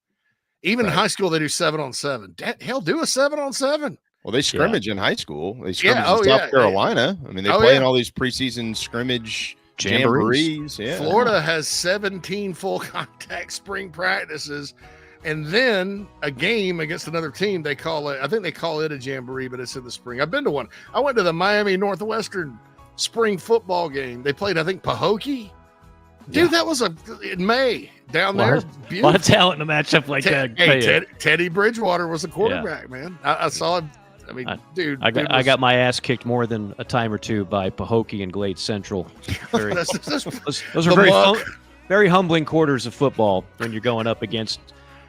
Even in high school, they do 7-on-7. Hell, do a 7-on-7. Well, they scrimmage in high school. They scrimmage in South Carolina. I mean, they play in all these preseason scrimmage jamborees. Yeah. Florida has 17 full contact spring practices, and then a game against another team. They call it. I think they call it a jamboree, but it's in the spring. I've been to one. I went to the Miami Northwestern spring football game. They played, I think, Pahokee. Dude, that was in May down there. A lot of talent in a matchup like that. Hey, Teddy Bridgewater was the quarterback, man. I saw him. I mean, dude. I got my ass kicked more than a time or two by Pahokee and Glade Central. Those are very humbling quarters of football when you're going up against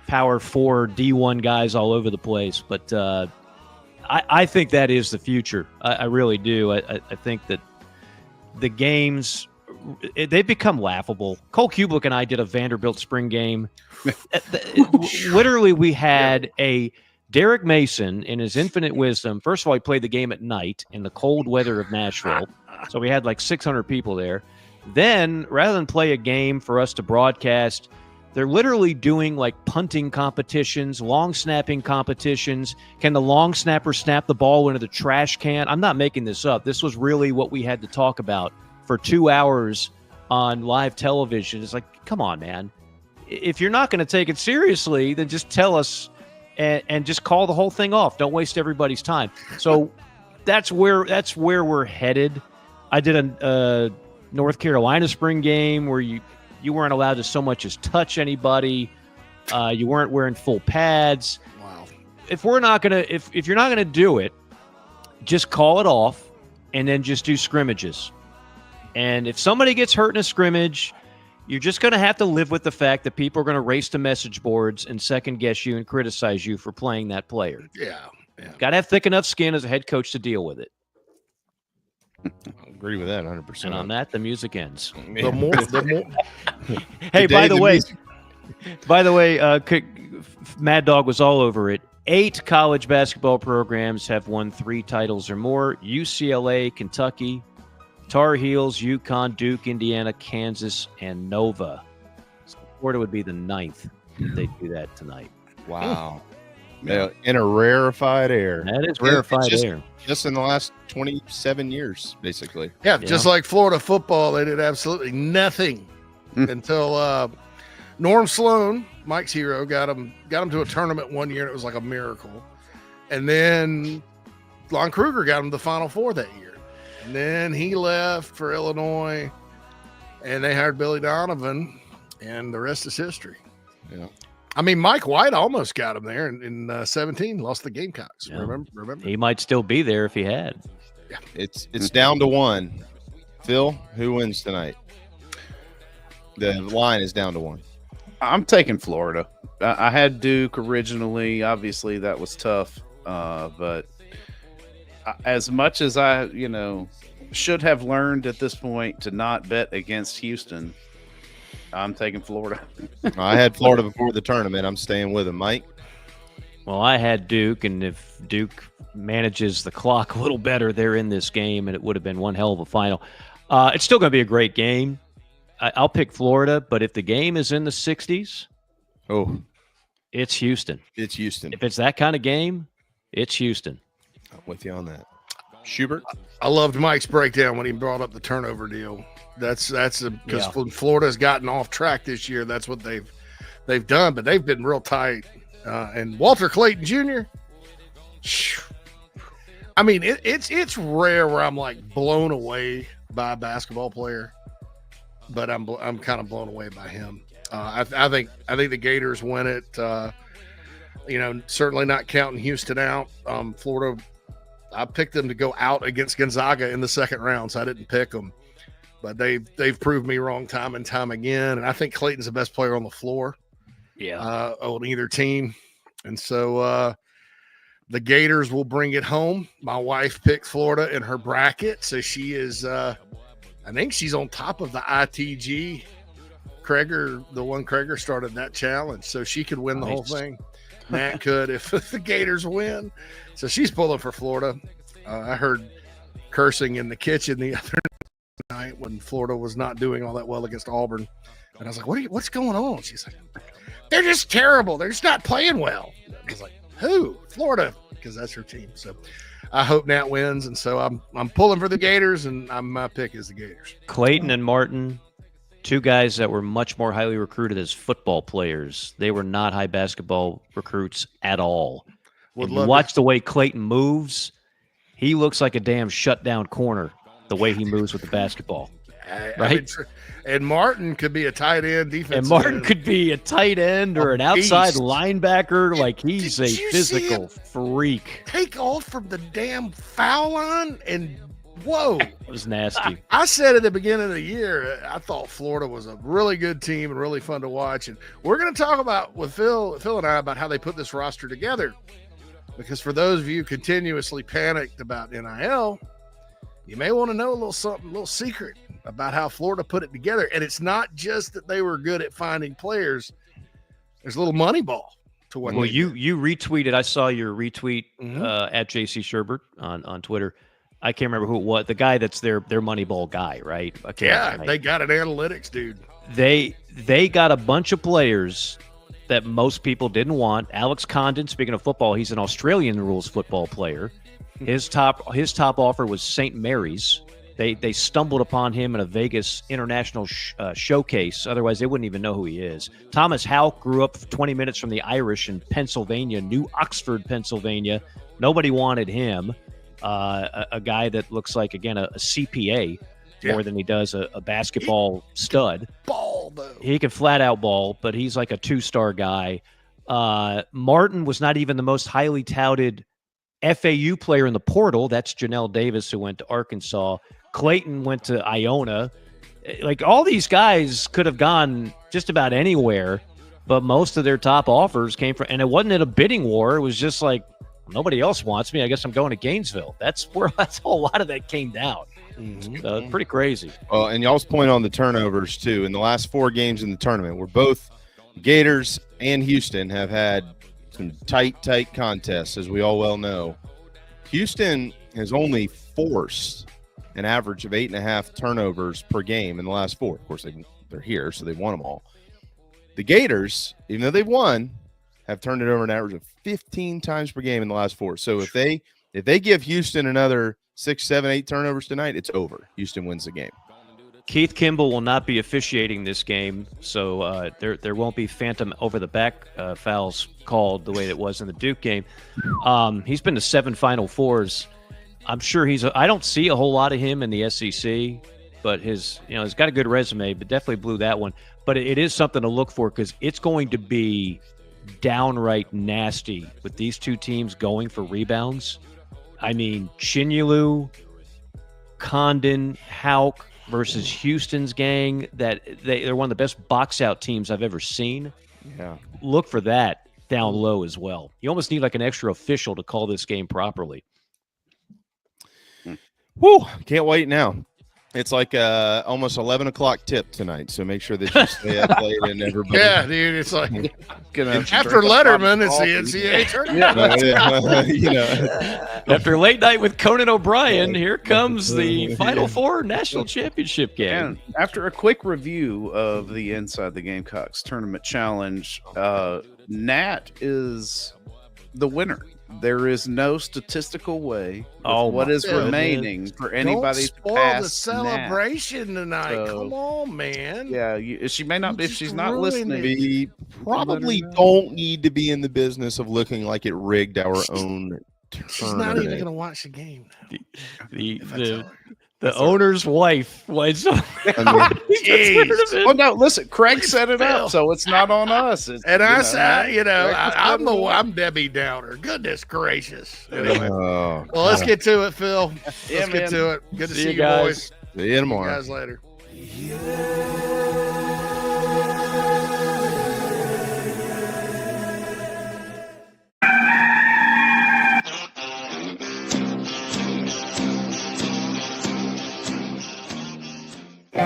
Power 4 D1 guys all over the place. But I think that is the future. I really do. I think that the games, they've become laughable. Cole Kublik and I did a Vanderbilt spring game. Literally, we had a Derek Mason, in his infinite wisdom, first of all, he played the game at night in the cold weather of Nashville. So we had like 600 people there. Then, rather than play a game for us to broadcast, they're literally doing like punting competitions, long snapping competitions. Can the long snapper snap the ball into the trash can? I'm not making this up. This was really what we had to talk about for 2 hours on live television. It's like, come on, man. If you're not going to take it seriously, then just tell us and just call the whole thing off. Don't waste everybody's time. So that's where we're headed. I did a North Carolina spring game where you weren't allowed to so much as touch anybody. You weren't wearing full pads. Wow. If you're not gonna do it, just call it off and then just do scrimmages. And if somebody gets hurt in a scrimmage, you're just going to have to live with the fact that people are going to race to message boards and second guess you and criticize you for playing that player. Yeah. Got to have thick enough skin as a head coach to deal with it. I agree with that 100%. And on that, the music ends. The more. Hey, by the way, Mad Dog was all over it. 8 college basketball programs have won 3 titles or more. UCLA, Kentucky, Tar Heels, UConn, Duke, Indiana, Kansas, and Nova. Florida would be the 9th if they do that tonight. Wow. In a rarefied air. That is rarefied air. Just in the last 27 years, basically. Yeah, just like Florida football, they did absolutely nothing until Norm Sloan, Mike's hero, got him to a tournament one year, and it was like a miracle. And then Lon Kruger got him to the Final Four that year. And then he left for Illinois, and they hired Billy Donovan, and the rest is history. Yeah. I mean, Mike White almost got him there in 17, lost the Gamecocks. Yeah. Remember? He might still be there if he had. Yeah. It's down to one. Phil, who wins tonight? The line is down to one. I'm taking Florida. I had Duke originally. Obviously, that was tough. But as much as I, should have learned at this point to not bet against Houston, I'm taking Florida. I had Florida before the tournament. I'm staying with him. Mike? Well, I had Duke, and if Duke manages the clock a little better, they're in this game, and it would have been one hell of a final. It's still going to be a great game. I'll pick Florida, but if the game is in the 60s, it's Houston. It's Houston. If it's that kind of game, it's Houston. I'm with you on that. Schubert? I loved Mike's breakdown when he brought up the turnover deal. That's because Florida's gotten off track this year. That's what they've done, but they've been real tight. And Walter Clayton Jr. I mean, it's rare where I'm like blown away by a basketball player, but I'm kind of blown away by him. I think the Gators win it. Certainly not counting Houston out. Florida, I picked them to go out against Gonzaga in the second round, so I didn't pick them. But they've proved me wrong time and time again. And I think Clayton's the best player on the floor. Yeah. On either team. And so the Gators will bring it home. My wife picked Florida in her bracket, so she is I think she's on top of the ITG. Kreger started that challenge, so she could win the whole thing. Nat could if the Gators win. So she's pulling for Florida. I heard cursing in the kitchen the other night when Florida was not doing all that well against Auburn. And I was like, what's going on? She's like, they're just terrible. They're just not playing well. I was like, who? Florida, because that's her team. So I hope Nat wins. And so I'm pulling for the Gators, and my pick is the Gators. Clayton and Martin, two guys that were much more highly recruited as football players. They were not high basketball recruits at all. Watch the way Clayton moves. He looks like a damn shutdown corner, the way he moves with the basketball. Right? And Martin could be a tight end defensive And Martin end. could be a tight end or an outside linebacker. Like, he's a you physical freak. Take off from the damn foul line, and whoa. It was nasty. I said at the beginning of the year, I thought Florida was a really good team and really fun to watch. And we're going to talk about with Phil and I about how they put this roster together. Because for those of you continuously panicked about NIL, you may want to know a little secret about how Florida put it together. And it's not just that they were good at finding players. There's a little money ball to what. Well, you retweeted. I saw your retweet at JC Sherbert on Twitter. I can't remember who it was. The guy that's their Moneyball guy, right? They got an analytics dude. They got a bunch of players that most people didn't want. Alex Condon, speaking of football, he's an Australian rules football player. His top offer was St. Mary's. They stumbled upon him in a Vegas international showcase. Otherwise, they wouldn't even know who he is. Thomas Houck grew up 20 minutes from the Irish in Pennsylvania, New Oxford, Pennsylvania. Nobody wanted him. A guy that looks like, again, a CPA more than he does a basketball stud. Ball, though. He can flat out ball, but he's like a 2-star guy. Martin was not even the most highly touted FAU player in the portal. That's Janelle Davis, who went to Arkansas. Clayton went to Iona. Like, all these guys could have gone just about anywhere, but most of their top offers came from, and it wasn't in a bidding war. It was just like, nobody else wants me. I guess I'm going to Gainesville. That's how a lot of that came down. So it's pretty crazy. Well, and y'all's point on the turnovers too. In the last 4 games in the tournament, where both Gators and Houston have had some tight contests, as we all well know. Houston has only forced an average of 8.5 turnovers per game in the last 4. Of course, they're here, so they've won them all. The Gators, even though they've won, have turned it over an average of 15 times per game in the last 4. So if they give Houston another 6, 7, 8 turnovers tonight, it's over. Houston wins the game. Keith Kimball will not be officiating this game, so there won't be phantom over-the-back fouls called the way that it was in the Duke game. He's been to 7 Final Fours. I'm sure I don't see a whole lot of him in the SEC, but he's got a good resume, but definitely blew that one. But it is something to look for because it's going to be downright nasty with these two teams going for rebounds. I mean, Chinyelu, Condon, Houck versus Houston's gang, that they're one of the best box-out teams I've ever seen. Yeah. Look for that down low as well. You almost need like an extra official to call this game properly. Whew, can't wait now. It's like almost 11 o'clock tip tonight, so make sure that you stay up late and everybody. Yeah, dude, it's like after Letterman, it's the NCAA tournament. After late night with Conan O'Brien, here comes the Final Four National Championship game. And after a quick review of the Inside the Gamecocks Tournament Challenge, Nat is the winner. There is no statistical way what is remaining for anybody to pass the celebration tonight. So, come on, man. Yeah, she may not be if she's not listening. We probably don't need to be in the business of looking like it rigged our own tournament. She's not even going to watch the game. The owner's wife was. Oh no! Listen, Craig set it up, so it's not on us. I'm Debbie Downer. Goodness gracious! Anyway, well, let's get to it, Phil. Let's get to it. Good to see you boys. See you tomorrow. See you guys later. I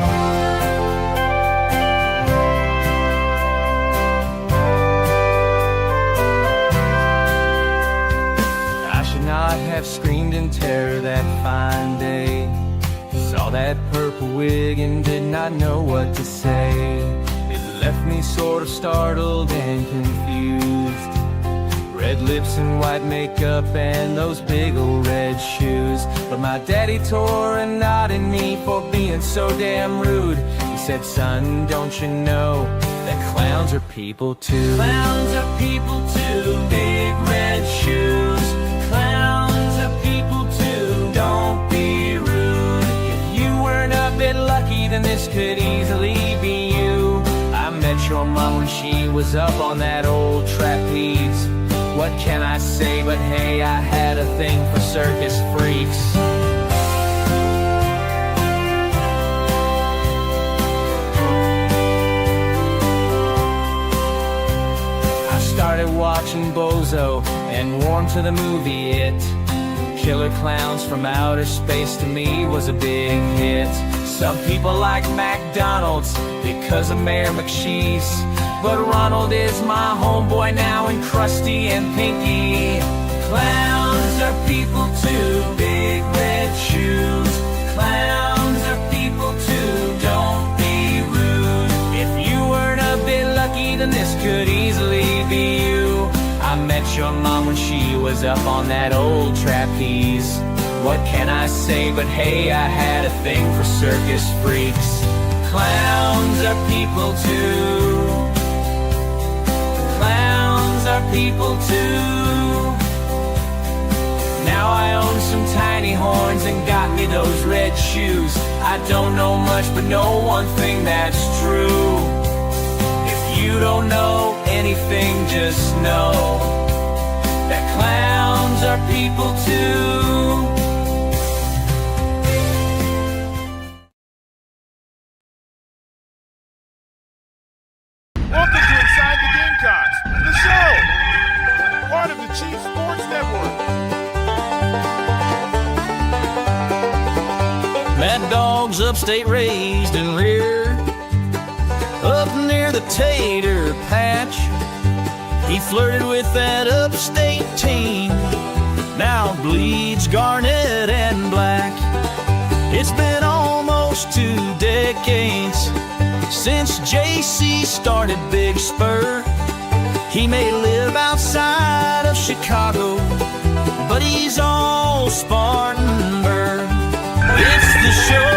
should not have screamed in terror that fine day. Saw that purple wig and did not know what to say. It left me sort of startled and confused. Red lips and white makeup and those big old red shoes. But my daddy tore a knot in me for being so damn rude. He said, son, don't you know that clowns are people too? Clowns are people too. Big red shoes. Clowns are people too. Don't be rude. If you weren't a bit lucky, then this could easily be you. I met your mom when she was up on that old trapeze. What can I say but hey, I had a thing for circus freaks. I started watching Bozo and warmed to the movie It. Killer Clowns from Outer Space to me was a big hit. Some people like McDonald's because of Mayor McCheese. But Ronald is my homeboy now, and Krusty and Pinky. Clowns are people too, big red shoes. Clowns are people too, don't be rude. If you weren't a bit lucky, then this could easily be you. I met your mom when she was up on that old trapeze. What can I say but hey, I had a thing for circus freaks. Clowns are people too. Clowns are people too. Now I own some tiny horns and got me those red shoes. I don't know much, but know one thing that's true. If you don't know anything, just know that clowns are people too. Welcome to Inside the Gamecocks, the show, part of the Chief Sports Network. Mad Dog's upstate raised and reared up near the tater patch. He flirted with that upstate team, now bleeds garnet and black. It's been almost 2 decades since JC started Big Spur. He may live outside of Chicago, but he's all Spartanburg. It's the show.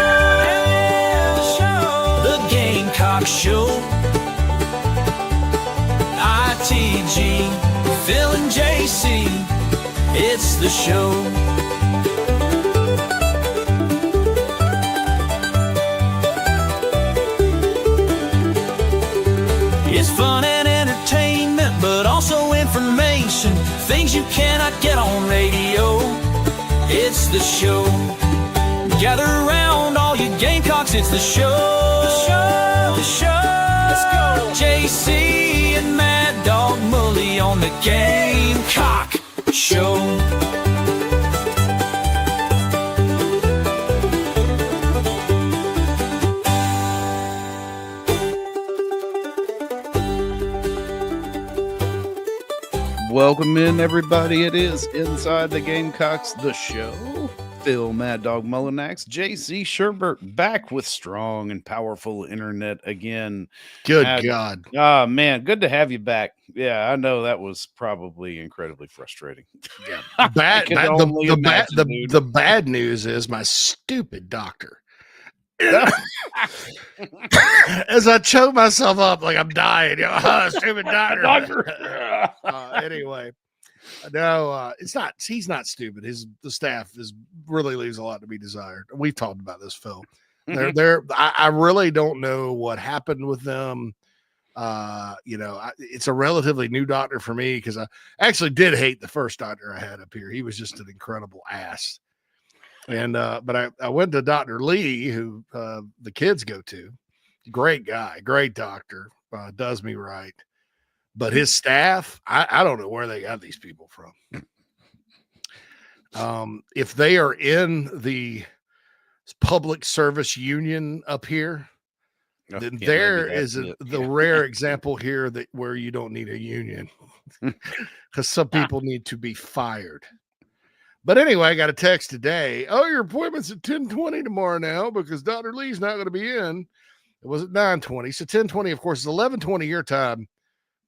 Gamecock Show. ITG, Phil and JC, it's the show. It's fun and entertainment, but also information, things you cannot get on radio. It's the show. Gather around all you Gamecocks, it's the show. The show. Let's go. JC and Mad Dog Mully on the Gamecock Show. Welcome in, everybody. It is Inside the Gamecocks, the show. Phil Mad Dog Mullinax, JC Sherbert back with strong and powerful internet again. Good God. Oh, man. Good to have you back. Yeah, I know that was probably incredibly frustrating. Yeah. The bad news is my stupid doctor. As I choke myself up like I'm dying, stupid doctor. Anyway, no, it's not. He's not stupid. The staff really leaves a lot to be desired. We've talked about this, Phil. I really don't know what happened with them. It's a relatively new doctor for me because I actually did hate the first doctor I had up here. He was just an incredible ass. And but I went to Dr. Lee, who the kids go to. Great guy, great doctor, does me right. But his staff, I don't know where they got these people from. If they are in the public service union up here, then there is the rare example here where you don't need a union because some people need to be fired. But anyway, I got a text today. Oh, your appointment's at 10:20 tomorrow now because Dr. Lee's not going to be in. It was at 9:20. So 10:20, of course, is 11:20 your time,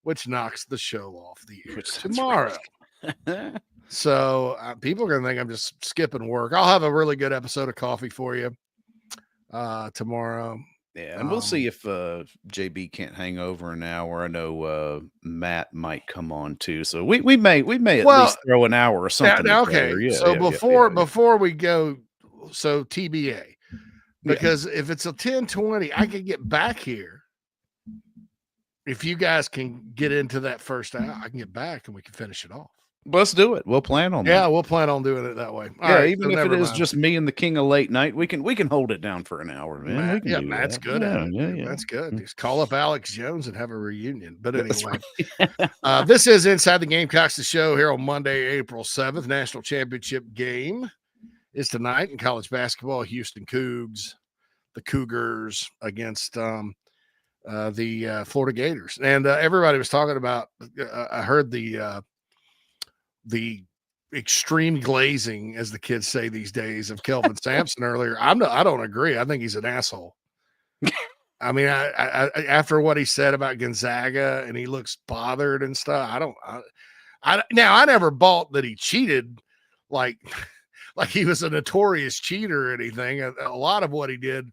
which knocks the show off the air tomorrow. Right. So people are going to think I'm just skipping work. I'll have a really good episode of coffee for you tomorrow. Yeah, and we'll see if JB can't hang over an hour. I know Matt might come on too, so we may at least throw an hour or something. Okay, so before we go, so TBA, because if it's a 10:20, I can get back here. If you guys can get into that first hour, I can get back and we can finish it off. Let's do it. We'll plan on that. Yeah, we'll plan on doing it that way. Even if it is just me and the king of late night, we can hold it down for an hour, man. Matt's good at it. That's good. Just call up Alex Jones and have a reunion. But anyway, this is Inside the Gamecocks, the show here on Monday, April 7th. National championship game is tonight in college basketball. Houston Cougs, the Cougars against the Florida Gators. And everybody was talking about, I heard the extreme glazing, as the kids say these days, of Kelvin Sampson earlier. I don't agree. I think he's an asshole. I mean, I after what he said about Gonzaga and he looks bothered and stuff. I never bought that he cheated like he was a notorious cheater or anything. A lot of what he did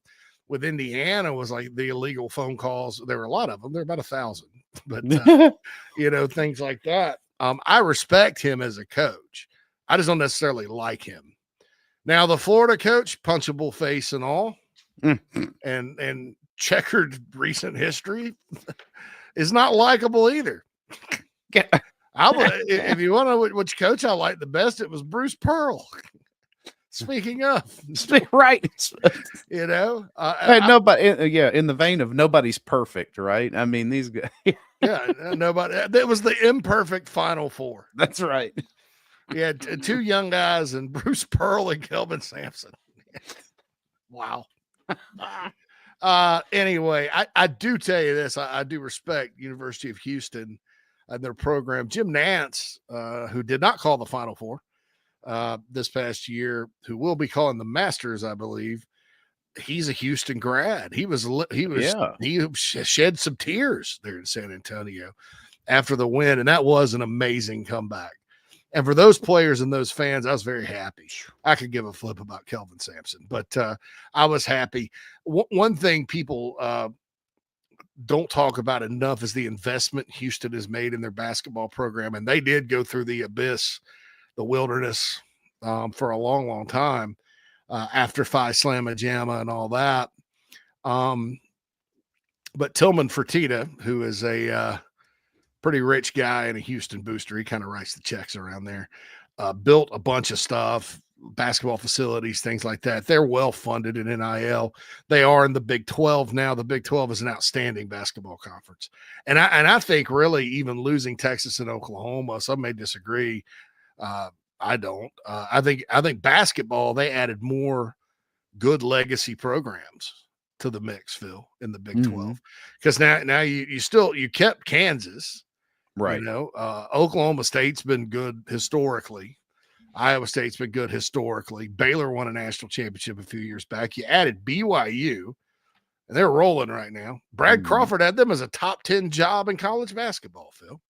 with Indiana was like the illegal phone calls. There were a lot of them. There were about 1,000, but things like that. I respect him as a coach. I just don't necessarily like him. Now, the Florida coach, punchable face and all, and checkered recent history, is not likable either. If you want to know which coach I like the best, it was Bruce Pearl. Speaking of, right? Nobody. In the vein of nobody's perfect, right? I mean, these guys. Nobody. That was the imperfect Final Four. That's right. We had two young guys and Bruce Pearl and Kelvin Sampson. Wow. Anyway, I do tell you this. I do respect University of Houston and their program. Jim Nantz, who did not call the Final Four this past year, who will be calling the Masters, I believe. He's a Houston grad. He shed some tears there in San Antonio after the win, and that was an amazing comeback. And for those players and those fans, I was very happy. I could give a flip about Kelvin Sampson, but I was happy. One thing people don't talk about enough is the investment Houston has made in their basketball program. And they did go through the abyss, the wilderness for a long, long time after Phi Slamma Jamma and all that. But Tillman Fertitta, who is a pretty rich guy and a Houston booster, he kind of writes the checks around there, built a bunch of stuff, basketball facilities, things like that. They're well funded in NIL. They are in the Big 12 now. The Big 12 is an outstanding basketball conference. And I think really even losing Texas and Oklahoma, some may disagree. I don't. I think basketball, they added more good legacy programs to the mix, Phil, in the Big 12. Because now you kept Kansas. Right. You know, Oklahoma State's been good historically. Iowa State's been good historically. Baylor won a national championship a few years back. You added BYU, and they're rolling right now. Brad Crawford had them as a top 10 job in college basketball, Phil.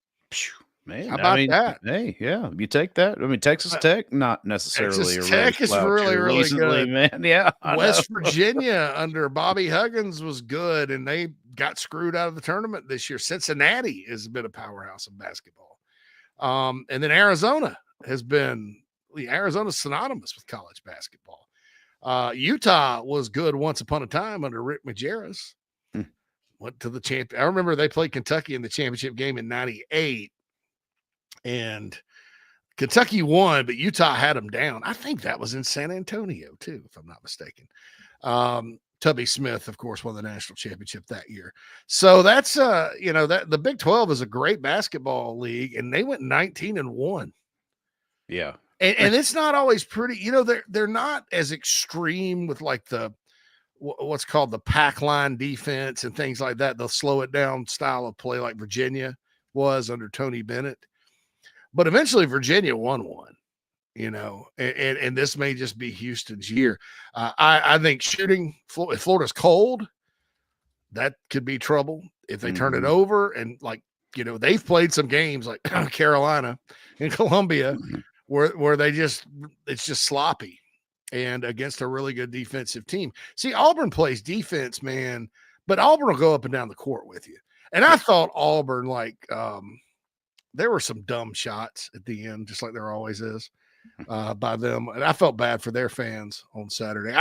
Man, how about that? Hey, yeah, you take that. I mean, Texas Tech, not necessarily. Texas Tech is really, really recently, good, man. Yeah, West Virginia under Bobby Huggins was good, and they got screwed out of the tournament this year. Cincinnati has been a powerhouse in basketball, and then Arizona's synonymous with college basketball. Utah was good once upon a time under Rick Majerus. Went to the champ. I remember they played Kentucky in the championship game in '98. And Kentucky won, but Utah had them down. I think that was in San Antonio too, if I'm not mistaken. Tubby Smith, of course, won the national championship that year. So that's that the Big 12 is a great basketball league, and they went 19-1. Yeah. And it's not always pretty, they're not as extreme with like the what's called the pack line defense and things like that. They'll slow it down style of play like Virginia was under Tony Bennett. But eventually Virginia won one, and this may just be Houston's year. I think shooting, if Florida's cold, that could be trouble if they turn it over. And they've played some games like Carolina and Columbia where it's just sloppy and against a really good defensive team. See, Auburn plays defense, man, but Auburn will go up and down the court with you. And I thought Auburn, there were some dumb shots at the end, just like there always is by them. And I felt bad for their fans on Saturday.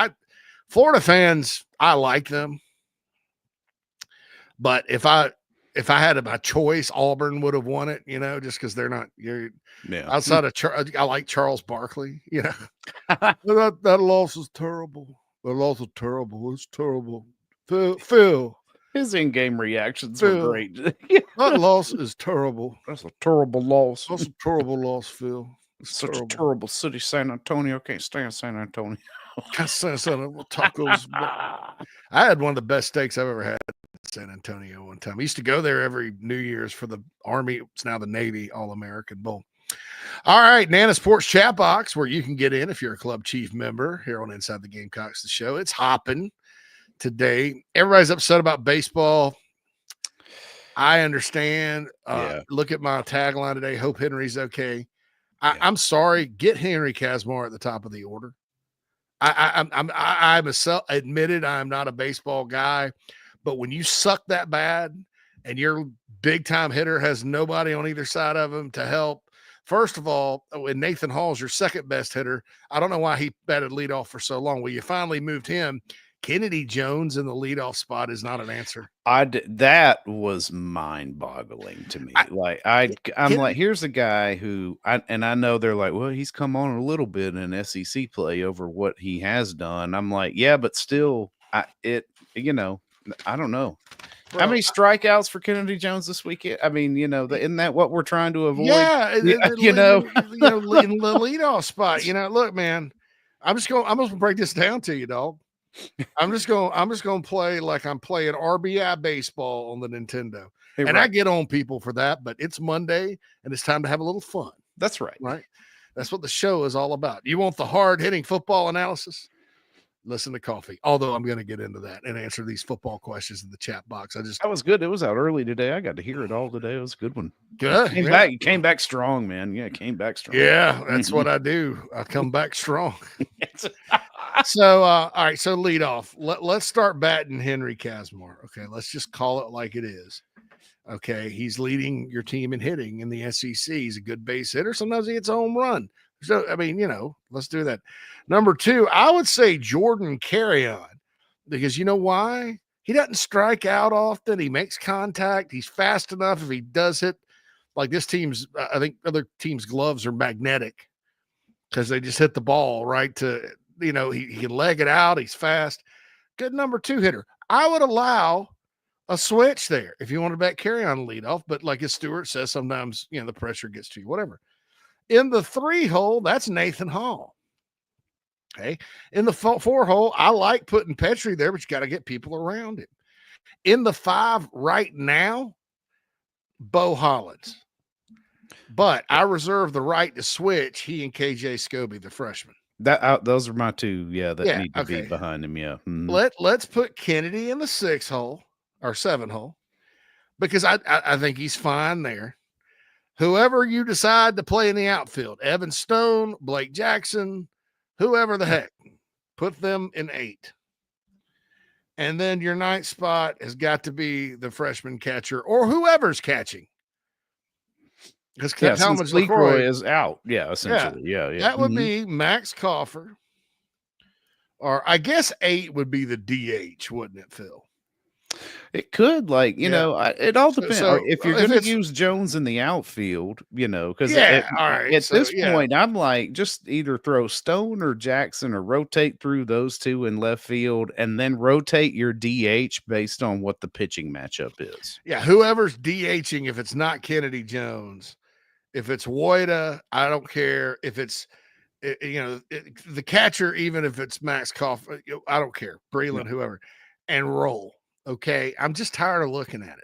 Florida fans, I like them. But if I had my choice, Auburn would have won it, just because they're not outside of I like Charles Barkley, that loss was terrible. The loss was terrible. It's terrible. Phil. His in-game reactions were great. That loss is terrible. That's a terrible loss. That's a terrible loss, Phil. It's such a terrible city, San Antonio. Can't stand San Antonio. Can't stand tacos. I had one of the best steaks I've ever had in San Antonio one time. I used to go there every New Year's for the Army. It's now the Navy All-American Bowl. All right, Nana Sports Chat Box, where you can get in if you're a Club Chief member here on Inside the Gamecocks The Show. It's hopping today. Everybody's upset about baseball. I understand. Look at my tagline today. Hope Henry's okay. I'm sorry. Get Henry Kazmar at the top of the order. I'm admitted I'm not a baseball guy, but when you suck that bad and your big time hitter has nobody on either side of him to help, first of all, when Nathan Hall's your second best hitter, I don't know why he batted leadoff for so long. Well, you finally moved him. Kennedy Jones in the leadoff spot is not an answer. That was mind-boggling to me. I'm like, here's a guy who, I know they're like, well, he's come on a little bit in SEC play over what he has done. I'm like, yeah, but still, I don't know. Bro, how many strikeouts for Kennedy Jones this weekend? I mean, isn't that what we're trying to avoid? Yeah, the leadoff spot. Look, man, I'm just gonna break this down to you, dog. I'm just gonna play like I'm playing RBI baseball on the Nintendo. Hey, and right. I get on people for that, but it's Monday and it's time to have a little fun. That's right. Right. That's what the show is all about. You want the hard hitting football analysis? Listen to Coffee. Although I'm going to get into that and answer these football questions in the chat box. That was good. It was out early today. I got to hear it all today. It was a good one. Good. You came back strong, man. Yeah, came back strong. Yeah, that's what I do. I come back strong. So, all right. So lead off. Let's start batting Henry Kazmar. Okay. Let's just call it like it is. Okay. He's leading your team in hitting in the SEC. He's a good base hitter. Sometimes he hits a home run. So, I mean, let's do that. Number 2, I would say Jordan Carrion, because you know why? He doesn't strike out often. He makes contact. He's fast enough. If he does hit, like this team's, I think other teams' gloves are magnetic because they just hit the ball right to, he can leg it out. He's fast. Good number 2 hitter. I would allow a switch there if you want to bet Carrion lead off, but like as Stewart says, sometimes, the pressure gets to you, whatever. In the 3 hole, that's Nathan Hall. Okay. In the 4 hole, I like putting Petrie there, but you got to get people around him. In the 5 right now, Bo Hollins. But I reserve the right to switch he and KJ Scobie, the freshman. Those are my 2, that need to be behind him. Yeah. Mm-hmm. Let's put Kennedy in the 6 hole or 7 hole because I think he's fine there. Whoever you decide to play in the outfield, Evan Stone, Blake Jackson, whoever the heck, put them in 8. And then your 9th spot has got to be the freshman catcher or whoever's catching. Because since LeCroy is out. Yeah, essentially. Yeah. That would be Max Coffer. Or I guess 8 would be the DH, wouldn't it, Phil? It could, it all depends. If you're going to use Jones in the outfield, because at this point, I'm like, just either throw Stone or Jackson or rotate through those 2 in left field and then rotate your DH based on what the pitching matchup is. Yeah, whoever's DHing, if it's not Kennedy Jones, if it's Woida, I don't care. If it's, the catcher, even if it's Max Koff, I don't care. Breland, whoever, and roll. Okay, I'm just tired of looking at it.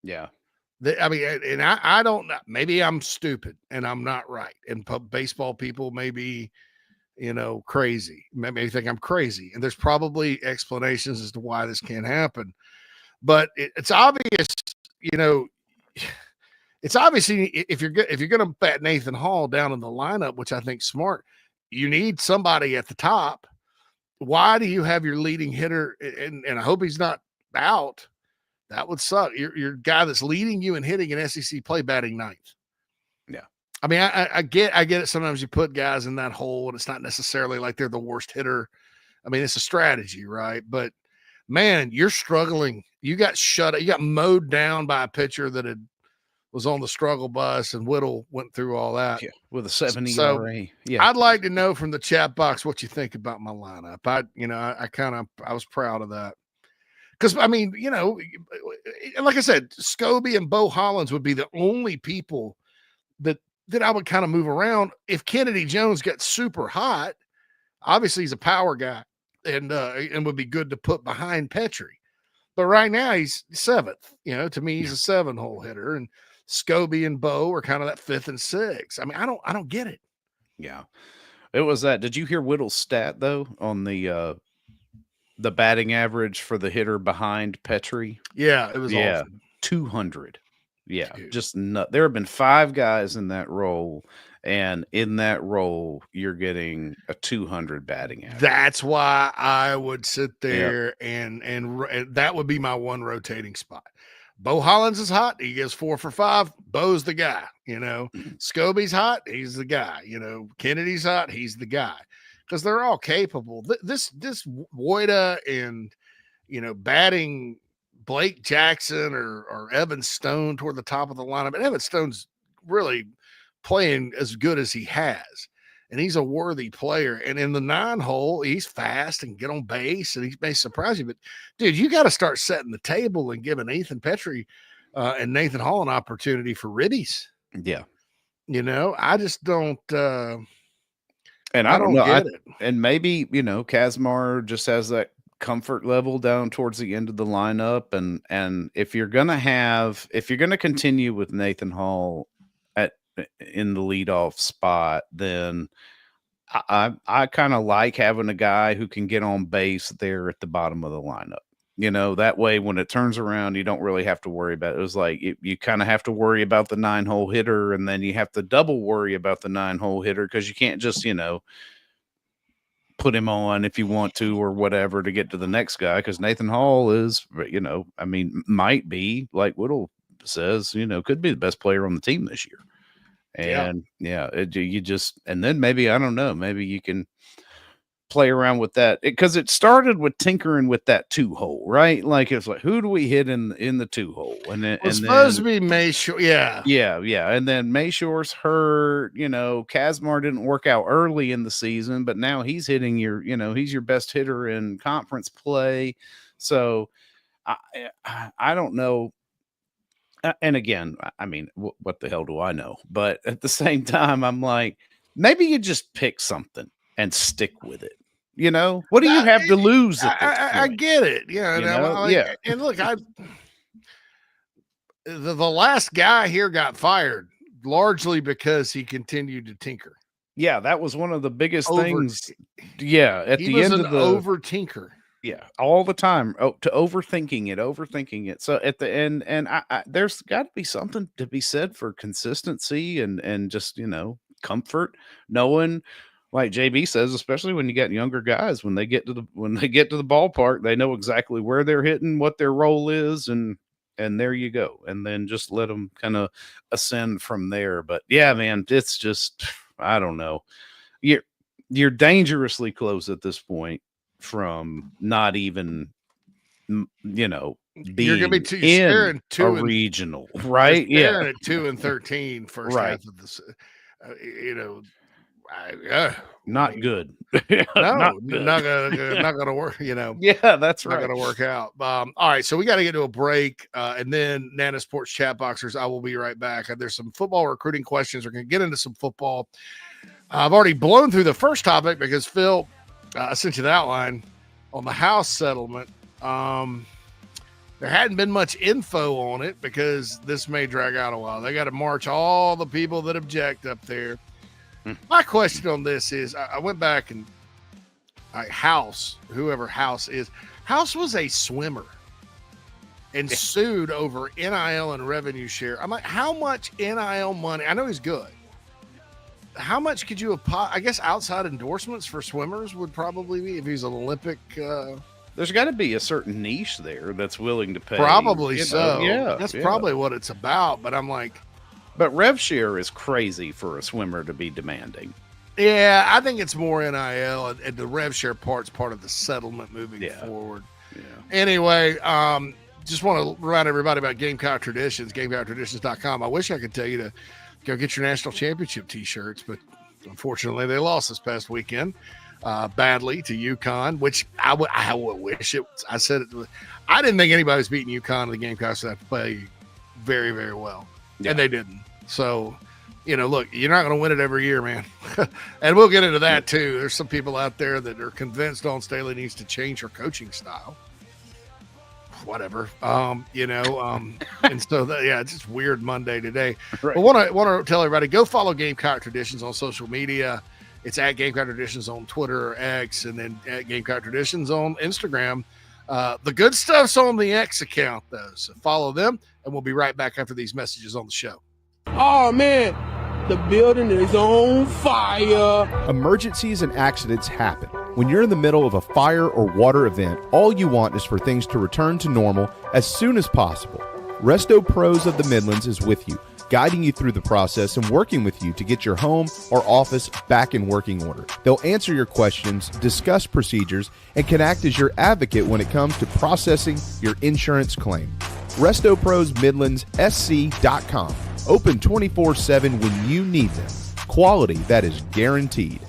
Yeah. I don't know. Maybe I'm stupid and I'm not right. And baseball people may be, crazy. Maybe think I'm crazy. And there's probably explanations as to why this can't happen. But it's obvious, it's obviously if you're going to bat Nathan Hall down in the lineup, which I think smart, you need somebody at the top. Why do you have your leading hitter? And I hope he's not out. That would suck. Your guy that's leading you and hitting an SEC play batting 9th. Yeah. I mean, I get it. Sometimes you put guys in that hole and it's not necessarily like they're the worst hitter. I mean, it's a strategy, right? But man, you're struggling. You got shut. You got mowed down by a pitcher that was on the struggle bus, and Whittle went through all that with a 70 so ERA. Yeah. I'd like to know from the chat box what you think about my lineup. I was proud of that. Because, I mean, like I said, Scobie and Bo Hollins would be the only people that I would kind of move around. If Kennedy Jones got super hot, obviously he's a power guy and would be good to put behind Petrie. But right now he's 7th. To me, he's a 7-hole hitter. And Scobie and Bo are kind of that 5th and 6th. I mean, I don't get it. Yeah. It was that. Did you hear Whittle's stat, though, on the batting average for the hitter behind Petrie? Yeah, it was awesome. 200. Yeah, just there have been 5 guys in that role, and in that role, you're getting a 200 batting average. That's why I would sit there and that would be my one rotating spot. Bo Hollins is hot. He gets 4 for 5. Bo's the guy. Scobie's hot. He's the guy. Kennedy's hot. He's the guy. Because they're all capable. This Woida and, batting Blake Jackson or Evan Stone toward the top of the lineup. And Evan Stone's really playing as good as he has. And he's a worthy player. And in the 9-hole, he's fast and get on base. And he may surprise you. But, dude, you got to start setting the table and giving Ethan Petrie and Nathan Hall an opportunity for ribbies. Yeah. I just don't and I don't know. And maybe, Kazmar just has that comfort level down towards the end of the lineup. And if you're going to continue with Nathan Hall in the leadoff spot, then I kind of like having a guy who can get on base there at the bottom of the lineup. That way when it turns around, you don't really have to worry about it. It was like you kind of have to worry about the 9-hole hitter, and then you have to double worry about the 9-hole hitter because you can't just, put him on if you want to or whatever to get to the next guy, because Nathan Hall is, might be, like Whittle says, could be the best player on the team this year. And and then maybe, I don't know, maybe you can play around with that, because it started with tinkering with that 2-hole, right? Like, it's like, who do we hit in the 2-hole? And then it's supposed to be Mayshore. Yeah. And then Mayshore's hurt. Kazmar didn't work out early in the season, but now he's hitting he's your best hitter in conference play. So I don't know. And again, I mean, what the hell do I know? But at the same time, I'm like, maybe you just pick something and stick with it. What do you have to lose? I get it. Yeah. And look, the last guy here got fired largely because he continued to tinker. Yeah, that was one of the biggest things. Yeah, at the end of the over tinker. Yeah, all the time. To overthinking it. So at the end, and I there's got to be something to be said for consistency and just comfort, knowing. Like JB says, especially when you get younger guys, when they get to the ballpark, they know exactly where they're hitting, what their role is, and there you go. And then just let them kind of ascend from there. But yeah, man, it's just, I don't know. You're dangerously close at this point from not even, being you're gonna be in a regional, right? Yeah, at 2-13 first half of this, not good. Not gonna work. Yeah, that's not gonna work out. All right, so we got to get to a break, and then Nana Sports Chat Boxers. I will be right back. There's some football recruiting questions. We're gonna get into some football. I've already blown through the first topic because Phil sent you the outline on the house settlement. There hadn't been much info on it because this may drag out a while. They got to march all the people that object up there. My question on this is, I went back and whoever House was a swimmer and sued over NIL and revenue share. I'm like, how much NIL money? I know he's good. How much could you I guess outside endorsements for swimmers would probably be if he's an Olympic. There's got to be a certain niche there that's willing to pay. Probably so. Yeah, that's probably what it's about. But I'm like, but rev share is crazy for a swimmer to be demanding. Yeah, I think it's more NIL, and the rev share part's part of the settlement moving forward. Yeah. Anyway, just want to remind everybody about Gamecock Traditions, GamecockTraditions.com. I wish I could tell you to go get your national championship T-shirts, but unfortunately they lost this past weekend badly to UCONN, which I would wish it. I said it. I didn't think anybody was beating UCONN. The Gamecocks would have to play very, very well, and they didn't. So, look, you're not going to win it every year, man. And we'll get into that too. There's some people out there that are convinced Dawn Staley needs to change her coaching style. Whatever, and so it's just weird Monday today. Right. But want to tell everybody, go follow Gamecock Traditions on social media. It's at Gamecock Traditions on Twitter or X, and then at Gamecock Traditions on Instagram. The good stuff's on the X account though, so follow them, and we'll be right back after these messages on the show. Oh man, the building is on fire. Emergencies and accidents happen. When you're in the middle of a fire or water event, all you want is for things to return to normal as soon as possible. Resto Pros of the Midlands is with you, guiding you through the process and working with you to get your home or office back in working order. They'll answer your questions, discuss procedures, and can act as your advocate when it comes to processing your insurance claim. Resto Pros Midlands SC.com. Open 24/7 when you need them. Quality that is guaranteed.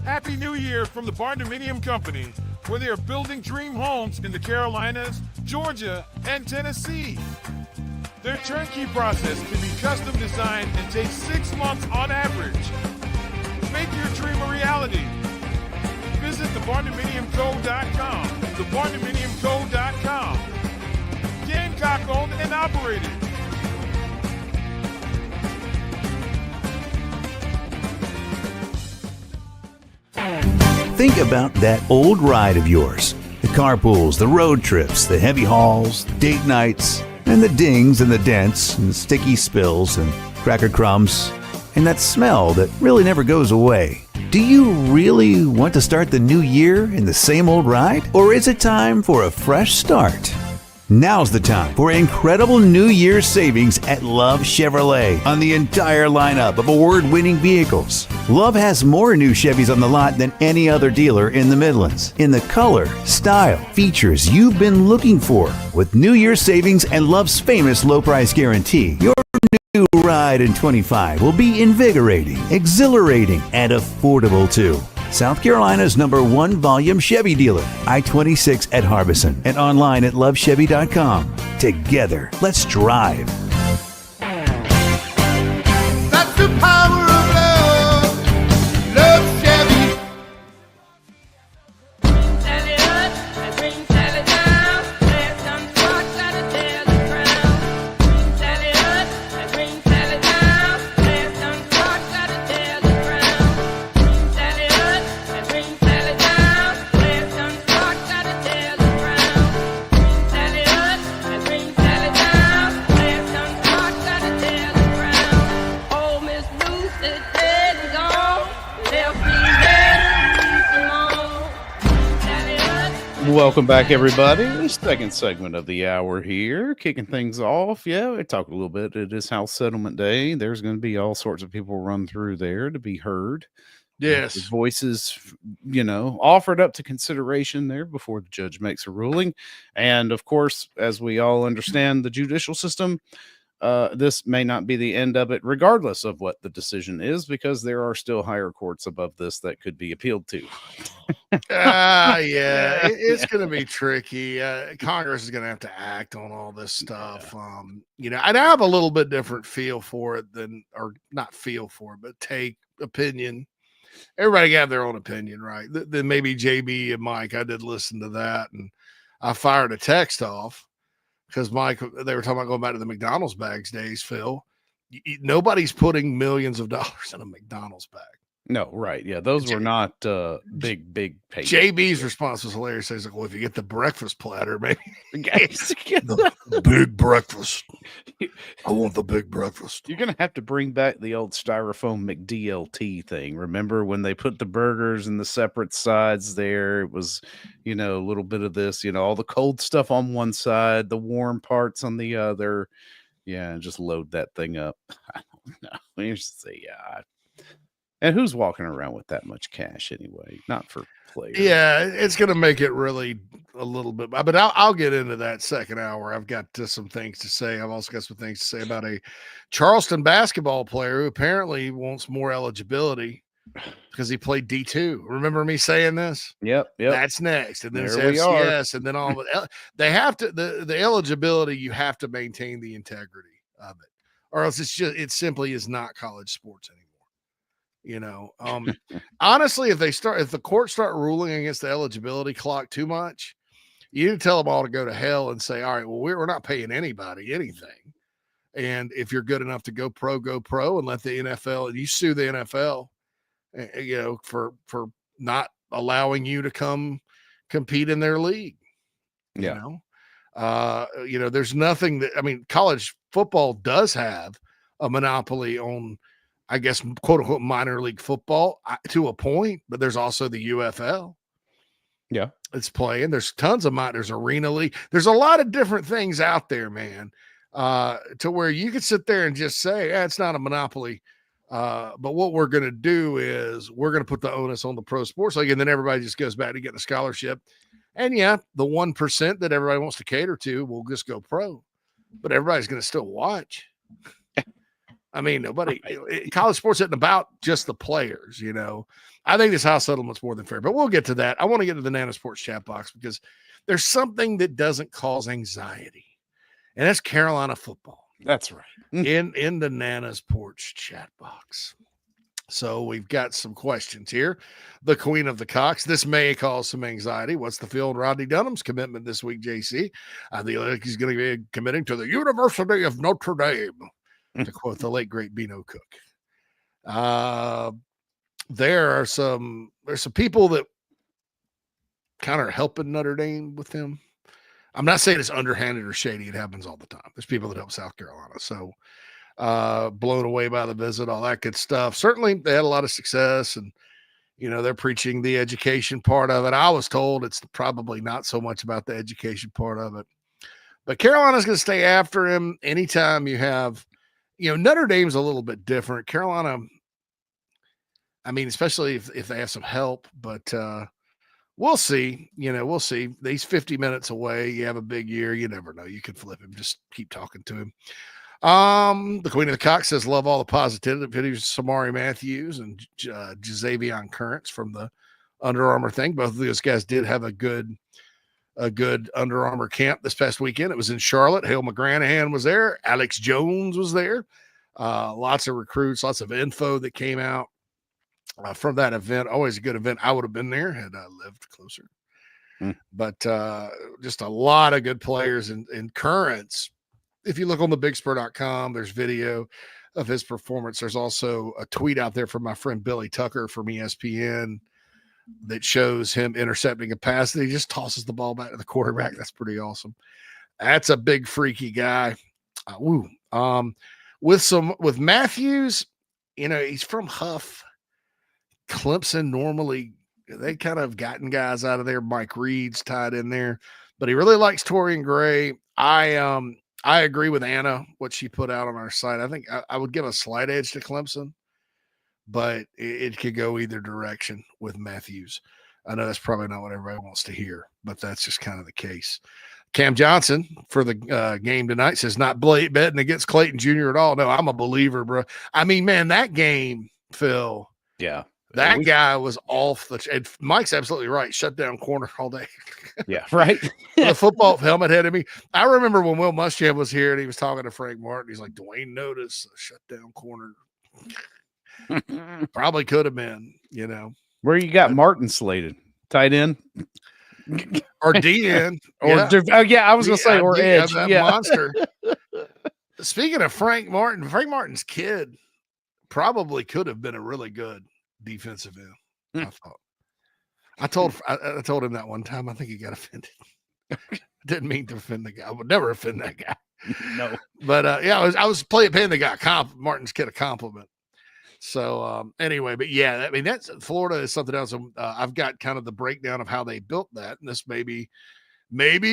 Happy New Year from the Barndominium Company, where they are building dream homes in the Carolinas, Georgia, and Tennessee. Their turnkey process can be custom designed and takes 6 months on average. Make your dream a reality. Visit thebarndominiumco.com. Thebarndominiumco.com. Gamecock owned and operated. Think about that old ride of yours. The carpools, the road trips, the heavy hauls, date nights, and the dings and the dents and the sticky spills and cracker crumbs and that smell that really never goes away. Do you really want to start the new year in the same old ride? Or is it time for a fresh start? Now's the time for incredible New Year's savings at Love Chevrolet on the entire lineup of award-winning vehicles. Love has more new Chevys on the lot than any other dealer in the Midlands, in the color, style, features you've been looking for. With New Year's savings and Love's famous low price guarantee, your new ride in 25 will be invigorating, exhilarating, and affordable too. South Carolina's #1 volume Chevy dealer, I-26 at Harbison, and online at lovechevy.com. Together, let's drive. That's the power of love. Love Chevy. Welcome back, everybody. The second segment of the hour here, kicking things off. Yeah, we talked a little bit. It is House Settlement Day. There's going to be all sorts of people run through there to be heard. Yes. The voices, offered up to consideration there before the judge makes a ruling. And of course, as we all understand the judicial system, this may not be the end of it, regardless of what the decision is, because there are still higher courts above this that could be appealed to. It's going to be tricky. Congress is going to have to act on all this stuff. And I have a little bit different feel for it but take opinion. Everybody got their own opinion, right? Then maybe JB and Mike, I did listen to that, and I fired a text off because Mike, they were talking about going back to the McDonald's bags days, Phil. Nobody's putting millions of dollars in a McDonald's bag. No, right. Yeah, those were not big pay. JB's response was hilarious. He's like, well, if you get the breakfast platter, maybe. the big breakfast. I want the big breakfast. You're going to have to bring back the old styrofoam McDLT thing. Remember when they put the burgers in the separate sides there? It was, a little bit of this, all the cold stuff on one side, the warm parts on the other. Yeah, and just load that thing up. I don't know. We just say, yeah. And who's walking around with that much cash anyway? Not for players. Yeah, it's going to make it really a little bit. But I'll get into that second hour. I've got some things to say. I've also got some things to say about a Charleston basketball player who apparently wants more eligibility because he played D2. Remember me saying this? Yep. That's next. And then there it's FCS. And then all of it. They have to, the eligibility, you have to maintain the integrity of it. Or else it simply is not college sports anymore. Honestly, if the courts start ruling against the eligibility clock too much, you need to tell them all to go to hell and say, all right, well, we're not paying anybody anything. And if you're good enough to go pro, and let the NFL, and you sue the NFL, for not allowing you to come compete in their league. Yeah. There's nothing college football does have a monopoly on, I guess, quote unquote, minor league football to a point, but there's also the UFL. Yeah. It's playing. There's tons of there's arena league. There's a lot of different things out there, man, to where you could sit there and just say, it's not a monopoly. But what we're going to do is we're going to put the onus on the pro sports league. And then everybody just goes back to getting a scholarship. And the 1% that everybody wants to cater to will just go pro, but everybody's going to still watch. Nobody, college sports isn't about just the players, I think this house settlement's more than fair, but we'll get to that. I want to get to the Nana Sports chat box because there's something that doesn't cause anxiety, and that's Carolina football. That's right. In the Nana's Porch chat box. So we've got some questions here. The Queen of the Cocks. This may cause some anxiety. What's the feel in Rodney Dunham's commitment this week, JC? I think he's going to be committing to the University of Notre Dame. To quote the late great Beano Cook. There's some people that kind of helping Notre Dame with him. I'm not saying it's underhanded or shady. It happens all the time. There's people that help South Carolina. So blown away by the visit, all that good stuff. Certainly they had a lot of success, and they're preaching the education part of it. I was told it's probably not so much about the education part of it, but Carolina's going to stay after him anytime you have, Notre Dame's a little bit different. Carolina, I mean, especially if they have some help, but we'll see. We'll see. He's 50 minutes away. You have a big year. You never know. You could flip him. Just keep talking to him. The Queen of the Cock says, love all the positivity. Samari Matthews and Jazavion Currents from the Under Armour thing. Both of those guys did have a good Under Armour camp this past weekend. It was in Charlotte. Hale McGranahan was there. Alex Jones was there. Lots of recruits, lots of info that came out from that event. Always a good event. I would have been there had I lived closer. But just a lot of good players and Currents. If you look on thebigspur.com, there's video of his performance. There's also a tweet out there from my friend Billy Tucker from ESPN that shows him intercepting a pass that he just tosses the ball back to the quarterback. That's pretty awesome. That's a big freaky guy. With Matthews, he's from Huff. Clemson normally, they kind of gotten guys out of there. Mike Reed's tied in there, but he really likes Torian Gray. I agree with Anna, what she put out on our site. I think I would give a slight edge to Clemson, but it could go either direction with Matthews. I know that's probably not what everybody wants to hear, but that's just kind of the case. Cam Johnson for the game tonight says, not betting against Clayton Jr. at all. No, I'm a believer, bro. I mean, man, that game, Phil. Yeah. That guy was off and Mike's absolutely right. Shut down corner all day. Yeah, right. The football helmet head of me. I remember when Will Muschamp was here and he was talking to Frank Martin. He's like, Dwayne Notice, shut down corner. Probably could have been, Where you got Martin slated? Tight end? Or DN. I was going to say, or edge. That monster. Speaking of Frank Martin's kid probably could have been a really good defensive end. I thought. I told him that one time. I think he got offended. Didn't mean to offend the guy. I would never offend that guy. No. But I was paying the guy Martin's kid a compliment. So anyway, but yeah, I mean that's Florida is something else. I've got kind of the breakdown of how they built that, and this maybe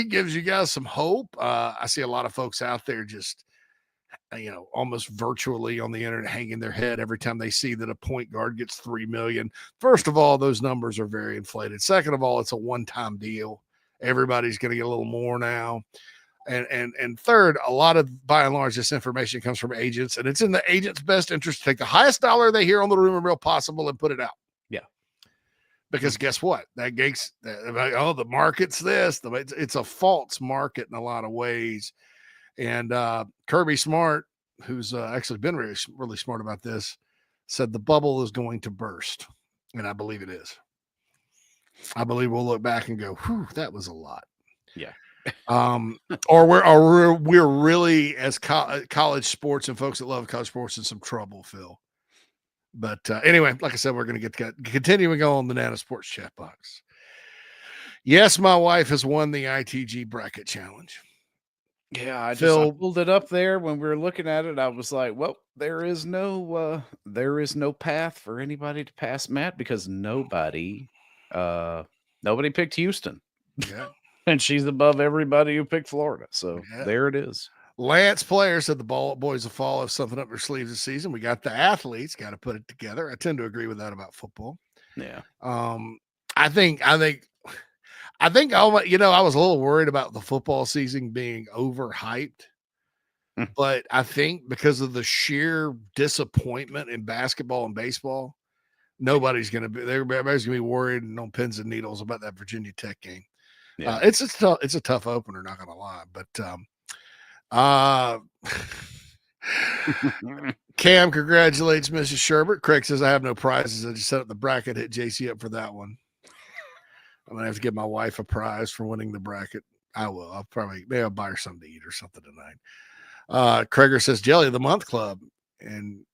gives you guys some hope. I see a lot of folks out there just almost virtually on the internet hanging their head every time they see that a point guard gets $3 million. First of all, those numbers are very inflated. Second of all, it's a one-time deal. Everybody's going to get a little more now. And third, a lot of, by and large, this information comes from agents, and it's in the agent's best interest to take the highest dollar they hear on the rumor mill possible and put it out. Yeah. Because guess what? The market's this. It's a false market in a lot of ways. And Kirby Smart, who's actually been really smart about this, said the bubble is going to burst. And I believe it is. I believe we'll look back and go, whew, that was a lot. Yeah. Or we're really, as college sports and folks that love college sports, in some trouble, Phil. But anyway, like I said, we're going to continuing on the Nana Sports chat box. Yes, my wife has won the ITG bracket challenge. Yeah, I pulled it up there when we were looking at it. I was like, well, there is no path for anybody to pass Matt because nobody picked Houston. Yeah. And she's above everybody who picked Florida. So there it is. Lance Player said the boys will fall have something up their sleeves this season. We got the athletes, got to put it together. I tend to agree with that about football. Yeah. I think I was a little worried about the football season being overhyped, but I think because of the sheer disappointment in basketball and baseball, everybody's going to be worried and on pins and needles about that Virginia Tech game. Yeah. It's a tough opener, not going to lie, but Cam congratulates Mrs. Sherbert. Craig says, I have no prizes. I just set up the bracket, hit JC up for that one. I'm gonna have to give my wife a prize for winning the bracket. I will. Maybe I'll buy her something to eat or something tonight. Krager says Jelly of the Month Club, and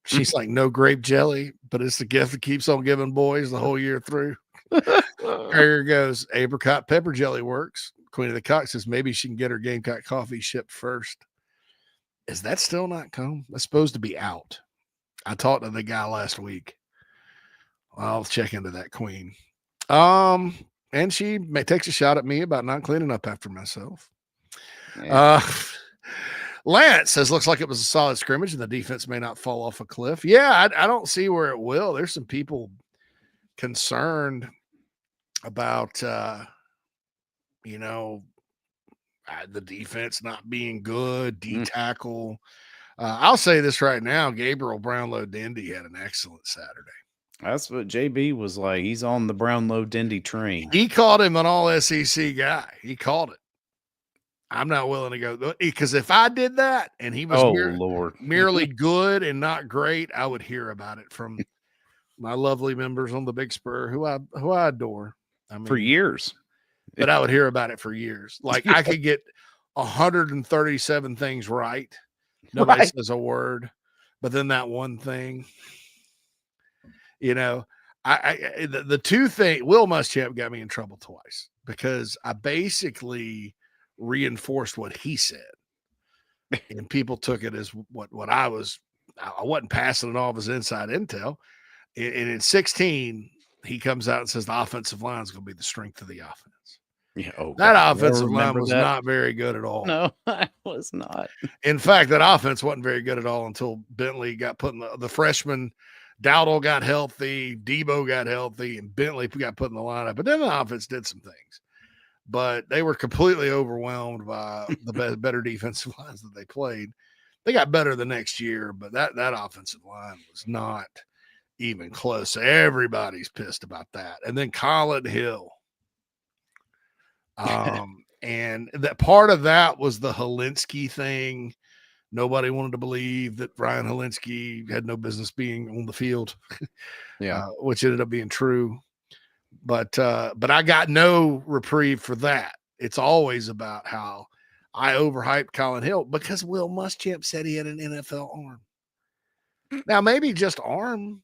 she's like, no grape jelly, but it's the gift that keeps on giving boys the whole year through. Krager goes, apricot pepper jelly works. Queen of the Cock says maybe she can get her Gamecock coffee shipped first. Is that still not come? It's supposed to be out. I talked to the guy last week. I'll check into that, Queen. And she takes a shot at me about not cleaning up after myself. Yeah. Lance says, looks like it was a solid scrimmage and the defense may not fall off a cliff. Yeah, I don't see where it will. There's some people concerned about, the defense not being good, D-tackle. I'll say this right now. Gabriel Brownlow-Dendy had an excellent Saturday. That's what JB was like. He's on the Brownlow-Dendy train. He called him an all-SEC guy. He called it. I'm not willing to go because if I did that and he was merely good and not great, I would hear about it from my lovely members on the Big Spur who I adore. I mean, for years. But I would hear about it for years. Like I could get 137 things right. Nobody says a word, but then that one thing, the two things, Will Muschamp got me in trouble twice because I basically reinforced what he said, and people took it as what I wasn't passing it off as inside intel. And in 16, he comes out and says the offensive line is going to be the strength of the offense. Yeah, that offensive line was not very good at all. No, it was not. In fact, that offense wasn't very good at all until Bentley got put in the freshman. Dowdle got healthy, Debo got healthy, and Bentley got put in the lineup. But then the offense did some things. But they were completely overwhelmed by the better defensive lines that they played. They got better the next year, but that offensive line was not even close. Everybody's pissed about that. And then Colin Hill. And that part of that was the Helinski thing. Nobody wanted to believe that Ryan Helinski had no business being on the field. Which ended up being true. But I got no reprieve for that. It's always about how I overhyped Colin Hill because Will Muschamp said he had an NFL arm. Now, maybe just arm.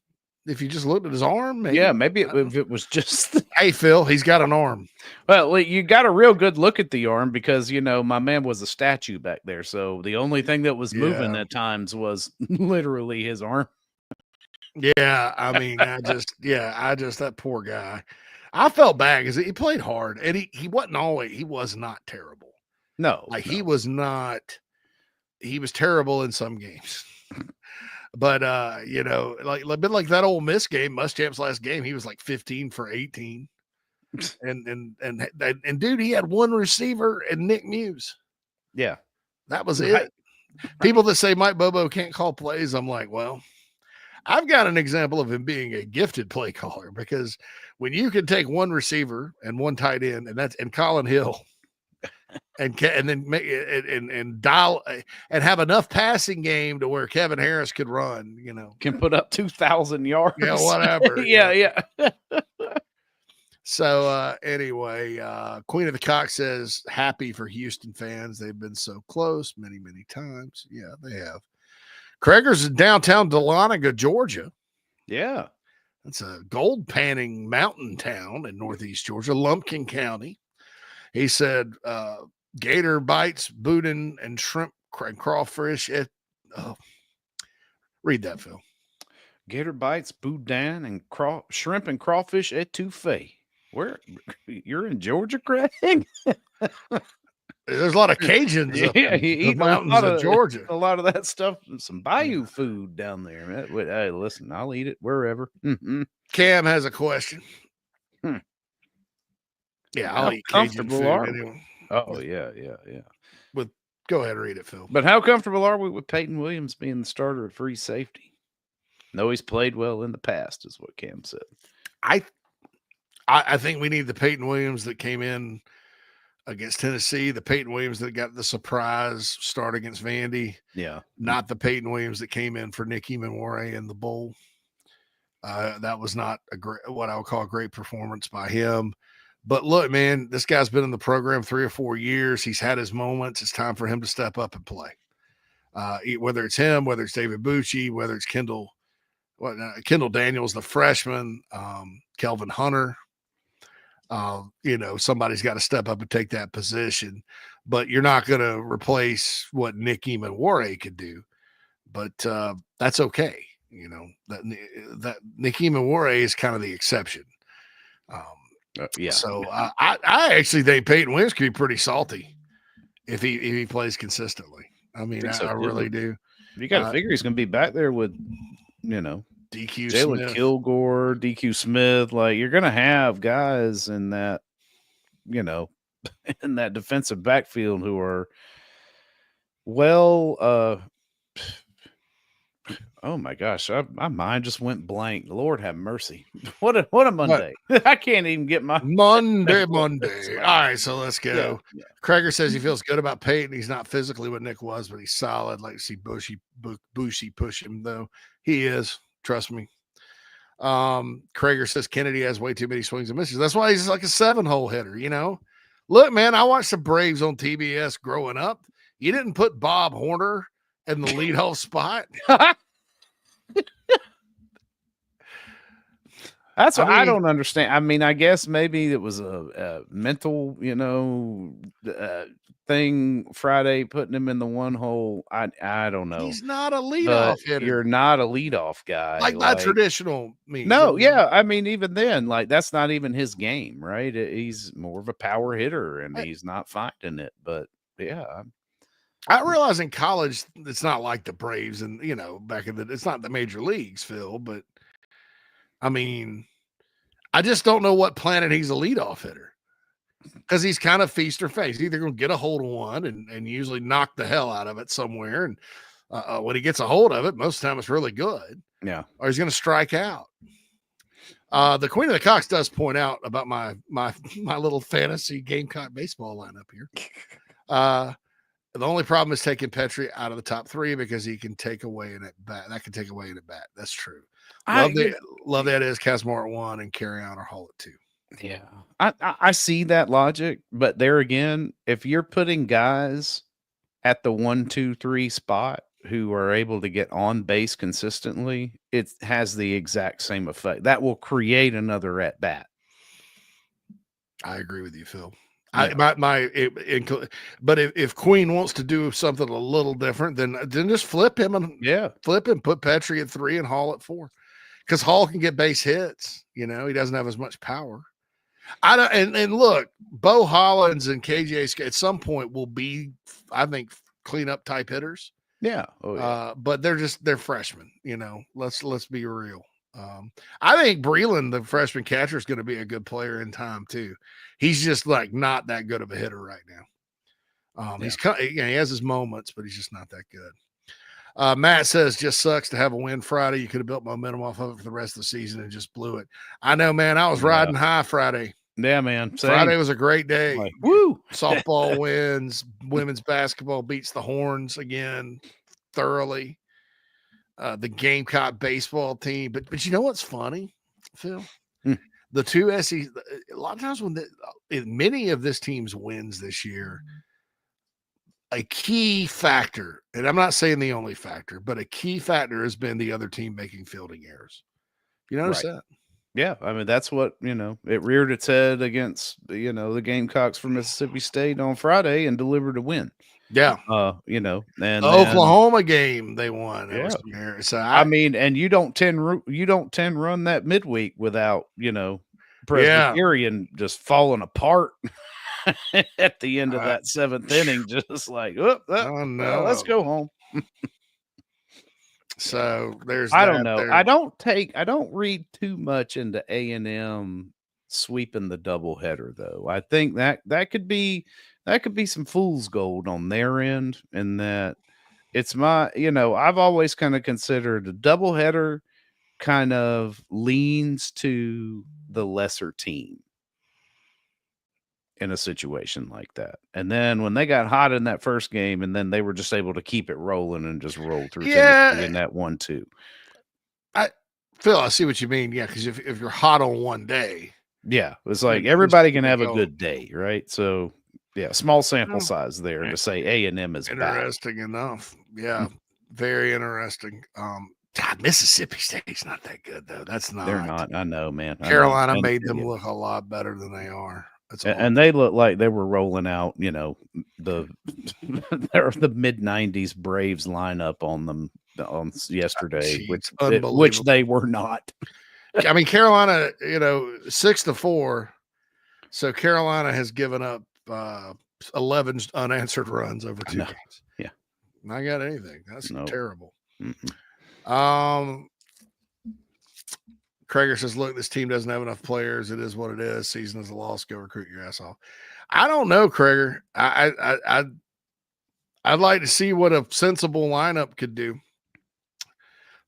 If you just looked at his arm, maybe. Yeah, maybe if it was just. Hey, Phil, he's got an arm. Well, you got a real good look at the arm because, my man was a statue back there. So the only thing that was moving at times was literally his arm. Yeah, I mean, that poor guy. I felt bad because he played hard and he was not terrible. No, he was not. He was terrible in some games. But a bit like that Ole Miss game, Muschamp's last game, he was like 15 for 18. And dude, he had one receiver and Nick Muse. Yeah. That was it. People that say Mike Bobo can't call plays, I'm like, well, I've got an example of him being a gifted play caller because when you can take one receiver and one tight end and Colin Hill and then make and dial and have enough passing game to where Kevin Harris could run, can put up 2,000 yards. Yeah, whatever. yeah. So anyway, Queen of the Cock says happy for Houston fans. They've been so close many, many times. Yeah, they have. Craigers in downtown Dahlonega, Georgia. Yeah. That's a gold panning mountain town in northeast Georgia, Lumpkin County. He said, gator bites, boudin, and shrimp and crawfish. Read that, Phil. Gator bites, boudin, and shrimp and crawfish etouffee. Where you're in Georgia, Craig? There's a lot of Cajuns up in the mountains of Georgia. A lot of that stuff, some bayou food down there. Hey, listen, I'll eat it wherever. Mm-hmm. Cam has a question. Yeah, I'll eat Cajun food anyway. Oh, yeah. Go ahead and read it, Phil. But how comfortable are we with Peyton Williams being the starter at free safety? No, he's played well in the past, is what Cam said. I think we need the Peyton Williams that came in against Tennessee, the Peyton Williams that got the surprise start against Vandy. Yeah. Not the Peyton Williams that came in for Nicky Memore in the bowl. That was not what I would call a great performance by him. But look, man, this guy's been in the program 3 or 4 years. He's had his moments. It's time for him to step up and play. Whether it's him, whether it's David Bucci, whether it's Kendall Daniels, the freshman, Kelvin Hunter. Somebody's got to step up and take that position, but you're not going to replace what Nick Eamon-Warray could do. But that's okay. That Nick Eamon-Warray is kind of the exception. So I actually think Peyton Williams could be pretty salty if he plays consistently. I mean, I really do. You got to figure he's going to be back there with, DQ Jalen Smith. Kilgore, DQ Smith. Like, you're going to have guys in that, in that defensive backfield who are oh my gosh, my mind just went blank. Lord have mercy. What a Monday. I can't even get my Monday. All right, so let's go. Yeah. Krager says he feels good about Peyton. He's not physically what Nick was, but he's solid. Like to see Bushy push him, though. He is. Trust me. Krager says Kennedy has way too many swings and misses. That's why he's like a 7-hole hitter, Look, man, I watched the Braves on TBS growing up. You didn't put Bob Horner in the leadoff spot. That's what I don't understand. I mean, I guess maybe it was a mental, thing Friday, putting him in the 1 hole. I don't know. He's not a leadoff hitter. You're not a leadoff guy. Like that traditional means. No, yeah. I mean, even then, like, that's not even his game, right? He's more of a power hitter, and he's not finding it. But, yeah. I realize in college, it's not like the Braves and, back in it's not the major leagues, Phil, but I mean, I just don't know what planet he's a leadoff hitter because he's kind of feast or face. He's either going to get a hold of one and usually knock the hell out of it somewhere. And when he gets a hold of it, most of the time it's really good. Yeah. Or he's going to strike out. The Queen of the Cocks does point out about my little fantasy Gamecock baseball lineup here. The only problem is taking Petrie out of the top 3 because he can take away an at bat. That can take away an at bat. That's true. Love that is Kazmar at 1 and carry on or Hall at 2. Yeah. I see that logic, but there again, if you're putting guys at the 1, 2, 3 spot who are able to get on base consistently, it has the exact same effect. That will create another at bat. I agree with you, Phil. Yeah. But if Queen wants to do something a little different, then just flip him and put Petrie at 3 and Hall at 4, because Hall can get base hits. He doesn't have as much power. And look, Bo Hollins and KJ at some point will be, I think, cleanup type hitters. Yeah. Oh, yeah. But they're freshmen. Let's be real. I think Breland, the freshman catcher, is going to be a good player in time too. He's just like not that good of a hitter right now. He has his moments, but he's just not that good. Matt says just sucks to have a win Friday. You could have built momentum off of it for the rest of the season and just blew it. I know, man. I was riding high Friday. Yeah, man. Same. Friday was a great day. Like, woo! Softball wins. Women's basketball beats the Horns again thoroughly. The Gamecock baseball team. But you know what's funny, Phil? The two SEC, a lot of times when many of this team's wins this year, a key factor, and I'm not saying the only factor, but a key factor has been the other team making fielding errors. You notice that? Yeah. I mean, that's what, it reared its head against, the Gamecocks from Mississippi State on Friday and delivered a win. Yeah. And the Oklahoma game they won. Yeah. So and you don't 10 run that midweek without, Presbyterian just falling apart at the end of that 7th inning, just like, no, let's go home. So there's I don't know. I don't read too much into A&M sweeping the doubleheader though. I think that could be some fool's gold on their end, and that it's I've always kind of considered a doubleheader kind of leans to the lesser team in a situation like that. And then when they got hot in that first game, and then they were just able to keep it rolling and just roll through in that 1-2. Phil, I see what you mean. Yeah, because if you're hot on one day. Yeah, it's like everybody can have a good day, right? So yeah, small sample size there to say A&M is interesting back. enough. Yeah, very interesting. God, Mississippi State's not that good though. That's not. They're not. I know, man. Carolina made them look a lot better than they are. And they look like they were rolling out, the the mid '90s Braves lineup on them yesterday, which they were not. I mean, Carolina, 6-4. So Carolina has given up 11 unanswered runs over 2 games. Yeah, not got anything. That's terrible. Mm-hmm. Krager says, look, this team doesn't have enough players. It is what it is. Season is a loss. Go recruit your ass off. I don't know, Krager. I'd like to see what a sensible lineup could do.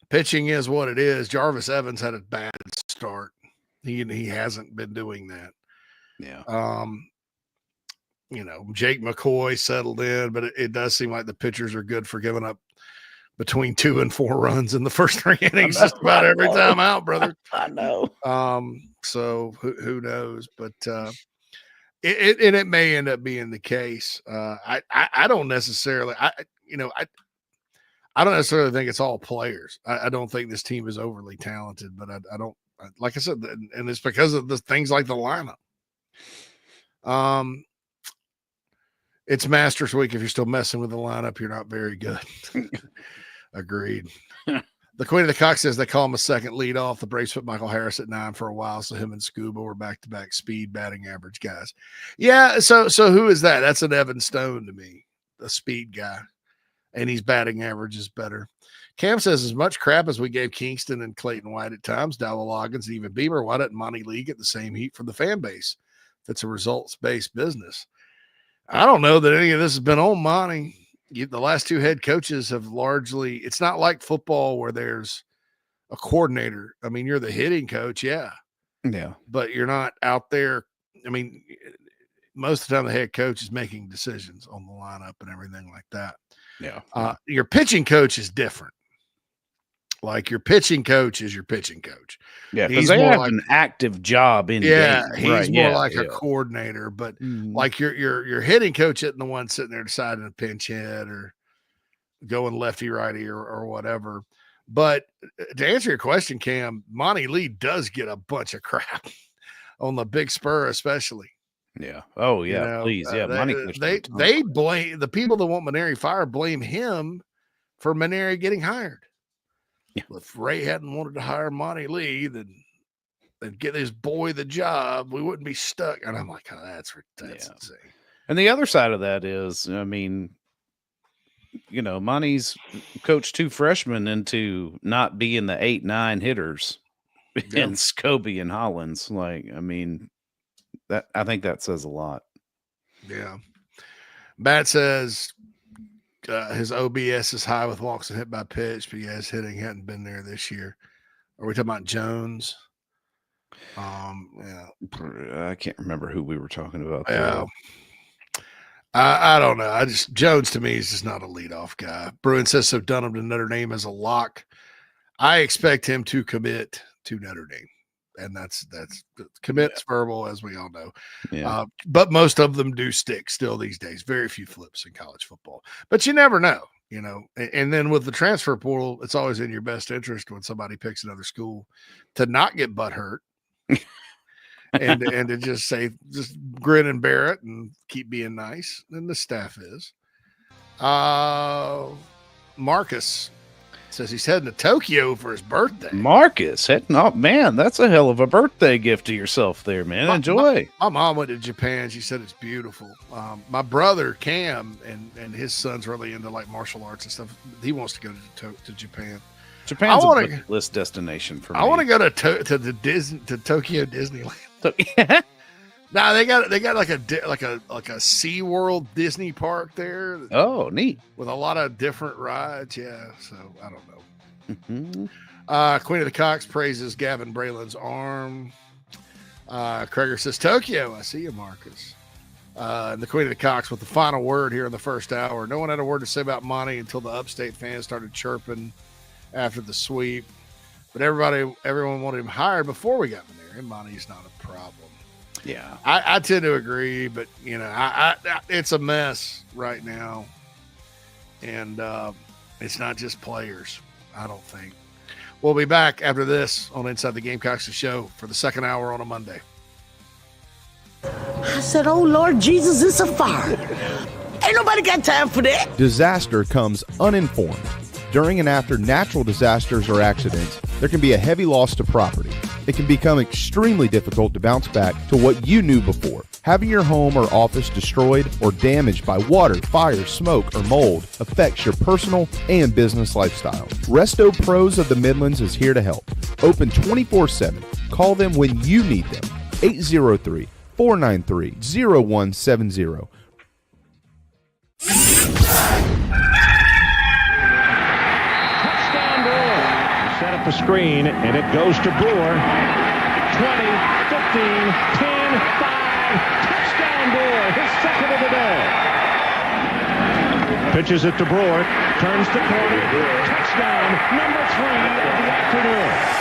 Pitching is what it is. Jarvis Evans had a bad start. He hasn't been doing that. Yeah. Jake McCoy settled in, but it does seem like the pitchers are good for giving up between 2 and 4 runs in the first 3 innings just about every time out, brother. I know. So who knows? But it may end up being the case. I don't necessarily I don't necessarily think it's all players. I don't think this team is overly talented, but I don't, like I said, and it's because of the things like the lineup. It's Masters Week. If you're still messing with the lineup, you're not very good. Agreed. The Queen of the Cock says they call him a second leadoff. The Braves put Michael Harris at 9 for a while, so him and Scuba were back-to-back speed batting average guys. Yeah, so who is that? That's an Evan Stone to me, a speed guy, and he's batting average is better. Cam says as much crap as we gave Kingston and Clayton White at times, Dowell Loggins, and even Bieber, why doesn't Monty Lee get the same heat from the fan base? That's a results-based business. I don't know that any of this has been on Monty. The last 2 head coaches have largely, it's not like football where there's a coordinator. I mean, you're the hitting coach. Yeah. But you're not out there. I mean, most of the time the head coach is making decisions on the lineup and everything like that. Yeah. Your pitching coach is different. Like your pitching coach is your pitching coach. Yeah, because they have an active job in game. He's more like a coordinator, but like your hitting coach isn't the one sitting there deciding a pinch hit or going lefty righty or whatever. But to answer your question, Cam, Monty Lee does get a bunch of crap on the Big Spur, especially. Yeah. Oh yeah. Please. Yeah. They blame the people that want Maneri fired. Blame him for Maneri getting hired. Yeah. If Ray hadn't wanted to hire Monty Lee, then get his boy the job, we wouldn't be stuck. And I'm like, oh, that's insane. And the other side of that is, I mean, Monty's coached 2 freshmen into not being the 8-9 hitters in Scobie and Hollins. Like, I mean, I think that says a lot. Yeah. Matt says his OBS is high with walks and hit by pitch, but his hitting hadn't been there this year. Are we talking about Jones? Yeah. I can't remember who we were talking about. Yeah. I don't know. Jones to me is just not a leadoff guy. Bruin says so Dunham to Notre Dame as a lock. I expect him to commit to Notre Dame. And that's commits verbal, as we all know. Yeah. But most of them do stick still these days. Very few flips in college football. But you never know, And then with the transfer portal, it's always in your best interest when somebody picks another school to not get butt hurt and to just grin and bear it and keep being nice. And the staff is. Marcus says he's heading to Tokyo for his birthday. Marcus heading off, man. That's a hell of a birthday gift to yourself there, man. Enjoy. My mom went to Japan. She said it's beautiful. My brother Cam and his son's really into like martial arts and stuff. He wants to go to Japan. Japan's a bucket list destination for me. I want to go to Tokyo Disneyland. Now they got like a SeaWorld Disney park there. Oh, neat. With a lot of different rides. Yeah. So I don't know. Mm-hmm. Queen of the Cocks praises Gavin Braylon's arm. Krager says Tokyo. I see you, Marcus. And the Queen of the Cocks with the final word here in the first hour. No one had a word to say about Monty until the upstate fans started chirping after the sweep. But everyone wanted him hired before we got him there. And Monty's not a problem. Yeah, I tend to agree, but it's a mess right now, and it's not just players. I don't think We'll be back after this on Inside the Gamecocks The Show for the second hour on a Monday. I said, oh, Lord Jesus, it's a fire. Ain't nobody got time for that. Disaster comes uninformed. During and after natural disasters or accidents, there can be a heavy loss to property. It can become extremely difficult to bounce back to what you knew before. Having your home or office destroyed or damaged by water, fire, smoke, or mold affects your personal and business lifestyle. Resto Pros of the Midlands is here to help. Open 24/7. Call them when you need them. 803-493-0170. Touchdown Brewer. Set up a screen, and it goes to Brewer. 20, 15, 10, 5. Touchdown Brewer, his second of the day. Pitches it to Brewer, turns the corner. Touchdown, number 3 of the afternoon.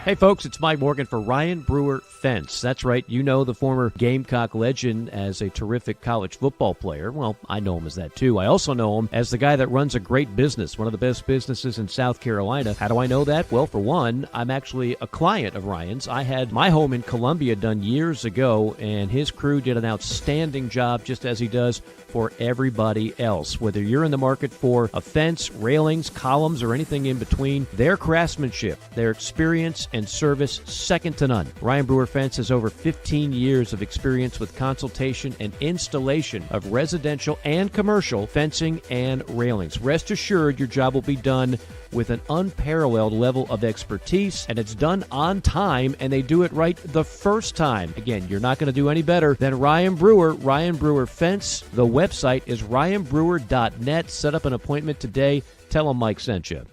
Hey folks, it's Mike Morgan for Ryan Brewer Fence. That's right, you know the former Gamecock legend as a terrific college football player. Well, I know him as that too. I also know him as the guy that runs a great business, one of the best businesses in South Carolina. How do I know that? Well, for one, I'm actually a client of Ryan's. I had my home in Columbia done years ago, and his crew did an outstanding job, just as he does for everybody else. Whether you're in the market for a fence, railings, columns, or anything in between, their craftsmanship, their experience, and service second to none. Ryan Brewer Fence has over 15 years of experience with consultation and installation of residential and commercial fencing and railings. Rest assured your job will be done with an unparalleled level of expertise, and it's done on time, and they do it right the first time. Again, you're not going to do any better than Ryan Brewer. Ryan Brewer Fence. The website is ryanbrewer.net. Set up an appointment today. Tell him Mike sent you.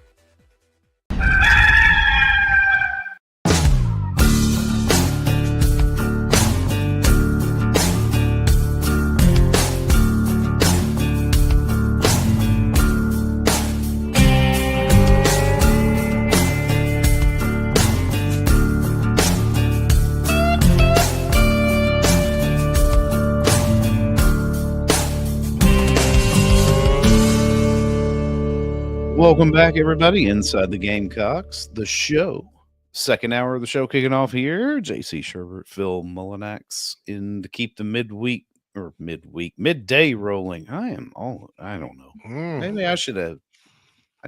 Welcome back, everybody, inside the Gamecocks, the show. Second hour of the show kicking off here. JC Sherbert, Phil Mullinax in to keep the midday rolling. I don't know. Maybe I should have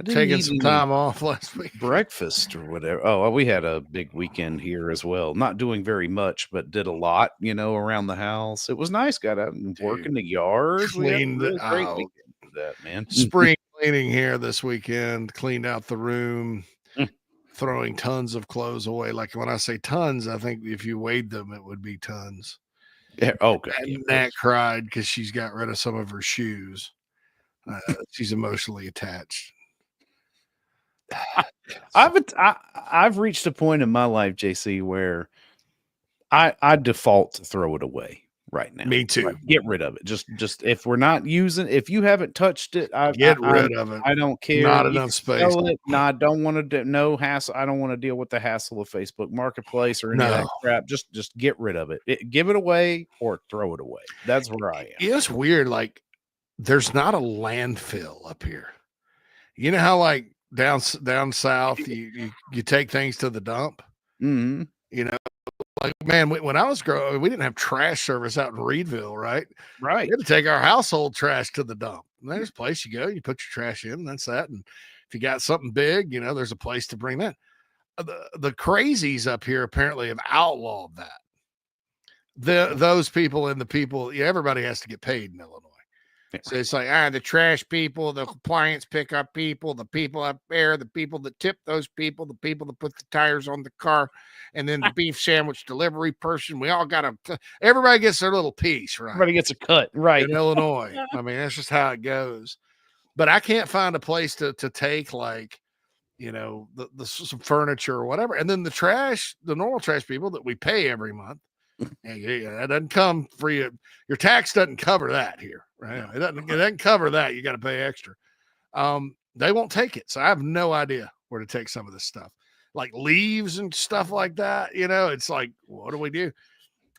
Taking some time off last week. Breakfast or whatever. Oh, we had a big weekend here as well. Not doing very much, but did a lot, around the house. It was nice. Got out and work in the yard. Cleaned it out. Great weekend for that, man. Spring cleaning here this weekend. Cleaned out the room. Throwing tons of clothes away. Like when I say tons, I think if you weighed them, it would be tons. Yeah. Okay. And Nat cried because she's got rid of some of her shoes. She's emotionally attached. I've reached a point in my life, JC, where I default to throw it away right now. Me too. Like, get rid of it. Just if we're not using, if you haven't touched it, get rid of it. I don't care. Not enough space. No, I don't want to do no hassle. I don't want to deal with the hassle of Facebook Marketplace or any of that crap. Just get rid of it. Give it away or throw it away. That's where I am. It's weird. Like there's not a landfill up here. You know how like down south you take things to the dump. Mm-hmm. Like man, when I was growing, we didn't have trash service out in Reedville, right? Right. We had to take our household trash to the dump. And there's a place you go, you put your trash in, that's that. And if you got something big, there's a place to bring that. The crazies up here apparently have outlawed that. Those people and the people, everybody has to get paid in Illinois. So it's like, the trash people, the appliance pickup people, the people up there, the people that tip those people, the people that put the tires on the car, and then the beef sandwich delivery person. We all got everybody gets their little piece, right? Everybody gets a cut, right? In Illinois. I mean, that's just how it goes. But I can't find a place to take like, some furniture or whatever. And then the normal trash people that we pay every month. That doesn't come free. Your tax doesn't cover that here, right? It doesn't cover that. You got to pay extra. They won't take it. So I have no idea where to take some of this stuff, like leaves and stuff like that. It's like, what do we do?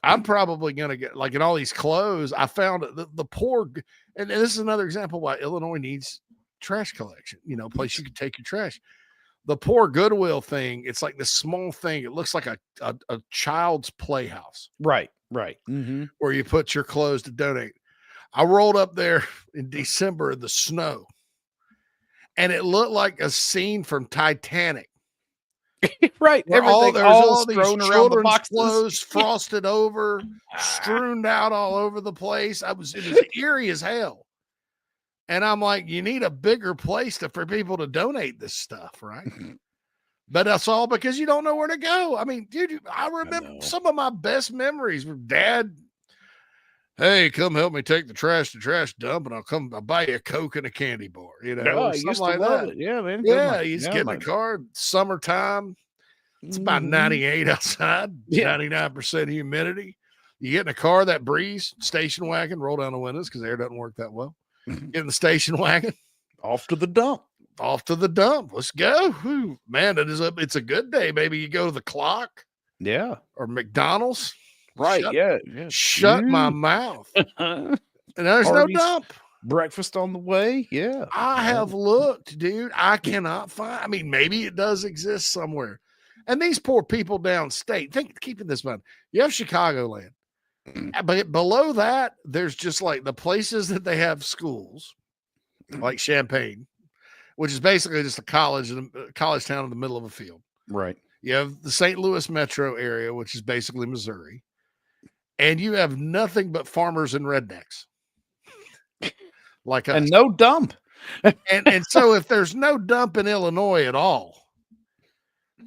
I'm probably going to get like in all these clothes. I found the poor, and this is another example why Illinois needs trash collection, place you can take your trash. The poor Goodwill thing, it's like this small thing. It looks like a child's playhouse. Right. Mm-hmm. Where you put your clothes to donate. I rolled up there in December in the snow, and it looked like a scene from Titanic. Right. There's all these strewn around the children's boxes. clothes frosted over, strewn out all over the place. It was eerie as hell. And I'm like, you need a bigger place for people to donate this stuff, right? But that's all because you don't know where to go. I mean, dude, I remember some of my best memories were Dad, hey, come help me take the trash to trash dump, and I'll buy you a Coke and a candy bar. You know, I used to love it. Yeah, man. Yeah, you just get in the car, summertime. It's about 98 outside, 99% humidity. You get in a car, that breeze, station wagon, roll down the windows because air doesn't work that well. Get in the station wagon. Off to the dump. Let's go. Whew. Man, it's a good day. Maybe you go to the Clock. Yeah. Or McDonald's. Right. Shut my mouth. And there's Parties, no dump. Breakfast on the way. Yeah. I have looked, dude. I cannot find. I mean, maybe it does exist somewhere. And these poor people downstate, keeping this in mind, you have Chicagoland. But below that, there's just like the places that they have schools, like Champaign, which is basically just a college town in the middle of a field. Right. You have the St. Louis metro area, which is basically Missouri. And you have nothing but farmers and rednecks. Like us. And no dump. and so if there's no dump in Illinois at all,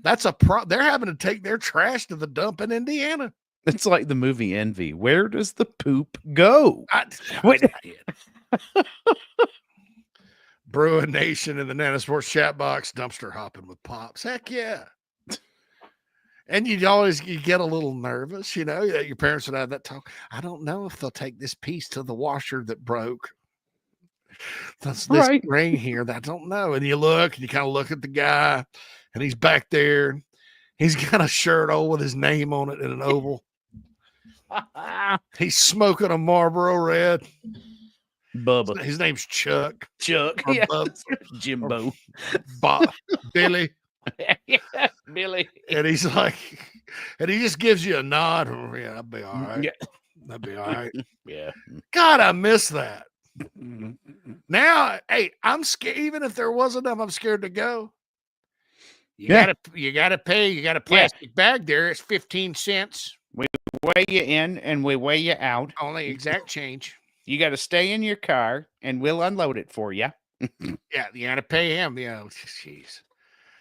that's they're having to take their trash to the dump in Indiana. It's like the movie Envy. Where does the poop go? Bruin Nation in the Nana Sports chat box, dumpster hopping with Pops. Heck yeah. And you get a little nervous, you know, your parents would have that talk. I don't know if they'll take this piece to the washer that broke. That's this ring here that I don't know. And you look and you kind of look at the guy and he's back there. He's got a shirt on with his name on it in an oval. He's smoking a Marlboro Red. Bubba. His name's Chuck. Yeah. Jimbo. Bob. Billy. Yeah, Billy. And he's like, and he just gives you a nod. Yeah, that'd be all right. Yeah. That'd be all right. Yeah. God, I miss that. Now, hey, I'm scared. Even if there was enough, I'm scared to go. You gotta pay. You got a plastic bag there. It's 15 cents. We weigh you in and we weigh you out. Only exact change. You got to stay in your car and we'll unload it for you. Yeah, you got to pay him. You know, jeez.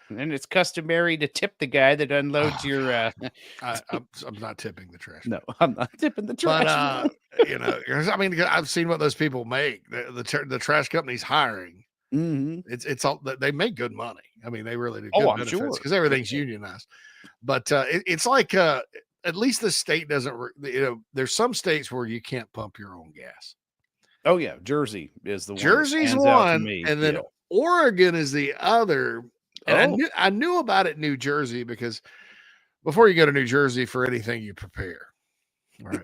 And it's customary to tip the guy that unloads your. I'm not tipping the trash. No, I'm not tipping the trash. But you know, I mean, I've seen what those people make. The trash company's hiring. Mm-hmm. It's all they make good money. I mean, they really do. Oh, Good I'm benefits sure because everything's unionized. But it's like at least the state doesn't. You know, there's some states where you can't pump your own gas. Oh yeah, Jersey is the one. Jersey's one, and then Oregon is the other. And I knew about it in New Jersey because before you go to New Jersey for anything, you prepare. Right.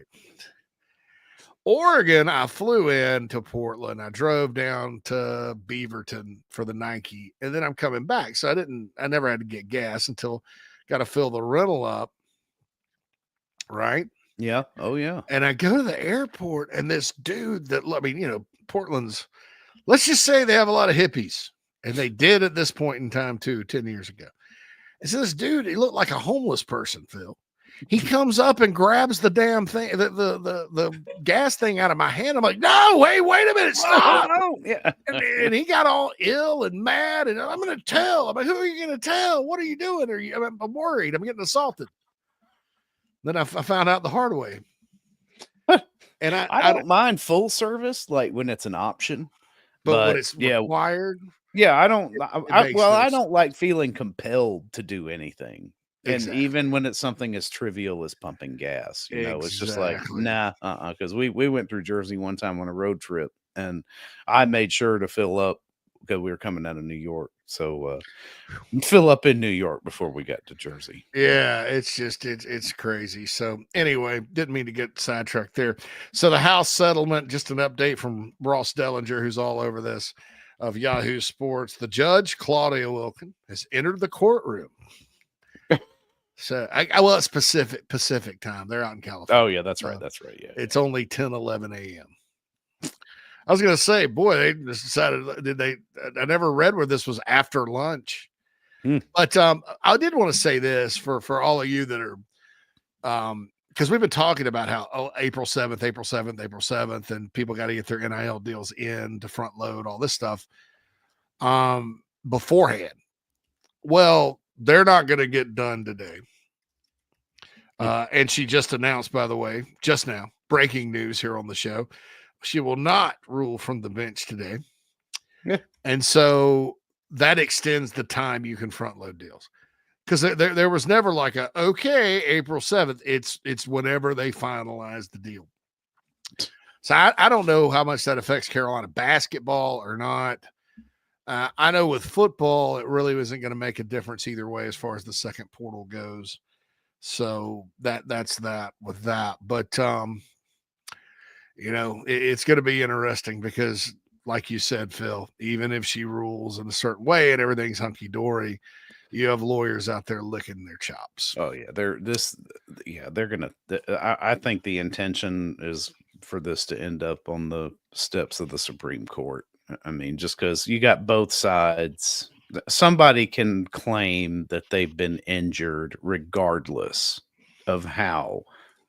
Oregon, I flew in to Portland. I drove down to Beaverton for the Nike, and then I'm coming back. So I never had to get gas until got to fill the rental up. Right. Yeah. Oh yeah. And I go to the airport, and this dude Portland's, let's just say they have a lot of hippies. And they did at this point in time too, 10 years ago. And so this dude, he looked like a homeless person, Phil. He comes up and grabs the damn thing, the gas thing out of my hand. I'm like, no, hey, wait a minute, stop. Oh, yeah. And he got all ill and mad. And I'm going to tell. I'm like, who are you going to tell? What are you doing? I'm worried. I'm getting assaulted. Then I found out the hard way. And I don't mind full service, like when it's an option. But when it's required. Yeah, I don't like feeling compelled to do anything. Exactly. And even when it's something as trivial as pumping gas, you know, it's just like, nah, because we went through Jersey one time on a road trip and I made sure to fill up because we were coming out of New York. So fill up in New York before we got to Jersey. Yeah, it's just, it's crazy. So anyway, didn't mean to get sidetracked there. So the House settlement, just an update from Ross Dellinger, who's all over this. of Yahoo Sports, the judge, Claudia Wilkin, has entered the courtroom. So, well, it's Pacific time. They're out in California. Oh, yeah, that's right. That's right. Yeah. It's only 10:11 a.m. I was going to say, boy, they just decided, I never read where this was after lunch. But I did want to say this for all of you that are, because we've been talking about how April 7th, and people got to get their NIL deals in to front load all this stuff beforehand. Well, they're not going to get done today. And she just announced, by the way, just now, breaking news here on the show, she will not rule from the bench today. Yeah. And so that extends the time you can front load deals. Because there was never like April 7th. It's whenever they finalize the deal. So I don't know how much that affects Carolina basketball or not. I know with football, it really isn't going to make a difference either way as far as the second portal goes. So that's that with that. But, it's going to be interesting because, like you said, Phil, even if she rules in a certain way and everything's hunky-dory, you have lawyers out there licking their chops. Oh, yeah. They're going to – I think the intention is for this to end up on the steps of the Supreme Court. I mean, just because you got both sides, somebody can claim that they've been injured regardless of how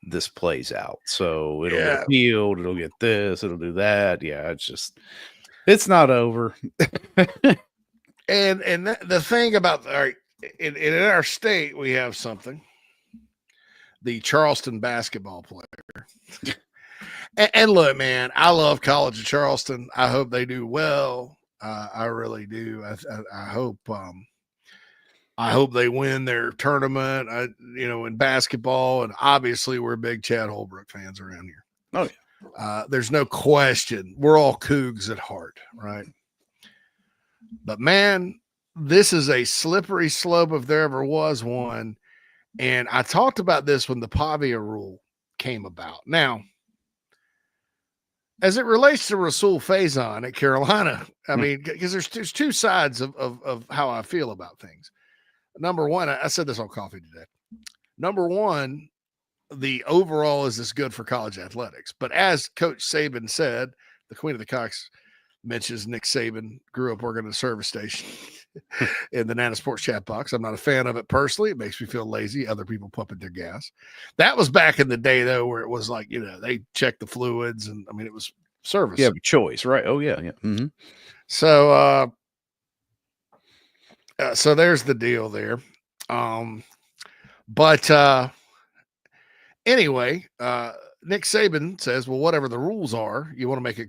this plays out. So it'll get appealed, it'll get this, it'll do that. Yeah, it's not over. And the thing about in our state, we have something. The Charleston basketball player. And look, man, I love College of Charleston. I hope they do well. I really do. I hope they win their tournament. In basketball, and obviously we're big Chad Holbrook fans around here. Oh yeah. There's no question. We're all Cougs at heart, right? But man, this is a slippery slope if there ever was one. And I talked about this when the Pavia rule came about. Now, as it relates to Rasul Faison at Carolina, I mean, because there's two sides of how I feel about things. Number one, I said this on coffee today. Number one, the overall is this good for college athletics. But as Coach Saban said, the Queen of the Cocks mentions Nick Saban grew up working at a service station in the Nana Sports chat box. I'm not a fan of it personally. It makes me feel lazy. Other people pumping their gas. That was back in the day, though, where it was like, they checked the fluids. And, I mean, it was service. Yeah, choice, right? Oh, yeah, yeah. Mm-hmm. So, so there's the deal there. Anyway, Nick Saban says, well, whatever the rules are, you want to make it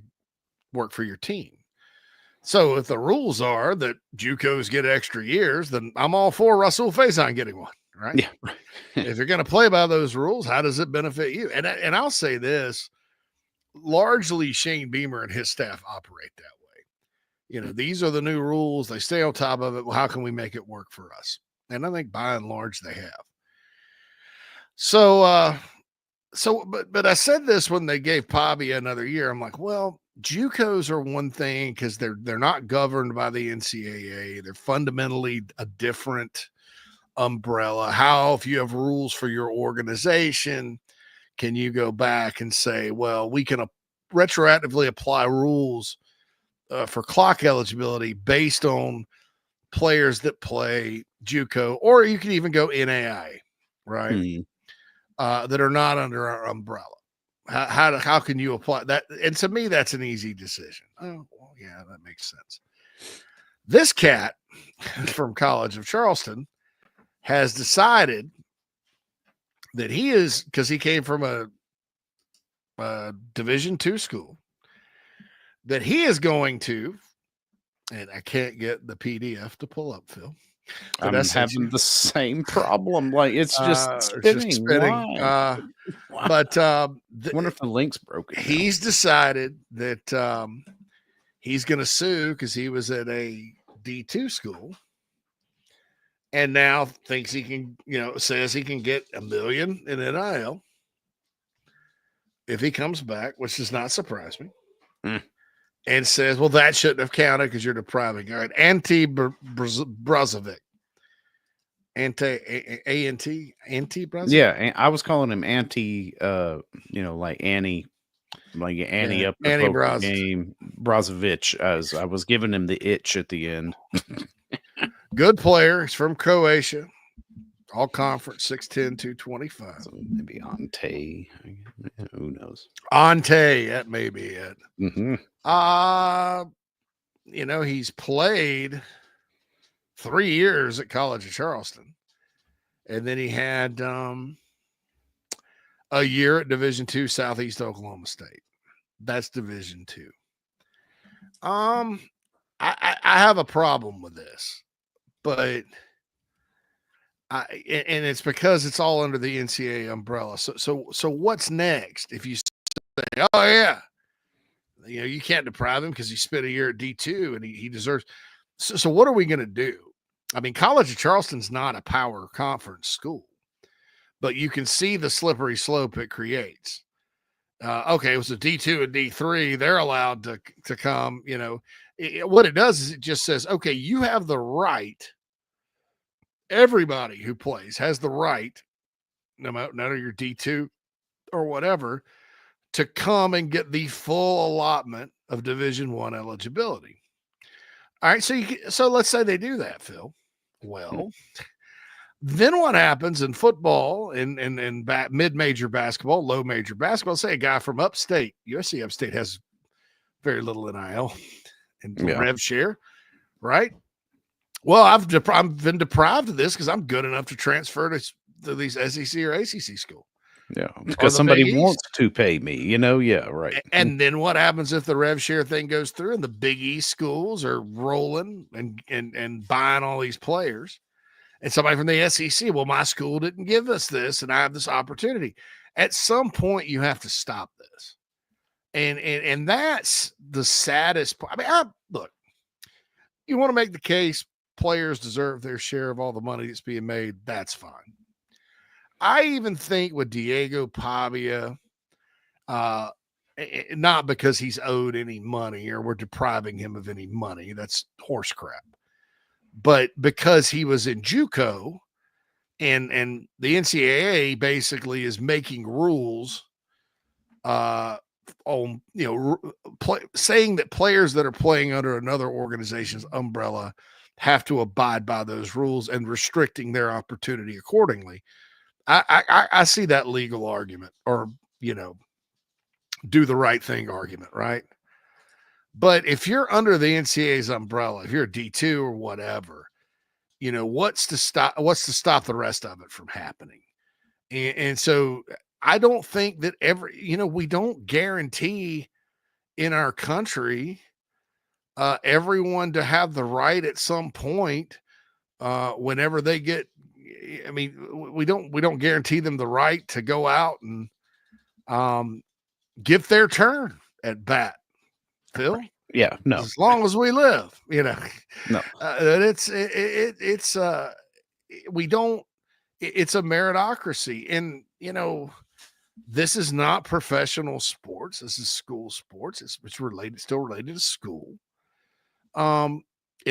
work for your team. So if the rules are that JUCOs get extra years, then I'm all for Rasul Faison getting one, right? Yeah. If you're going to play by those rules, how does it benefit you? And I'll say this, largely Shane Beamer and his staff operate that way. These are the new rules. They stay on top of it. Well, how can we make it work for us? And I think by and large they have. But I said this when they gave Pavia another year. I'm like, well, JUCOs are one thing because they're not governed by the NCAA. They're fundamentally a different umbrella. How, if you have rules for your organization, can you go back and say, well, we can retroactively apply rules for clock eligibility based on players that play JUCO, or you can even go NAI, right? Mm-hmm. That are not under our umbrella. How can you apply that? And to me, that's an easy decision. Oh, well, yeah, that makes sense. This cat from College of Charleston has decided that he is, because he came from a Division II school, that he is going to, and I can't get the PDF to pull up, Phil. I'm having the same problem. Like it's just spinning. Why? But I wonder if the link's broken. He's decided that he's going to sue because he was at a D2 school and now thinks he can, says he can get $1 million in NIL if he comes back, which does not surprise me. and says, well, that shouldn't have counted because you're depriving. All right. Ante Brozovic. Ante Brozovic? Yeah, I was calling him Ante, like Annie, up the Annie poker game. Brozovic, as I was giving him the itch at the end. Good player. He's from Croatia. All conference, 6'10", 225. So maybe Ante. Who knows? Ante, that may be it. Mm-hmm. He's played 3 years at College of Charleston. And then he had a year at Division II Southeast Oklahoma State. That's Division II. I have a problem with this, but and it's because it's all under the NCAA umbrella. So what's next? If you say, oh yeah, you can't deprive him because he spent a year at D2 and he deserves. So what are we going to do? I mean, College of Charleston's not a power conference school, but you can see the slippery slope it creates. Okay, it was a D2 and D3. They're allowed to come. What it does is it just says, okay, you have the right. Everybody who plays has the right, no matter your D2 or whatever, to come and get the full allotment of Division I eligibility. All right, so let's say they do that, Phil. Well, then what happens in football and mid-major basketball, low-major basketball? Say a guy from upstate, USC Upstate has very little NIL and rev share, right? Well, I've been deprived of this because I'm good enough to transfer to these SEC or ACC school. Yeah, because somebody wants to pay me, Yeah, right. And then what happens if the rev share thing goes through and the Big East schools are rolling and buying all these players? And somebody from the SEC, well, my school didn't give us this, and I have this opportunity. At some point, you have to stop this, and that's the saddest part. I mean, look, you want to make the case players deserve their share of all the money that's being made. That's fine. I even think with Diego Pavia, not because he's owed any money or we're depriving him of any money. That's horse crap. But because he was in JUCO and the NCAA basically is making rules on, saying that players that are playing under another organization's umbrella have to abide by those rules and restricting their opportunity accordingly. I see that legal argument or, do the right thing argument, right? But if you're under the NCAA's umbrella, if you're a D2 or whatever, what's to stop the rest of it from happening? And so I don't think that we don't guarantee in our country everyone to have the right at some point whenever they get. I mean, we don't guarantee them the right to go out and get their turn at bat. Phil? Yeah, no. As long as we live, No. It's we don't. It's a meritocracy, and this is not professional sports. This is school sports. It's still related to school. And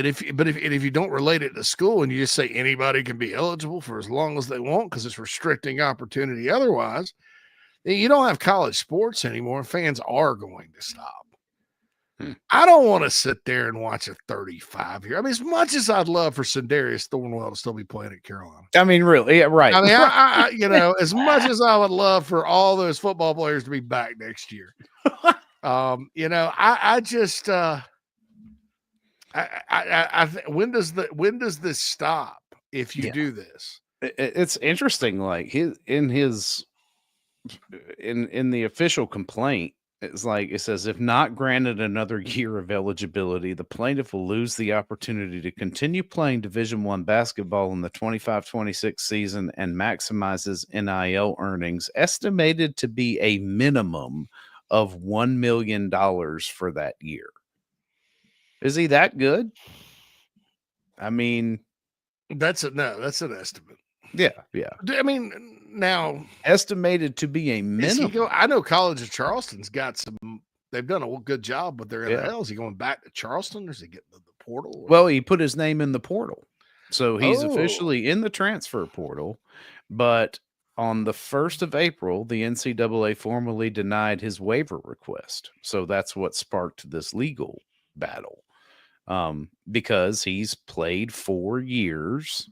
if you don't relate it to school and you just say anybody can be eligible for as long as they want because it's restricting opportunity otherwise, then you don't have college sports anymore. Fans are going to stop. I don't want to sit there and watch a 35-year. I mean, as much as I'd love for Sindarius Thornwell to still be playing at Carolina. I mean, really, yeah, right. I mean, I as much as I would love for all those football players to be back next year, I just when does this stop if you do this? It's interesting. Like in the official complaint, it's like it says, if not granted another year of eligibility, the plaintiff will lose the opportunity to continue playing Division I basketball in the 25-26 season and maximizes NIL earnings, estimated to be a minimum of $1 million for that year. Is he that good? I mean, that's an estimate. Yeah. I mean, now estimated to be a minimum. I know College of Charleston's got some they've done a good job with their NIL. Is he going back to Charleston, or is he getting the portal? Or? Well, he put his name in the portal. So he's officially in the transfer portal. But on the 1st of April, the NCAA formally denied his waiver request. So that's what sparked this legal battle. Because he's played 4 years,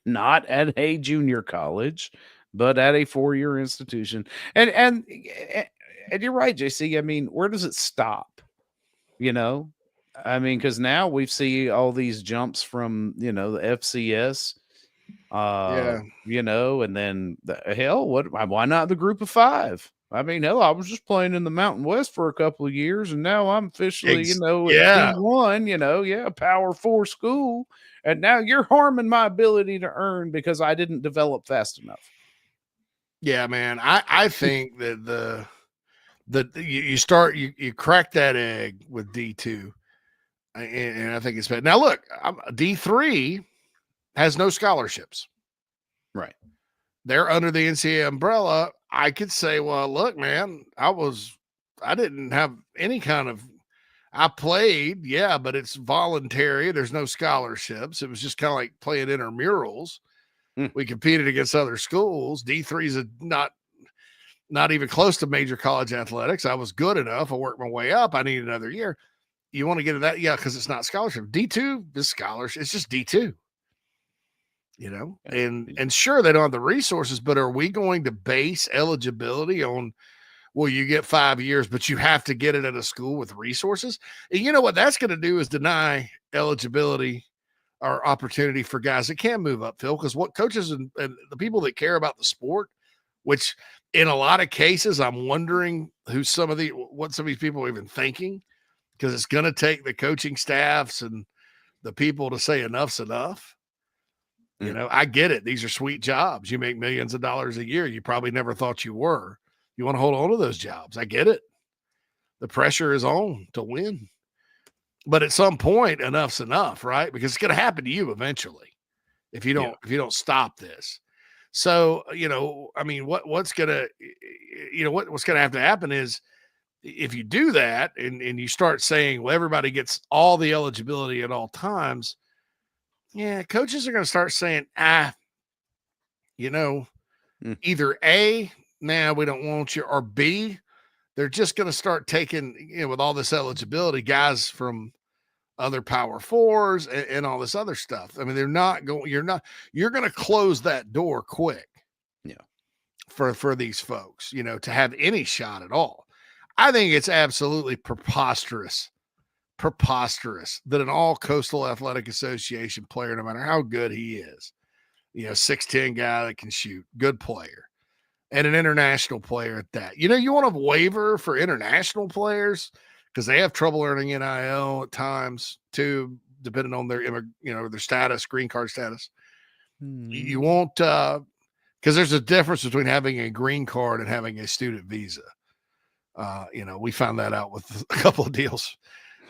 not at a junior college, but at a 4-year institution. And you're right, JC. I mean, where does it stop? You know, I mean, because now we see all these jumps from, the FCS, you know, and then why not the group of 5? I mean, hell, I was just playing in the Mountain West for a couple of years, and now I'm officially, at D1, Power 4 school, and now you're harming my ability to earn because I didn't develop fast enough. Yeah, man. I think that you crack that egg with D2, and I think it's bad. Now, look, D3 has no scholarships. Right. They're under the NCAA umbrella. I could say, well, look, man, I didn't have any kind of, I played, but it's voluntary. There's no scholarships. It was just kind of like playing intramurals. We competed against other schools. D3 is not even close to major college athletics. I was good enough. I worked my way up. I need another year. You want to get to that? Yeah, because it's not scholarship. D2 is scholarship. It's just D2. And sure, they don't have the resources, but are we going to base eligibility on, well, you get 5 years, but you have to get it at a school with resources? And you know what that's going to do is deny eligibility or opportunity for guys that can move up, Phil, because what coaches and the people that care about the sport, which in a lot of cases, I'm wondering what some of these people are even thinking, because it's going to take the coaching staffs and the people to say enough's enough. I get it. These are sweet jobs. You make millions of dollars a year. You probably never thought you were. You want to hold on to those jobs. I get it. The pressure is on to win. But at some point, enough's enough, right? Because it's going to happen to you eventually if you don't stop this. So, I mean, what's going to have to happen is if you do that and you start saying, well, everybody gets all the eligibility at all times, coaches are going to start saying, either A, we don't want you, or B, they're just going to start taking, with all this eligibility, guys from other Power 4s and all this other stuff. I mean, you're going to close that door quick. For these folks, to have any shot at all. I think it's absolutely preposterous that an all Coastal Athletic Association player, no matter how good he is, 6'10" guy that can shoot, good player, and an international player at that. You want a waiver for international players because they have trouble earning NIL at times too, depending on their their status, green card status. You won't because there's a difference between having a green card and having a student visa. We found that out with a couple of deals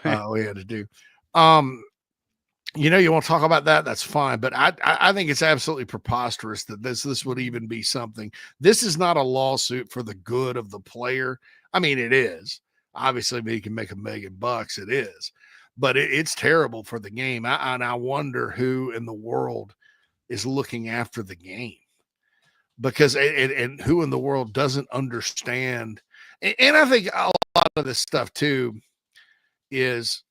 we had to do. You want to talk about that? That's fine. But I think it's absolutely preposterous that this would even be something. This is not a lawsuit for the good of the player. I mean, it is. Obviously, if he can make $1 million, it is. But it's terrible for the game. And I wonder who in the world is looking after the game. Because and who in the world doesn't understand. And I think a lot of this stuff, too, is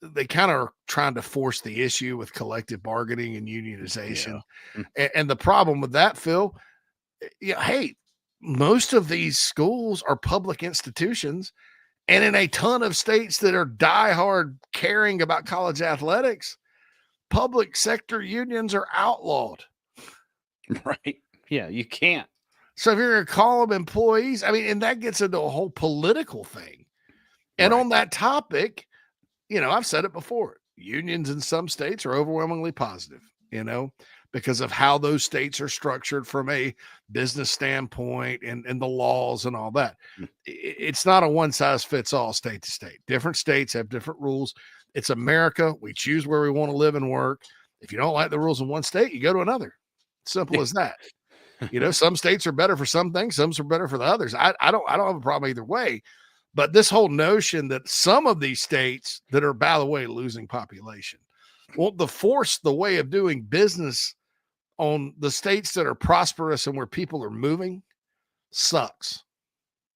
they kind of are trying to force the issue with collective bargaining and unionization. And the problem with that, Phil, hey, most of these schools are public institutions. And in a ton of states that are diehard caring about college athletics, public sector unions are outlawed. Right. Yeah, you can't. So if you're going to call them employees, I mean, and that gets into a whole political thing. And on that topic, I've said it before, unions in some states are overwhelmingly positive, because of how those states are structured from a business standpoint and the laws and all that. It's not a one size fits all state to state. Different states have different rules. It's America. We choose where we want to live and work. If you don't like the rules in one state, you go to another. Simple as that. Some states are better for some things, some are better for the others. I don't have a problem either way, But this whole notion that some of these states that are, by the way, losing population, want to force the way of doing business on the states that are prosperous and where people are moving sucks.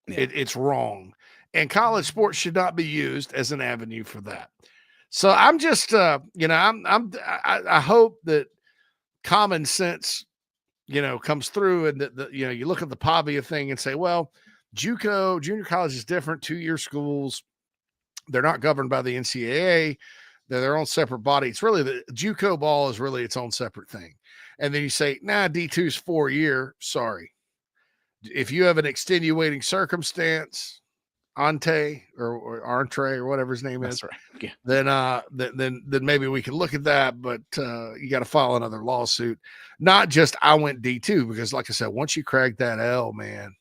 Yeah. It's wrong. And college sports should not be used as an avenue for that. So I'm just, I hope that common sense, comes through, and that you look at the Pavia thing and say, well, JUCO, junior college is different, 2-year schools. They're not governed by the NCAA. They're their own separate body. It's really the JUCO ball is really its own separate thing. And then you say, nah, D2 is 4-year. Sorry. If you have an extenuating circumstance, entree or whatever his name is, right. Yeah. then maybe we can look at that. But you got to file another lawsuit. Not just I went D2, because like I said, once you crack that L, man,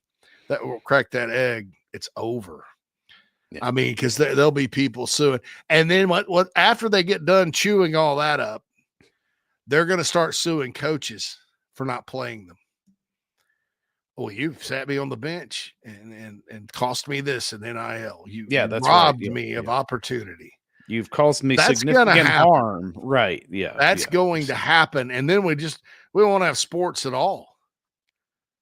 that will crack that egg, it's over. Yeah. I mean, because there'll be people suing, and then what? After they get done chewing all that up, they're going to start suing coaches for not playing them. Oh, you sat me on the bench and cost me this and NIL. You robbed me of opportunity. You've caused me significant harm. Right. Yeah. That's going to happen. And then we won't have sports at all.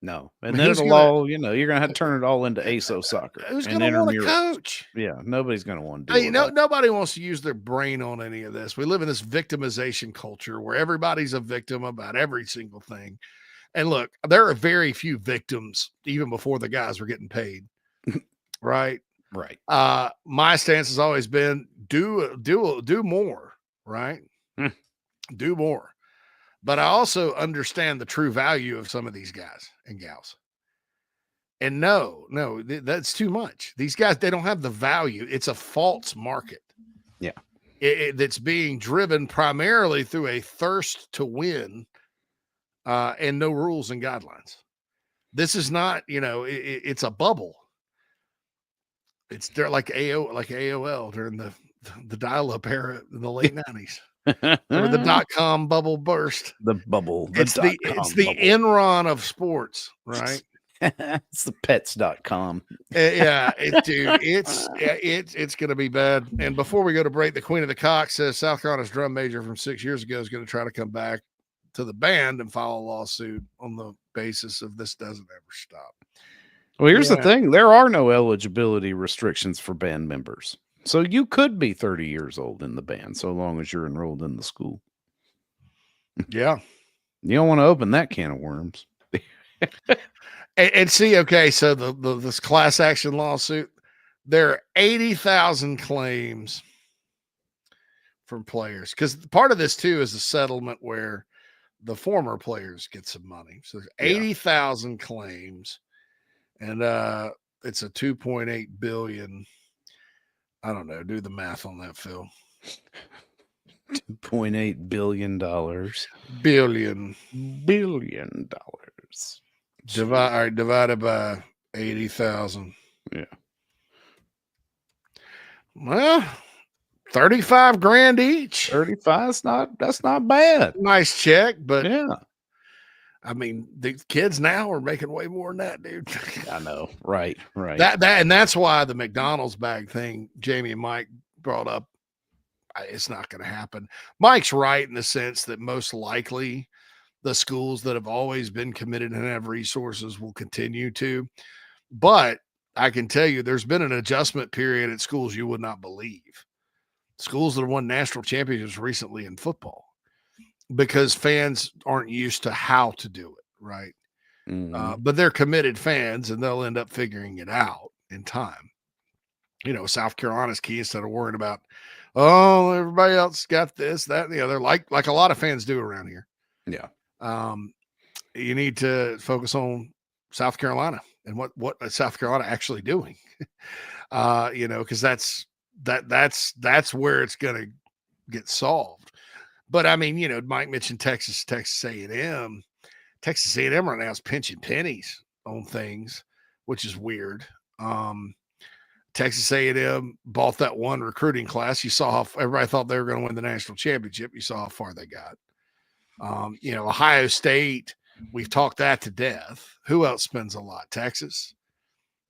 No. And then it'll all, you're going to have to turn it all into ASO soccer. Who's going to want to coach? Yeah. Nobody's going to want to do it. Nobody wants to use their brain on any of this. We live in this victimization culture where everybody's a victim about every single thing. And look, there are very few victims even before the guys were getting paid. Right. Right. My stance has always been do more, right? Do more. But I also understand the true value of some of these guys and gals. And no, that's too much. These guys, they don't have the value. It's a false market. Yeah. That's being driven primarily through a thirst to win. And no rules and guidelines. This is not, it's a bubble. It's there like AOL during the dial-up era in the late 90s. Or the .com bubble burst. The bubble. It's the Enron of sports, right? It's the pets.com. Yeah, it's going to be bad. And before we go to break, the Queen of the Cock says South Carolina's drum major from 6 years ago is going to try to come back to the band and file a lawsuit on the basis of this doesn't ever stop. Well, here's the thing. There are no eligibility restrictions for band members. So you could be 30 years old in the band so long as you're enrolled in the school. Yeah. You don't want to open that can of worms. and see, okay, so this class action lawsuit, there are 80,000 claims from players. Because part of this, too, is a settlement where the former players get some money. So there's 80,000 claims, and it's a 2.8 billion. I don't know. Do the math on that, Phil. $2.8 billion. Billion dollars. Divided by 80,000. Yeah. Well, 35 grand each. 35 that's not bad. Nice check, but yeah. I mean, the kids now are making way more than that, dude. I know. Right. And that's why the McDonald's bag thing Jamie and Mike brought up, it's not going to happen. Mike's right in the sense that most likely the schools that have always been committed and have resources will continue to. But I can tell you there's been an adjustment period at schools you would not believe. Schools that have won national championships recently in football, because fans aren't used to how to do it, right? But they're committed fans, and they'll end up figuring it out in time. South Carolina's key, instead of worrying about, oh, everybody else got this, that, and the other, like a lot of fans do around here. Yeah. You need to focus on South Carolina and what is South Carolina actually doing? Because that's where it's going to get solved. But I mean, Mike mentioned Texas A&M. Texas A&M right now is pinching pennies on things, which is weird. Texas A&M bought that one recruiting class. You saw how everybody thought they were going to win the national championship. You saw how far they got. Ohio State, we've talked that to death. Who else spends a lot? Texas.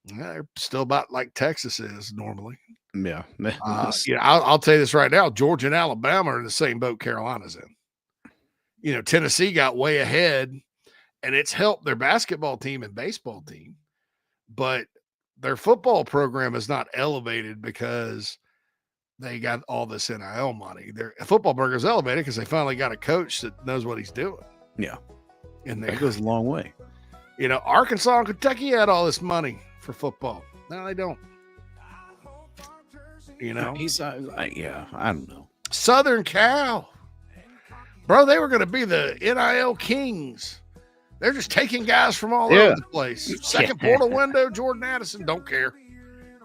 They're still about like Texas is normally. Yeah. I'll tell you this right now. Georgia and Alabama are in the same boat Carolina's in. Tennessee got way ahead, and it's helped their basketball team and baseball team, but their football program is not elevated because they got all this NIL money. Their football program is elevated because they finally got a coach that knows what he's doing. Yeah. And that goes a long way. Arkansas and Kentucky had all this money for football. No, they don't. He's I don't know. Southern Cal. Bro, they were going to be the NIL kings. They're just taking guys from all over the place. Second portal window, Jordan Addison, don't care.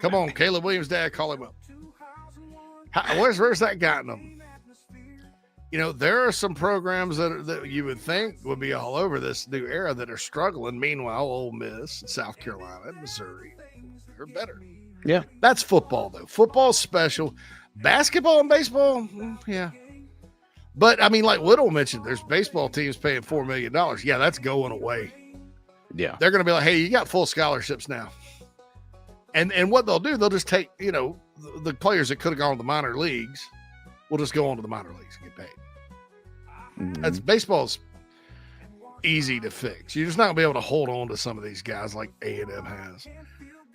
Come on, Caleb Williams' dad, call him up. Where's that gotten them? There are some programs that you would think would be all over this new era that are struggling. Meanwhile, Ole Miss, South Carolina, and Missouri, they're better. Yeah. That's football, though. Football's special. Basketball and baseball, yeah. But, like Whittle mentioned, there's baseball teams paying $4 million. Yeah, that's going away. Yeah. They're going to be like, hey, you got full scholarships now. And what they'll do, they'll just take, the players that could have gone to the minor leagues will just go on to the minor leagues and get paid. Mm-hmm. That's baseball's easy to fix. You're just not going to be able to hold on to some of these guys like A&M has.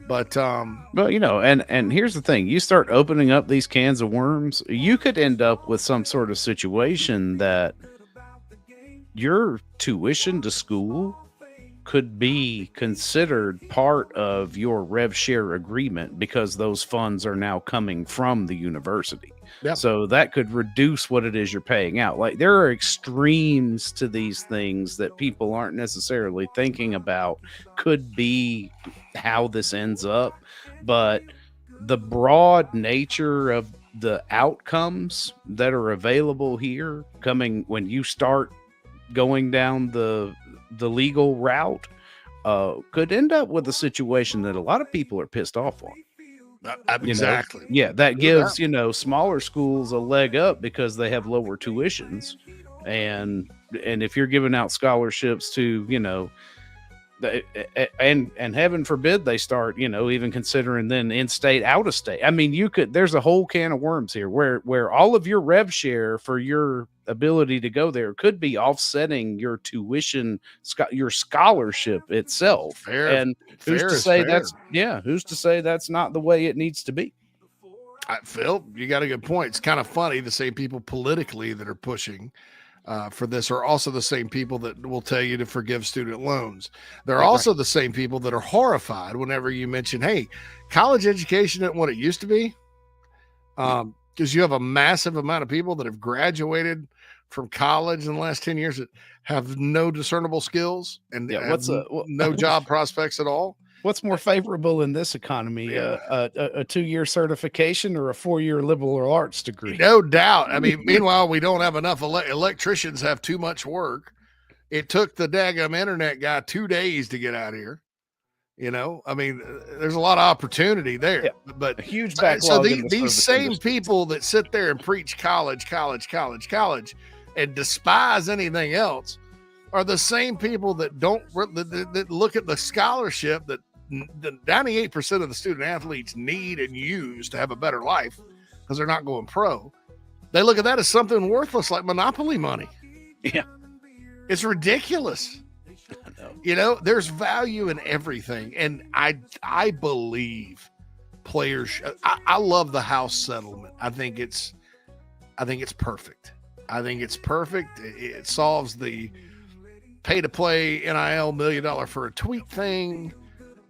But well, and here's the thing: you start opening up these cans of worms, you could end up with some sort of situation that your tuition to school could be considered part of your rev share agreement because those funds are now coming from the university. Yep. So that could reduce what it is you're paying out. Like, there are extremes to these things that people aren't necessarily thinking about could be how this ends up. But the broad nature of the outcomes that are available here coming when you start going down the legal route could end up with a situation that a lot of people are pissed off on. Exactly. That gives smaller schools a leg up because they have lower tuitions, and if you're giving out scholarships to and heaven forbid they start even considering then in-state, out-of-state. There's a whole can of worms here where all of your rev share for your ability to go there could be offsetting your tuition, your scholarship itself. Fair. Who's to say that's not the way it needs to be? Phil, you got a good point. It's kind of funny. The same people politically that are pushing for this are also the same people that will tell you to forgive student loans. They're also the same people that are horrified whenever you mention, hey, college education isn't what it used to be. Because you have a massive amount of people that have graduated from college in the last 10 years that have no discernible skills and no job prospects at all. What's more favorable in this economy, a 2-year certification or a 4-year liberal arts degree? No doubt. Meanwhile, we don't have enough electricians have too much work. It took the daggum internet guy 2 days to get out here. There's a lot of opportunity there, but a huge backlog. So these same people that sit there and preach college, and despise anything else are the same people that that look at the scholarship that the 98% of the student athletes need and use to have a better life because they're not going pro. They look at that as something worthless, like monopoly money. Yeah, it's ridiculous. There's value in everything, and I believe players. I love the House settlement. I think it's perfect. It solves the pay to play NIL $1 million for a tweet thing.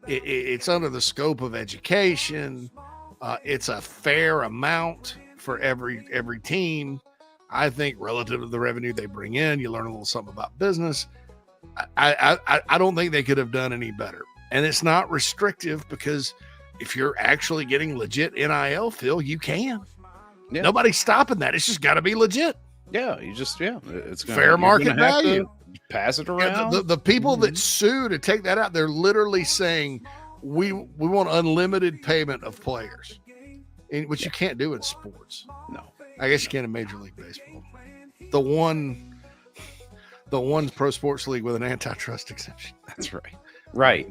It's under the scope of education. It's a fair amount for every team. I think relative to the revenue they bring in, you learn a little something about business. I don't think they could have done any better. And it's not restrictive because if you're actually getting legit NIL, Phil, you can. Yeah. Nobody's stopping that. It's just got to be legit. Yeah, it's fair market value. Pass it around. Yeah, the people that sue to take that out, they're literally saying we want unlimited payment of players, which you can't do in sports. No, I guess you can in Major League Baseball. The one pro sports league with an antitrust exemption. That's right. Right.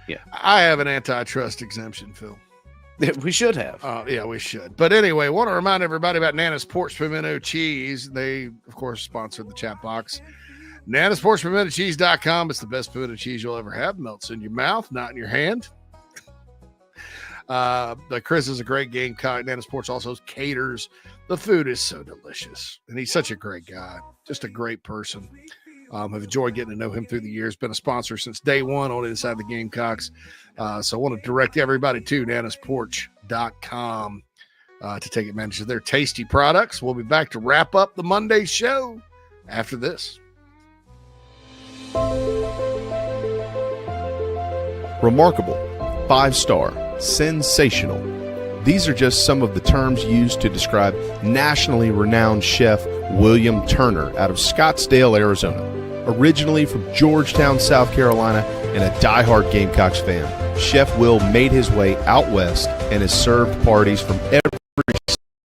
Yeah. I have an antitrust exemption, Phil. We should have. Yeah, we should. But anyway, want to remind everybody about Nana's Porch Pimento Cheese. They, of course, sponsored the chat box. Nana's Porch Pimento Cheese.com. It's the best pimento cheese you'll ever have. Melts in your mouth, not in your hand. Chris is a great Gamecock. Nana's Porch also caters. The food is so delicious. And he's such a great guy. Just a great person. I've enjoyed getting to know him through the years. Been a sponsor since day one on Inside the Gamecocks. So I want to direct everybody to nanasporch.com to take advantage of their tasty products. We'll be back to wrap up the Monday show after this. Remarkable, 5-star, sensational. These are just some of the terms used to describe nationally renowned chef William Turner out of Scottsdale, Arizona. Originally from Georgetown, South Carolina, and a diehard Gamecocks fan, Chef Will made his way out west and has served parties from every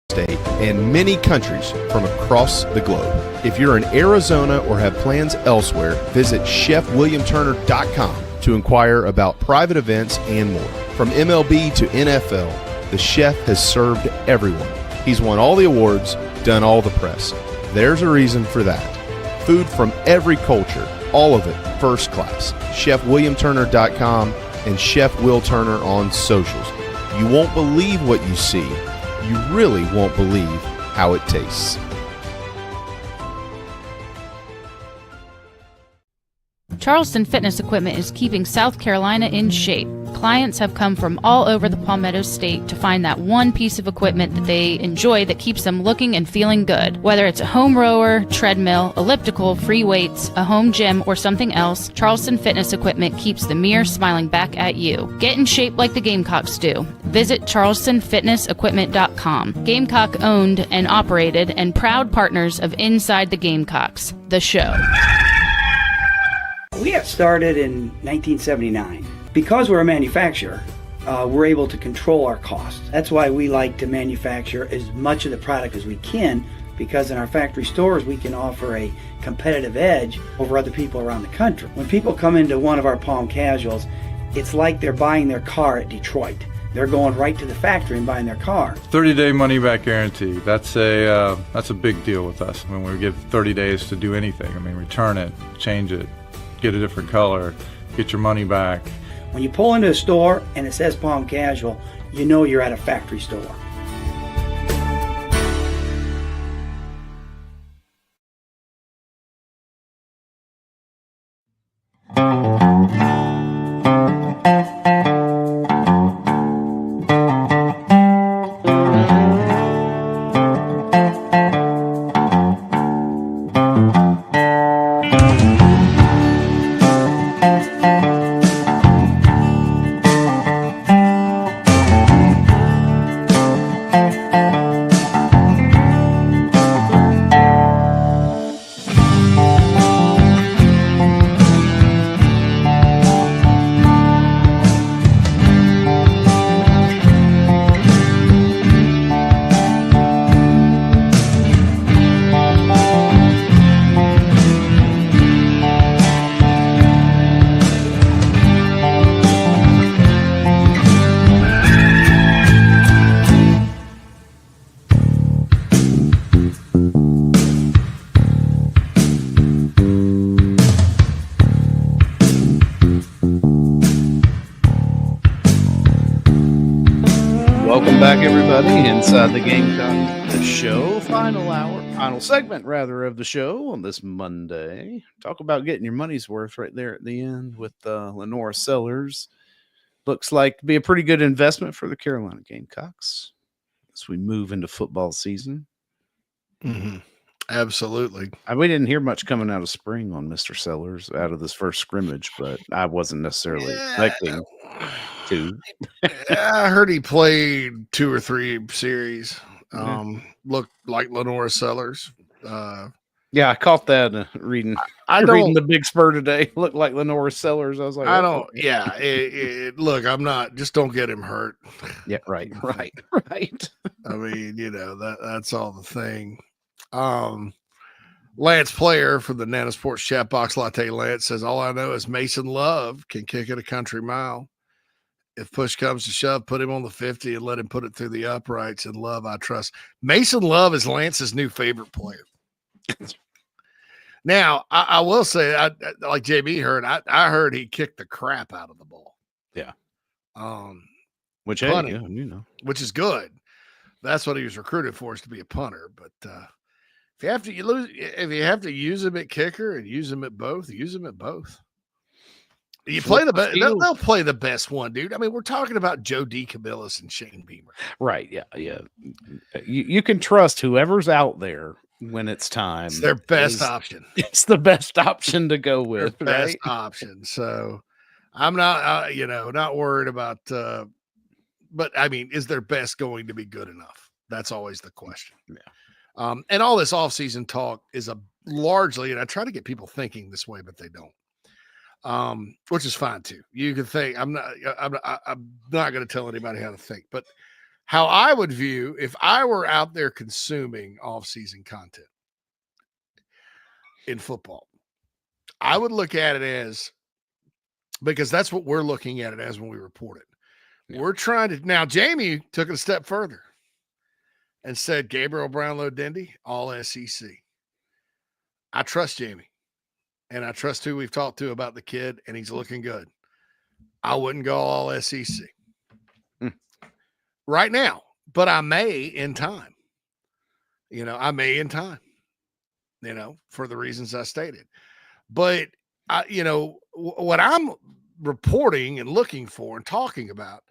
state and many countries from across the globe. If you're in Arizona or have plans elsewhere, visit chefwilliamturner.com to inquire about private events and more. From MLB to NFL, the chef has served everyone. He's won all the awards, done all the press. There's a reason for that. Food from every culture, all of it first class. ChefWilliamTurner.com and Chef Will Turner on socials. You won't believe what you see. You really won't believe how it tastes. Charleston Fitness Equipment is keeping South Carolina in shape. Clients have come from all over the Palmetto State to find that one piece of equipment that they enjoy that keeps them looking and feeling good. Whether it's a home rower, treadmill, elliptical, free weights, a home gym, or something else, Charleston Fitness Equipment keeps the mirror smiling back at you. Get in shape like the Gamecocks do. Visit charlestonfitnessequipment.com. Gamecock owned and operated and proud partners of Inside the Gamecocks, The Show. We got started in 1979. Because we're a manufacturer, we're able to control our costs. That's why we like to manufacture as much of the product as we can, because in our factory stores we can offer a competitive edge over other people around the country. When people come into one of our Palm Casuals, it's like they're buying their car at Detroit. They're going right to the factory and buying their car. 30-day money-back guarantee. That's a big deal with us. I mean, we give 30 days to do anything. I mean, return it, change it, get a different color, get your money back. When you pull into a store and it says Palm Casual, you know you're at a factory store. Inside the Gamecock The Show, final segment rather of the show on this Monday. Talk about getting your money's worth right there at the end with Lenora Sellers. Looks like to be a pretty good investment for the Carolina Gamecocks as we move into football season. Mm-hmm. Absolutely. We didn't hear much coming out of spring on Mr. Sellers out of this first scrimmage, but I wasn't necessarily expecting to. I heard he played 2 or 3 series. Looked like Lenora Sellers. Yeah, I caught that reading the Big Spur today. Looked like Lenora Sellers. I was like, I don't. Yeah, look, I'm not. Just don't get him hurt. Yeah, right. I mean, that's all the thing. Lance Player from the Nana Sports chat box, Latte Lance, says, all I know is Mason Love can kick it a country mile. If push comes to shove, put him on the 50 and let him put it through the uprights. And Love, I trust. Mason Love is Lance's new favorite player. Now, I will say, like JB heard, I heard he kicked the crap out of the ball. Yeah. Which is good. That's what he was recruited for, is to be a punter. But if you have to use him at kicker and use him at both, use him at both. You play the best. They'll play the best one, dude. I mean, we're talking about Joe DeCamillis and Shane Beamer. Right. Yeah. You can trust whoever's out there when it's time. It's their best option. It's the best option to go with. Their best option. So I'm not, not worried about. But I mean, is their best going to be good enough? That's always the question. Yeah. And all this offseason talk is largely, and I try to get people thinking this way, but they don't. Which is fine too. You can think I'm not going to tell anybody how to think, but how I would view if I were out there consuming off-season content in football, I would look at it as, because that's what we're looking at it as when we report it. Yeah. We're trying to, now Jamie took it a step further and said, Gabriel Brownlow-Dendy, all SEC. I trust Jamie. And I trust who we've talked to about the kid, and he's looking good. I wouldn't go all SEC right now, but I may in time. For the reasons I stated. But, what I'm reporting and looking for and talking about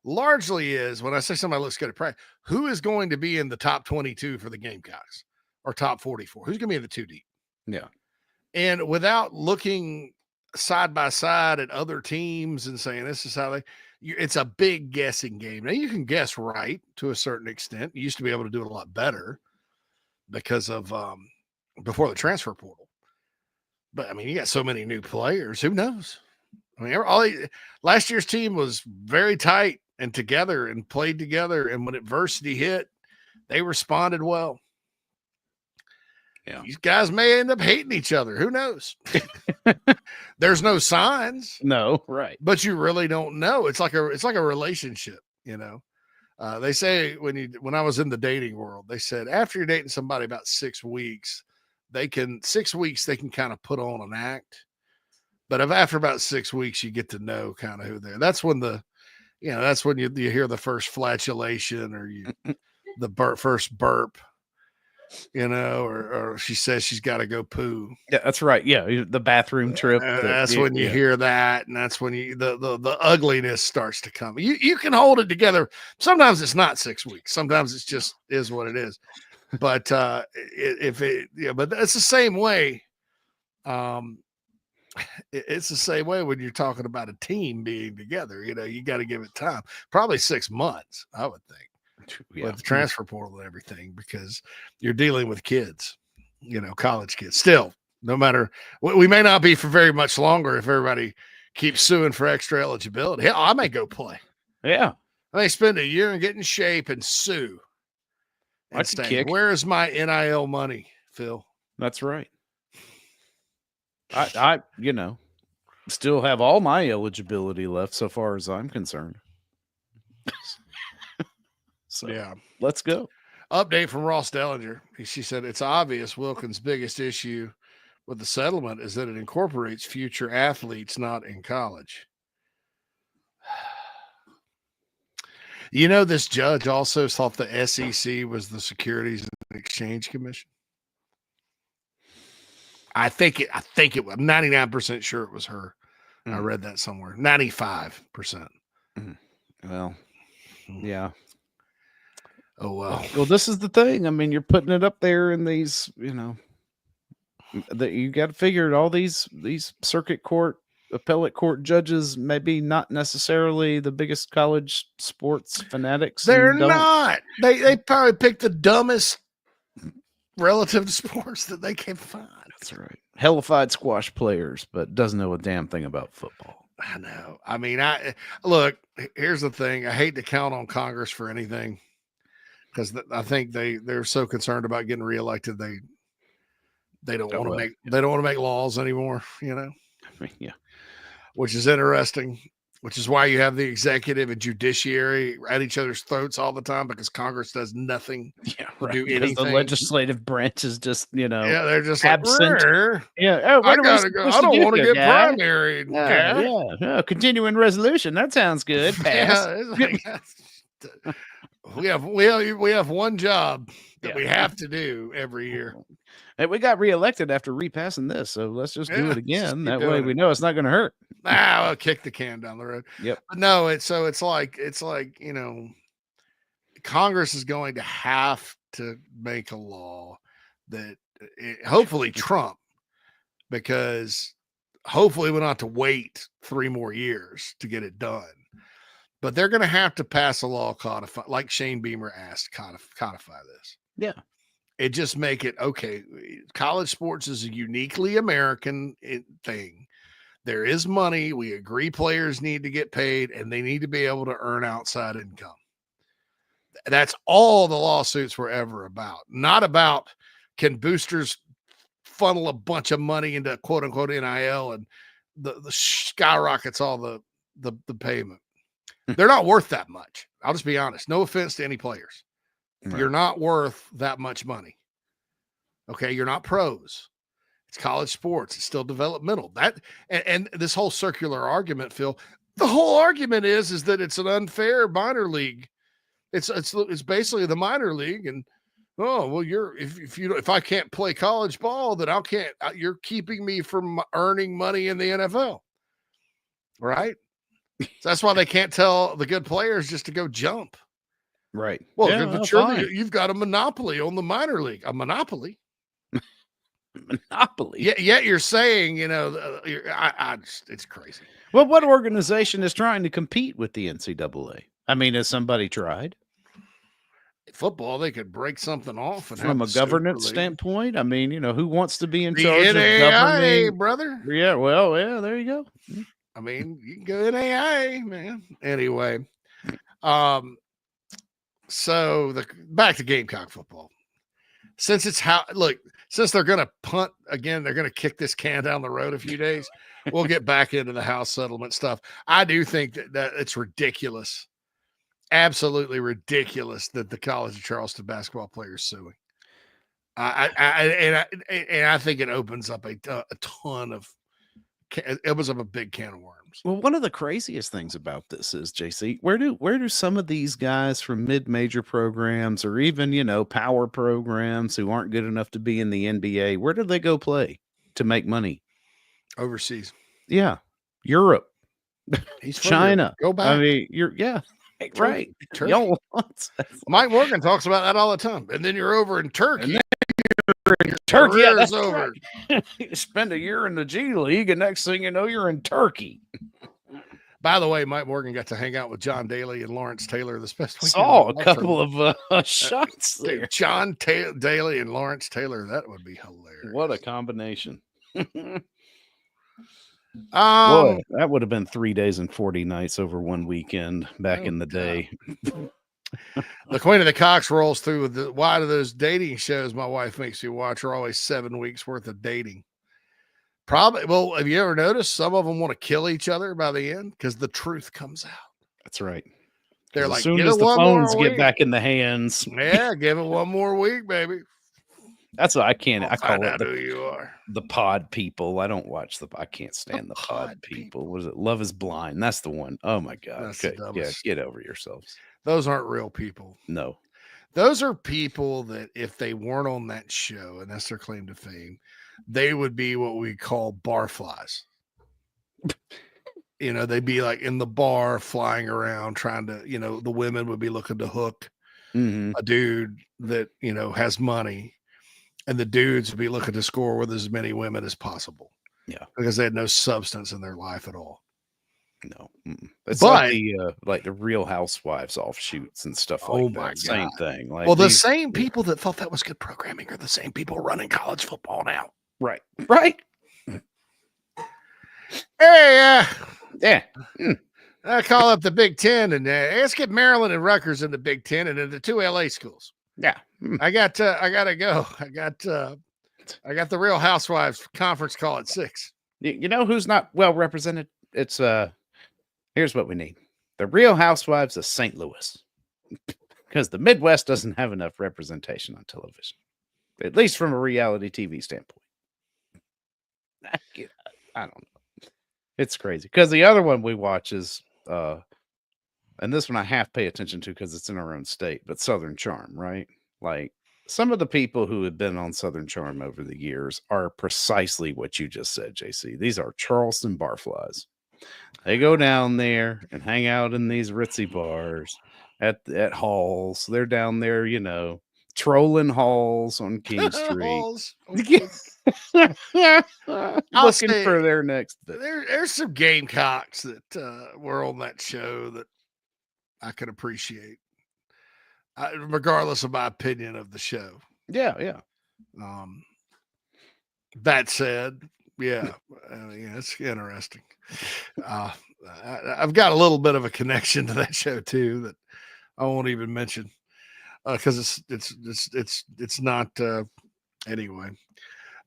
largely is, when I say somebody looks good at practice, who is going to be in the top 22 for the Gamecocks or top 44? Who's going to be in the 2 deep? Yeah. And without looking side by side at other teams and saying this is how it's a big guessing game. Now you can guess right to a certain extent. You used to be able to do it a lot better because of before the transfer portal. But I mean, you got so many new players. Who knows? I mean, last year's team was very tight and together and played together. And when adversity hit, they responded well. Yeah. These guys may end up hating each other. Who knows? There's no signs. No, right. But you really don't know. It's like a relationship, They say when I was in the dating world, they said after you're dating somebody about 6 weeks, they can kind of put on an act. But after about 6 weeks, you get to know kind of who they're. That's when that's when you hear the first flatulation or the first burp. Or she says she's got to go poo. Yeah, that's right. Yeah, the bathroom trip. That's when you hear that, and that's when the ugliness starts to come. You can hold it together. Sometimes it's not 6 weeks. Sometimes it's just is what it is. But but it's the same way. It's the same way when you're talking about a team being together. You got to give it time. Probably 6 months, I would think. Yeah. With the transfer portal and everything, because you're dealing with kids, college kids. Still, no matter we may not be for very much longer if everybody keeps suing for extra eligibility. Hell, I may go play. Yeah, I may spend a year and get in shape and sue. And say, where is my NIL money, Phil? That's right. I still have all my eligibility left so far as I'm concerned. So yeah, let's go. Update from Ross Dellinger. She said it's obvious Wilkins' biggest issue with the settlement is that it incorporates future athletes not in college. This judge also thought the SEC was the Securities and Exchange Commission. I think it was 99% sure it was her. I read that somewhere. 95%. Well, yeah. Oh, well. Well, this is the thing. I mean, you're putting it up there in these, that you got to figure all these circuit court, appellate court judges, maybe not necessarily the biggest college sports fanatics. They're not. They probably picked the dumbest relative to sports that they can find. That's right. Hellified squash players, but doesn't know a damn thing about football. I know. I mean, look, here's the thing. I hate to count on Congress for anything, because I think they're so concerned about getting reelected. They don't want to make laws anymore, Yeah. Which is interesting, which is why you have the executive and judiciary at each other's throats all the time, because Congress does nothing to do Because anything. the legislative branch is just, they're just absent. Like, yeah. I gotta go. I don't want to get primary. Yeah. Continuing resolution. That sounds good. Pass. We have one job that we have to do every year. Hey, we got reelected after repassing this, so let's just do it again. That way doing we know it's not going to hurt. I'll kick the can down the road. Yep. But no, it's like Congress is going to have to make a law that hopefully Trump, because hopefully we don't have to wait 3 more years to get it done. But they're going to have to pass a law like Shane Beamer asked, codify this. Yeah. It just make it okay. College sports is a uniquely American thing. There is money. We agree players need to get paid, and they need to be able to earn outside income. That's all the lawsuits were ever about. Not about can boosters funnel a bunch of money into quote unquote NIL and the skyrockets all the payment. They're not worth that much. I'll just be honest. No offense to any players. Right. You're not worth that much money. Okay. You're not pros. It's college sports. It's still developmental. And this whole circular argument, Phil, the whole argument is that it's an unfair minor league. It's basically the minor league. And, if I can't play college ball, then you're keeping me from earning money in the NFL. Right. So that's why they can't tell the good players just to go jump. Right. Well, you've got a monopoly on the minor league. A monopoly. Monopoly. Yet you're saying, it's crazy. Well, what organization is trying to compete with the NCAA? I mean, has somebody tried? Football, they could break something off from a governance standpoint. I mean, who wants to be in the charge NAIA, of governing, brother? Yeah. Well, yeah. There you go. I mean, you can go NAIA, man. Anyway, so back to Gamecock football. Since they're going to punt again, they're going to kick this can down the road a few days. We'll get back into the house settlement stuff. I do think that it's ridiculous, absolutely ridiculous that the College of Charleston basketball player is suing. I think it opens up a ton of. It was a big can of worms. Well, one of the craziest things about this is, JC, where do some of these guys from mid-major programs or even, power programs who aren't good enough to be in the NBA, where do they go play to make money? Overseas. Yeah. Europe. China. Go back. I mean, right. Turkey. Mike Morgan talks about that all the time. And then you're over in Turkey. Turkey, yeah, that's over. Right. You spend a year in the G League, and next thing you know, you're in Turkey. By the way, Mike Morgan got to hang out with John Daly and Lawrence Taylor this past week. Saw a couple of shots there. Dude, John Daly and Lawrence Taylor, that would be hilarious. What a combination. Boy, that would have been 3 days and 40 nights over one weekend back in the day. The Queen of the Cocks rolls through with why do those dating shows my wife makes me watch are always 7 weeks worth of dating. Probably. Well, have you ever noticed some of them want to kill each other by the end because the truth comes out? That's right. They're like, as soon as the phones get back in the hands, yeah, give it one more week, baby. That's what I can't. I call it who you are. The pod people. I don't watch I can't stand the pod people. What is it? Love is Blind. That's the one. Oh my God. That's okay. Yeah, get over yourselves. Those aren't real people. No. Those are people that if they weren't on that show, and that's their claim to fame, they would be what we call barflies. They'd be like in the bar flying around trying to, the women would be looking to hook a dude that, has money. And the dudes would be looking to score with as many women as possible. Yeah. Because they had no substance in their life at all. No. It's like the Real Housewives offshoots and stuff like that. My God. Same thing. Like the same people that thought that was good programming are the same people running college football now. Right. Right. Hey, yeah. I call up the Big Ten and let's get Maryland and Rutgers in the Big Ten and in the 2 LA schools. Yeah. I gotta go. I got I got the Real Housewives conference call at 6. You know who's not well represented? It's here's what we need. The Real Housewives of St. Louis. Because the Midwest doesn't have enough representation on television. At least from a reality TV standpoint. I don't know. It's crazy. Because the other one we watch is and this one I half pay attention to because it's in our own state, but Southern Charm, right? Like some of the people who have been on Southern Charm over the years are precisely what you just said, JC. These are Charleston barflies. They go down there and hang out in these ritzy bars at halls. They're down there, you know, trolling halls on King Street. Looking for their next bit. There's some Gamecocks that were on that show that I could appreciate, regardless of my opinion of the show. Yeah. That said, it's interesting. I've got a little bit of a connection to that show too that I won't even mention because it's not anyway.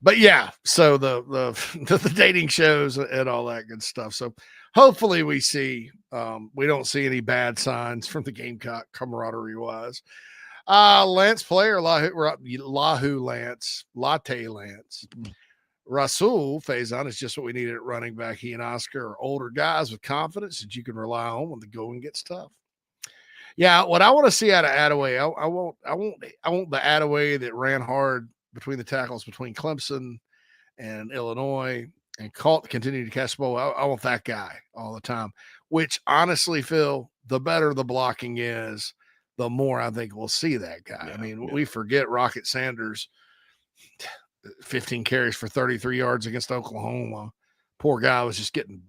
But yeah, so the dating shows and all that good stuff. So hopefully we don't see any bad signs from the Gamecock camaraderie wise. Lance player, Lahu Lance, Latte Lance. Rasul Faison is just what we needed at running back. He and Oscar are older guys with confidence that you can rely on when the going gets tough. Yeah, what I want to see out of Attaway, I want the Attaway that ran hard between the tackles between Clemson and Illinois and continued to catch the ball. I want that guy all the time, which honestly, Phil, the better the blocking is, the more I think we'll see that guy. I mean, we forget Rocket Sanders, 15 carries for 33 yards against Oklahoma. Poor guy was just getting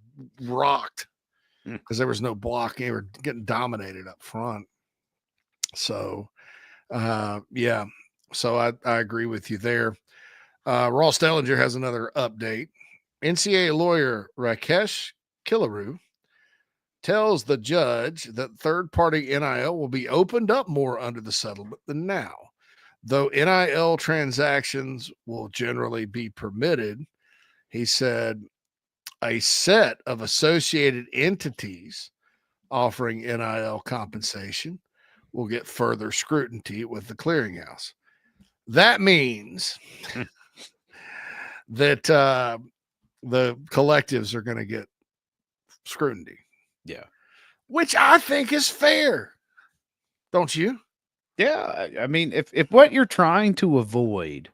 rocked because there was no blocking. They were getting dominated up front. So, So I agree with you there. Ross Dellinger has another update. NCAA lawyer Rakesh Kilaru tells the judge that third-party NIL will be opened up more under the settlement than now. Though NIL transactions will generally be permitted, he said a set of associated entities offering NIL compensation will get further scrutiny with the clearinghouse. That means that the collectives are going to get scrutiny. Yeah. Which I think is fair. Don't you? Yeah. I mean, if what you're trying to avoid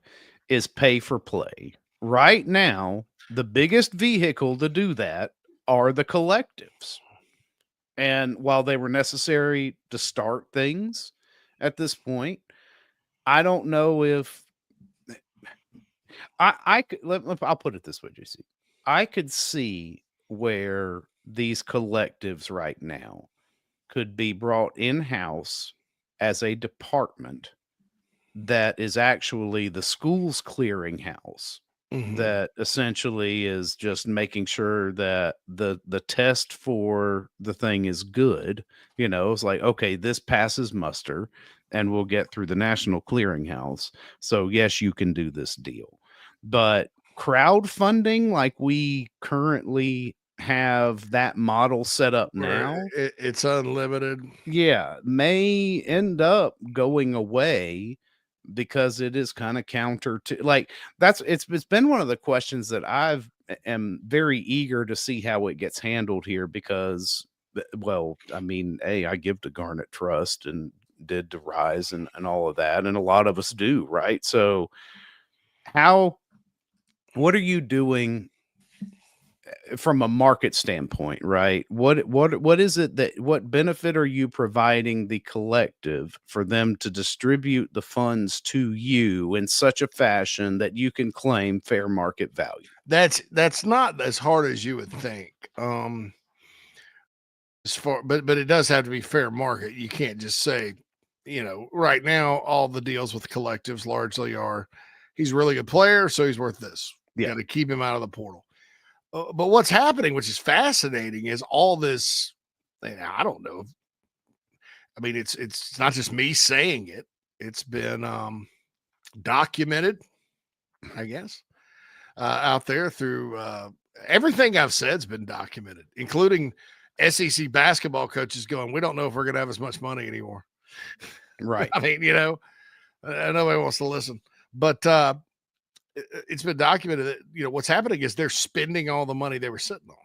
is pay for play, right now, the biggest vehicle to do that are the collectives. And while they were necessary to start things at this point, I don't know if I'll put it this way, JC. I could see where these collectives right now could be brought in-house as a department that is actually the school's clearinghouse. That essentially is just making sure that the test for the thing is good. You know, it's like, okay, this passes muster and we'll get through the national clearinghouse. So yes, you can do this deal. But crowdfunding, like we currently have that model set up now, it's unlimited. Yeah, may end up going away because it is kind of counter to it's been one of the questions that am very eager to see how it gets handled here because, well, I mean, I give to Garnet Trust and did to Rise and all of that. And a lot of us do. Right. So what are you doing from a market standpoint, right? What is it what benefit are you providing the collective for them to distribute the funds to you in such a fashion that you can claim fair market value? That's not as hard as you would think. But it does have to be fair market. You can't just say, right now all the deals with collectives largely are he's a really good player, so he's worth this. You got to keep him out of the portal. But what's happening, which is fascinating, is all this. I don't know. I mean, it's not just me saying it. It's been documented. I guess, out there through everything I've said's been documented, including SEC basketball coaches going, we don't know if we're going to have as much money anymore. Right. I mean, nobody wants to listen, but it's been documented that, what's happening is they're spending all the money they were sitting on.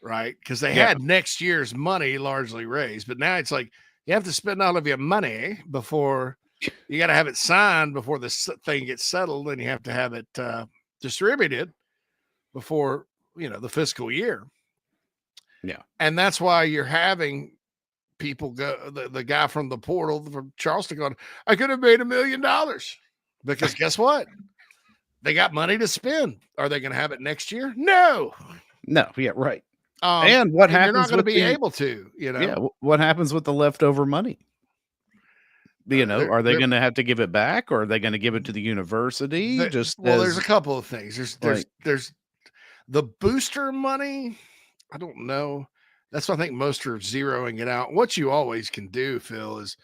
Right. Because they had next year's money largely raised, but now it's like you have to spend all of your money before you got to have it signed before this thing gets settled, and you have to have it distributed before, the fiscal year. Yeah. And that's why you're having people go, the guy from the portal from Charleston going, I could have made $1 million, because guess what? They got money to spend. Are they going to have it next year? No. Yeah, right. And what happens? You're not going to be able to, Yeah. What happens with the leftover money? Are they going to have to give it back, or are they going to give it to the university? There's a couple of things. There's the booster money. I don't know. That's why I think most are zeroing it out. What you always can do, Phil, is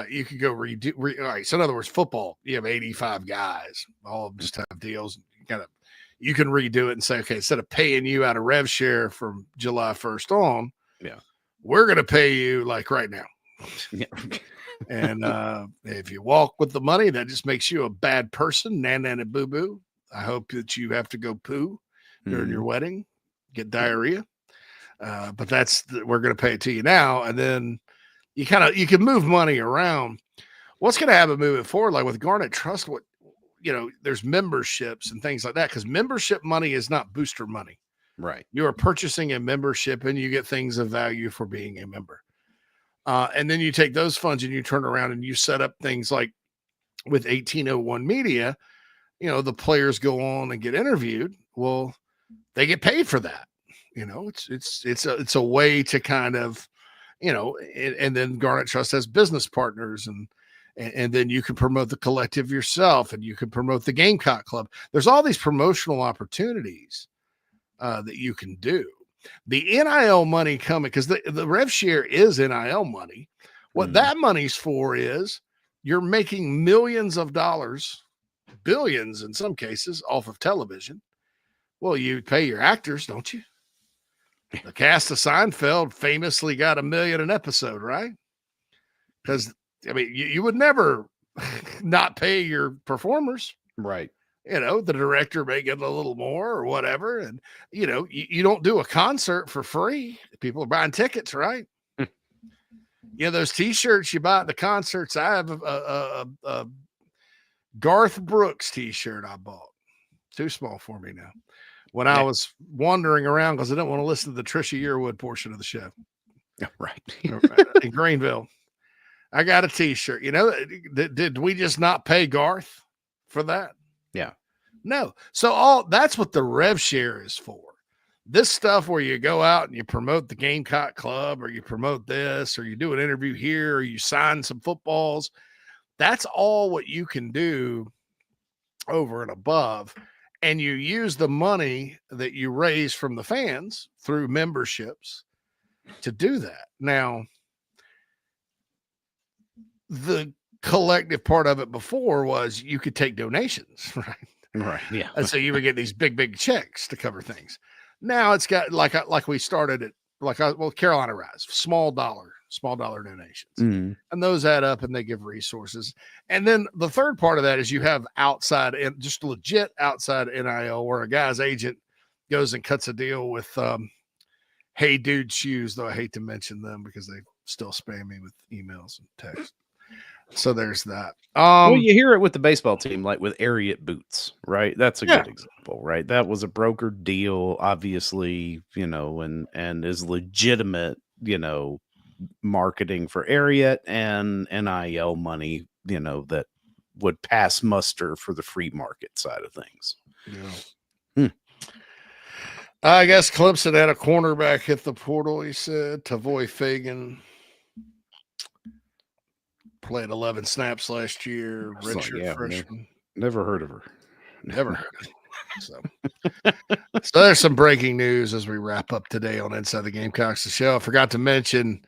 you could go redo. All right. So in other words, football, you have 85 guys, all of them just have deals. You can redo it and say, okay, instead of paying you out of rev share from July 1st on, we're going to pay you like right now. Yeah. And if you walk with the money, that just makes you a bad person. Nan and boo boo. I hope that you have to go poo during your wedding, get diarrhea. But we're going to pay it to you now. And then you can move money around. What's going to happen moving forward? Like with Garnet Trust, there's memberships and things like that, because membership money is not booster money. Right. You are purchasing a membership and you get things of value for being a member. And then you take those funds and you turn around and you set up things like with 1801 Media, the players go on and get interviewed. Well, they get paid for that. It's a way to kind of, and then Garnet Trust has business partners, and then you can promote the collective yourself, and you can promote the Gamecock Club. There's all these promotional opportunities that you can do. The NIL money coming, because the rev share is NIL money. What that money's for is you're making millions of dollars, billions in some cases, off of television. Well, you pay your actors, don't you? The cast of Seinfeld famously got $1 million an episode, right? Because you would never not pay your performers. Right. The director may get a little more or whatever. And, you don't do a concert for free. People are buying tickets, right? Those t-shirts you buy at the concerts. I have a Garth Brooks t-shirt I bought. Too small for me now. When I was wandering around because I didn't want to listen to the Trisha Yearwood portion of the show. Right. In Greenville. I got a t-shirt. Did we just not pay Garth for that? Yeah. No. So that's what the rev share is for. This stuff where you go out and you promote the Gamecock Club, or you promote this, or you do an interview here, or you sign some footballs. That's all what you can do over and above. And you use the money that you raise from the fans through memberships to do that. Now, the collective part of it before was you could take donations, right? Right. Yeah. And so you would get these big checks to cover things. Now it's got like we started it, Carolina Rise, small dollar donations, and those add up and they give resources. And then the third part of that is you have outside and just legit outside NIL, where a guy's agent goes and cuts a deal with Hey Dude Shoes, though I hate to mention them because they still spam me with emails and texts. So there's that. You hear it with the baseball team, like with Ariat Boots, right? That's a good example, right? That was a broker deal, obviously, and is legitimate, marketing for Ariat and NIL money, that would pass muster for the free market side of things. Yeah. I guess Clemson had a cornerback hit the portal, he said. Tavoy Fagan played 11 snaps last year. Redshirt freshman. Never heard of her. Never heard of her. So there's some breaking news as we wrap up today on Inside the Gamecocks The Show. I forgot to mention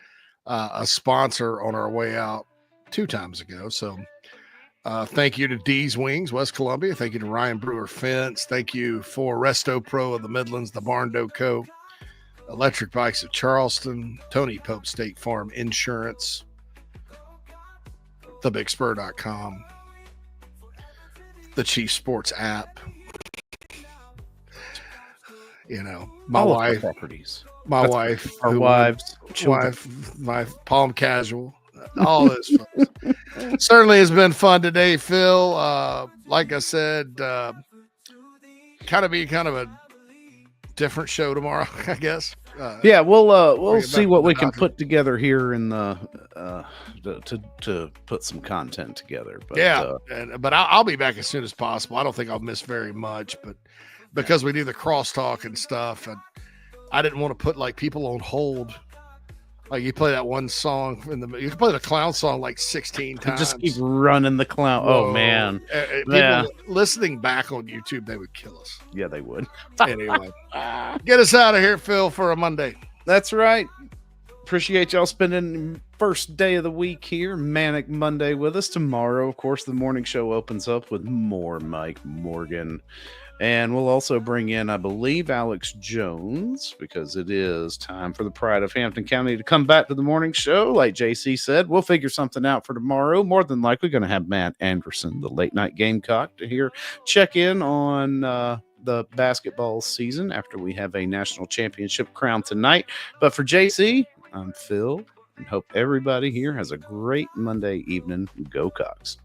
a sponsor on our way out 2 times ago. So Thank you to D's Wings, West Columbia. Thank you to Ryan Brewer Fence. Thank you for Resto Pro of the Midlands, the Barn Co. Electric Bikes of Charleston, Tony Pope State Farm Insurance, thebigspur.com, the Chief Sports app. You know, my all wife, properties. My wife, our wives, my Palm Casual, all this. Certainly has been fun today, Phil. Like I said, kind of a different show tomorrow, I guess. Yeah, we'll see what we can put together here in the to put some content together. But but I'll be back as soon as possible. I don't think I'll miss very much, but because we do the crosstalk and stuff, and I didn't want to put like people on hold. Like you play that one song you can play the clown song like 16 times. Just keep running the clown. Whoa. Oh man. People listening back on YouTube, they would kill us. Yeah, they would. Anyway, get us out of here, Phil, for a Monday. That's right. Appreciate y'all spending the first day of the week here, Manic Monday, with us. Tomorrow, of course, the morning show opens up with more Mike Morgan. And we'll also bring in, I believe, Alex Jones, because it is time for the pride of Hampton County to come back to the morning show. Like JC said, we'll figure something out for tomorrow. More than likely going to have Matt Anderson, the late night Gamecock, to here check in on the basketball season after we have a national championship crown tonight. But for JC, I'm Phil, and hope everybody here has a great Monday evening. Go Cox.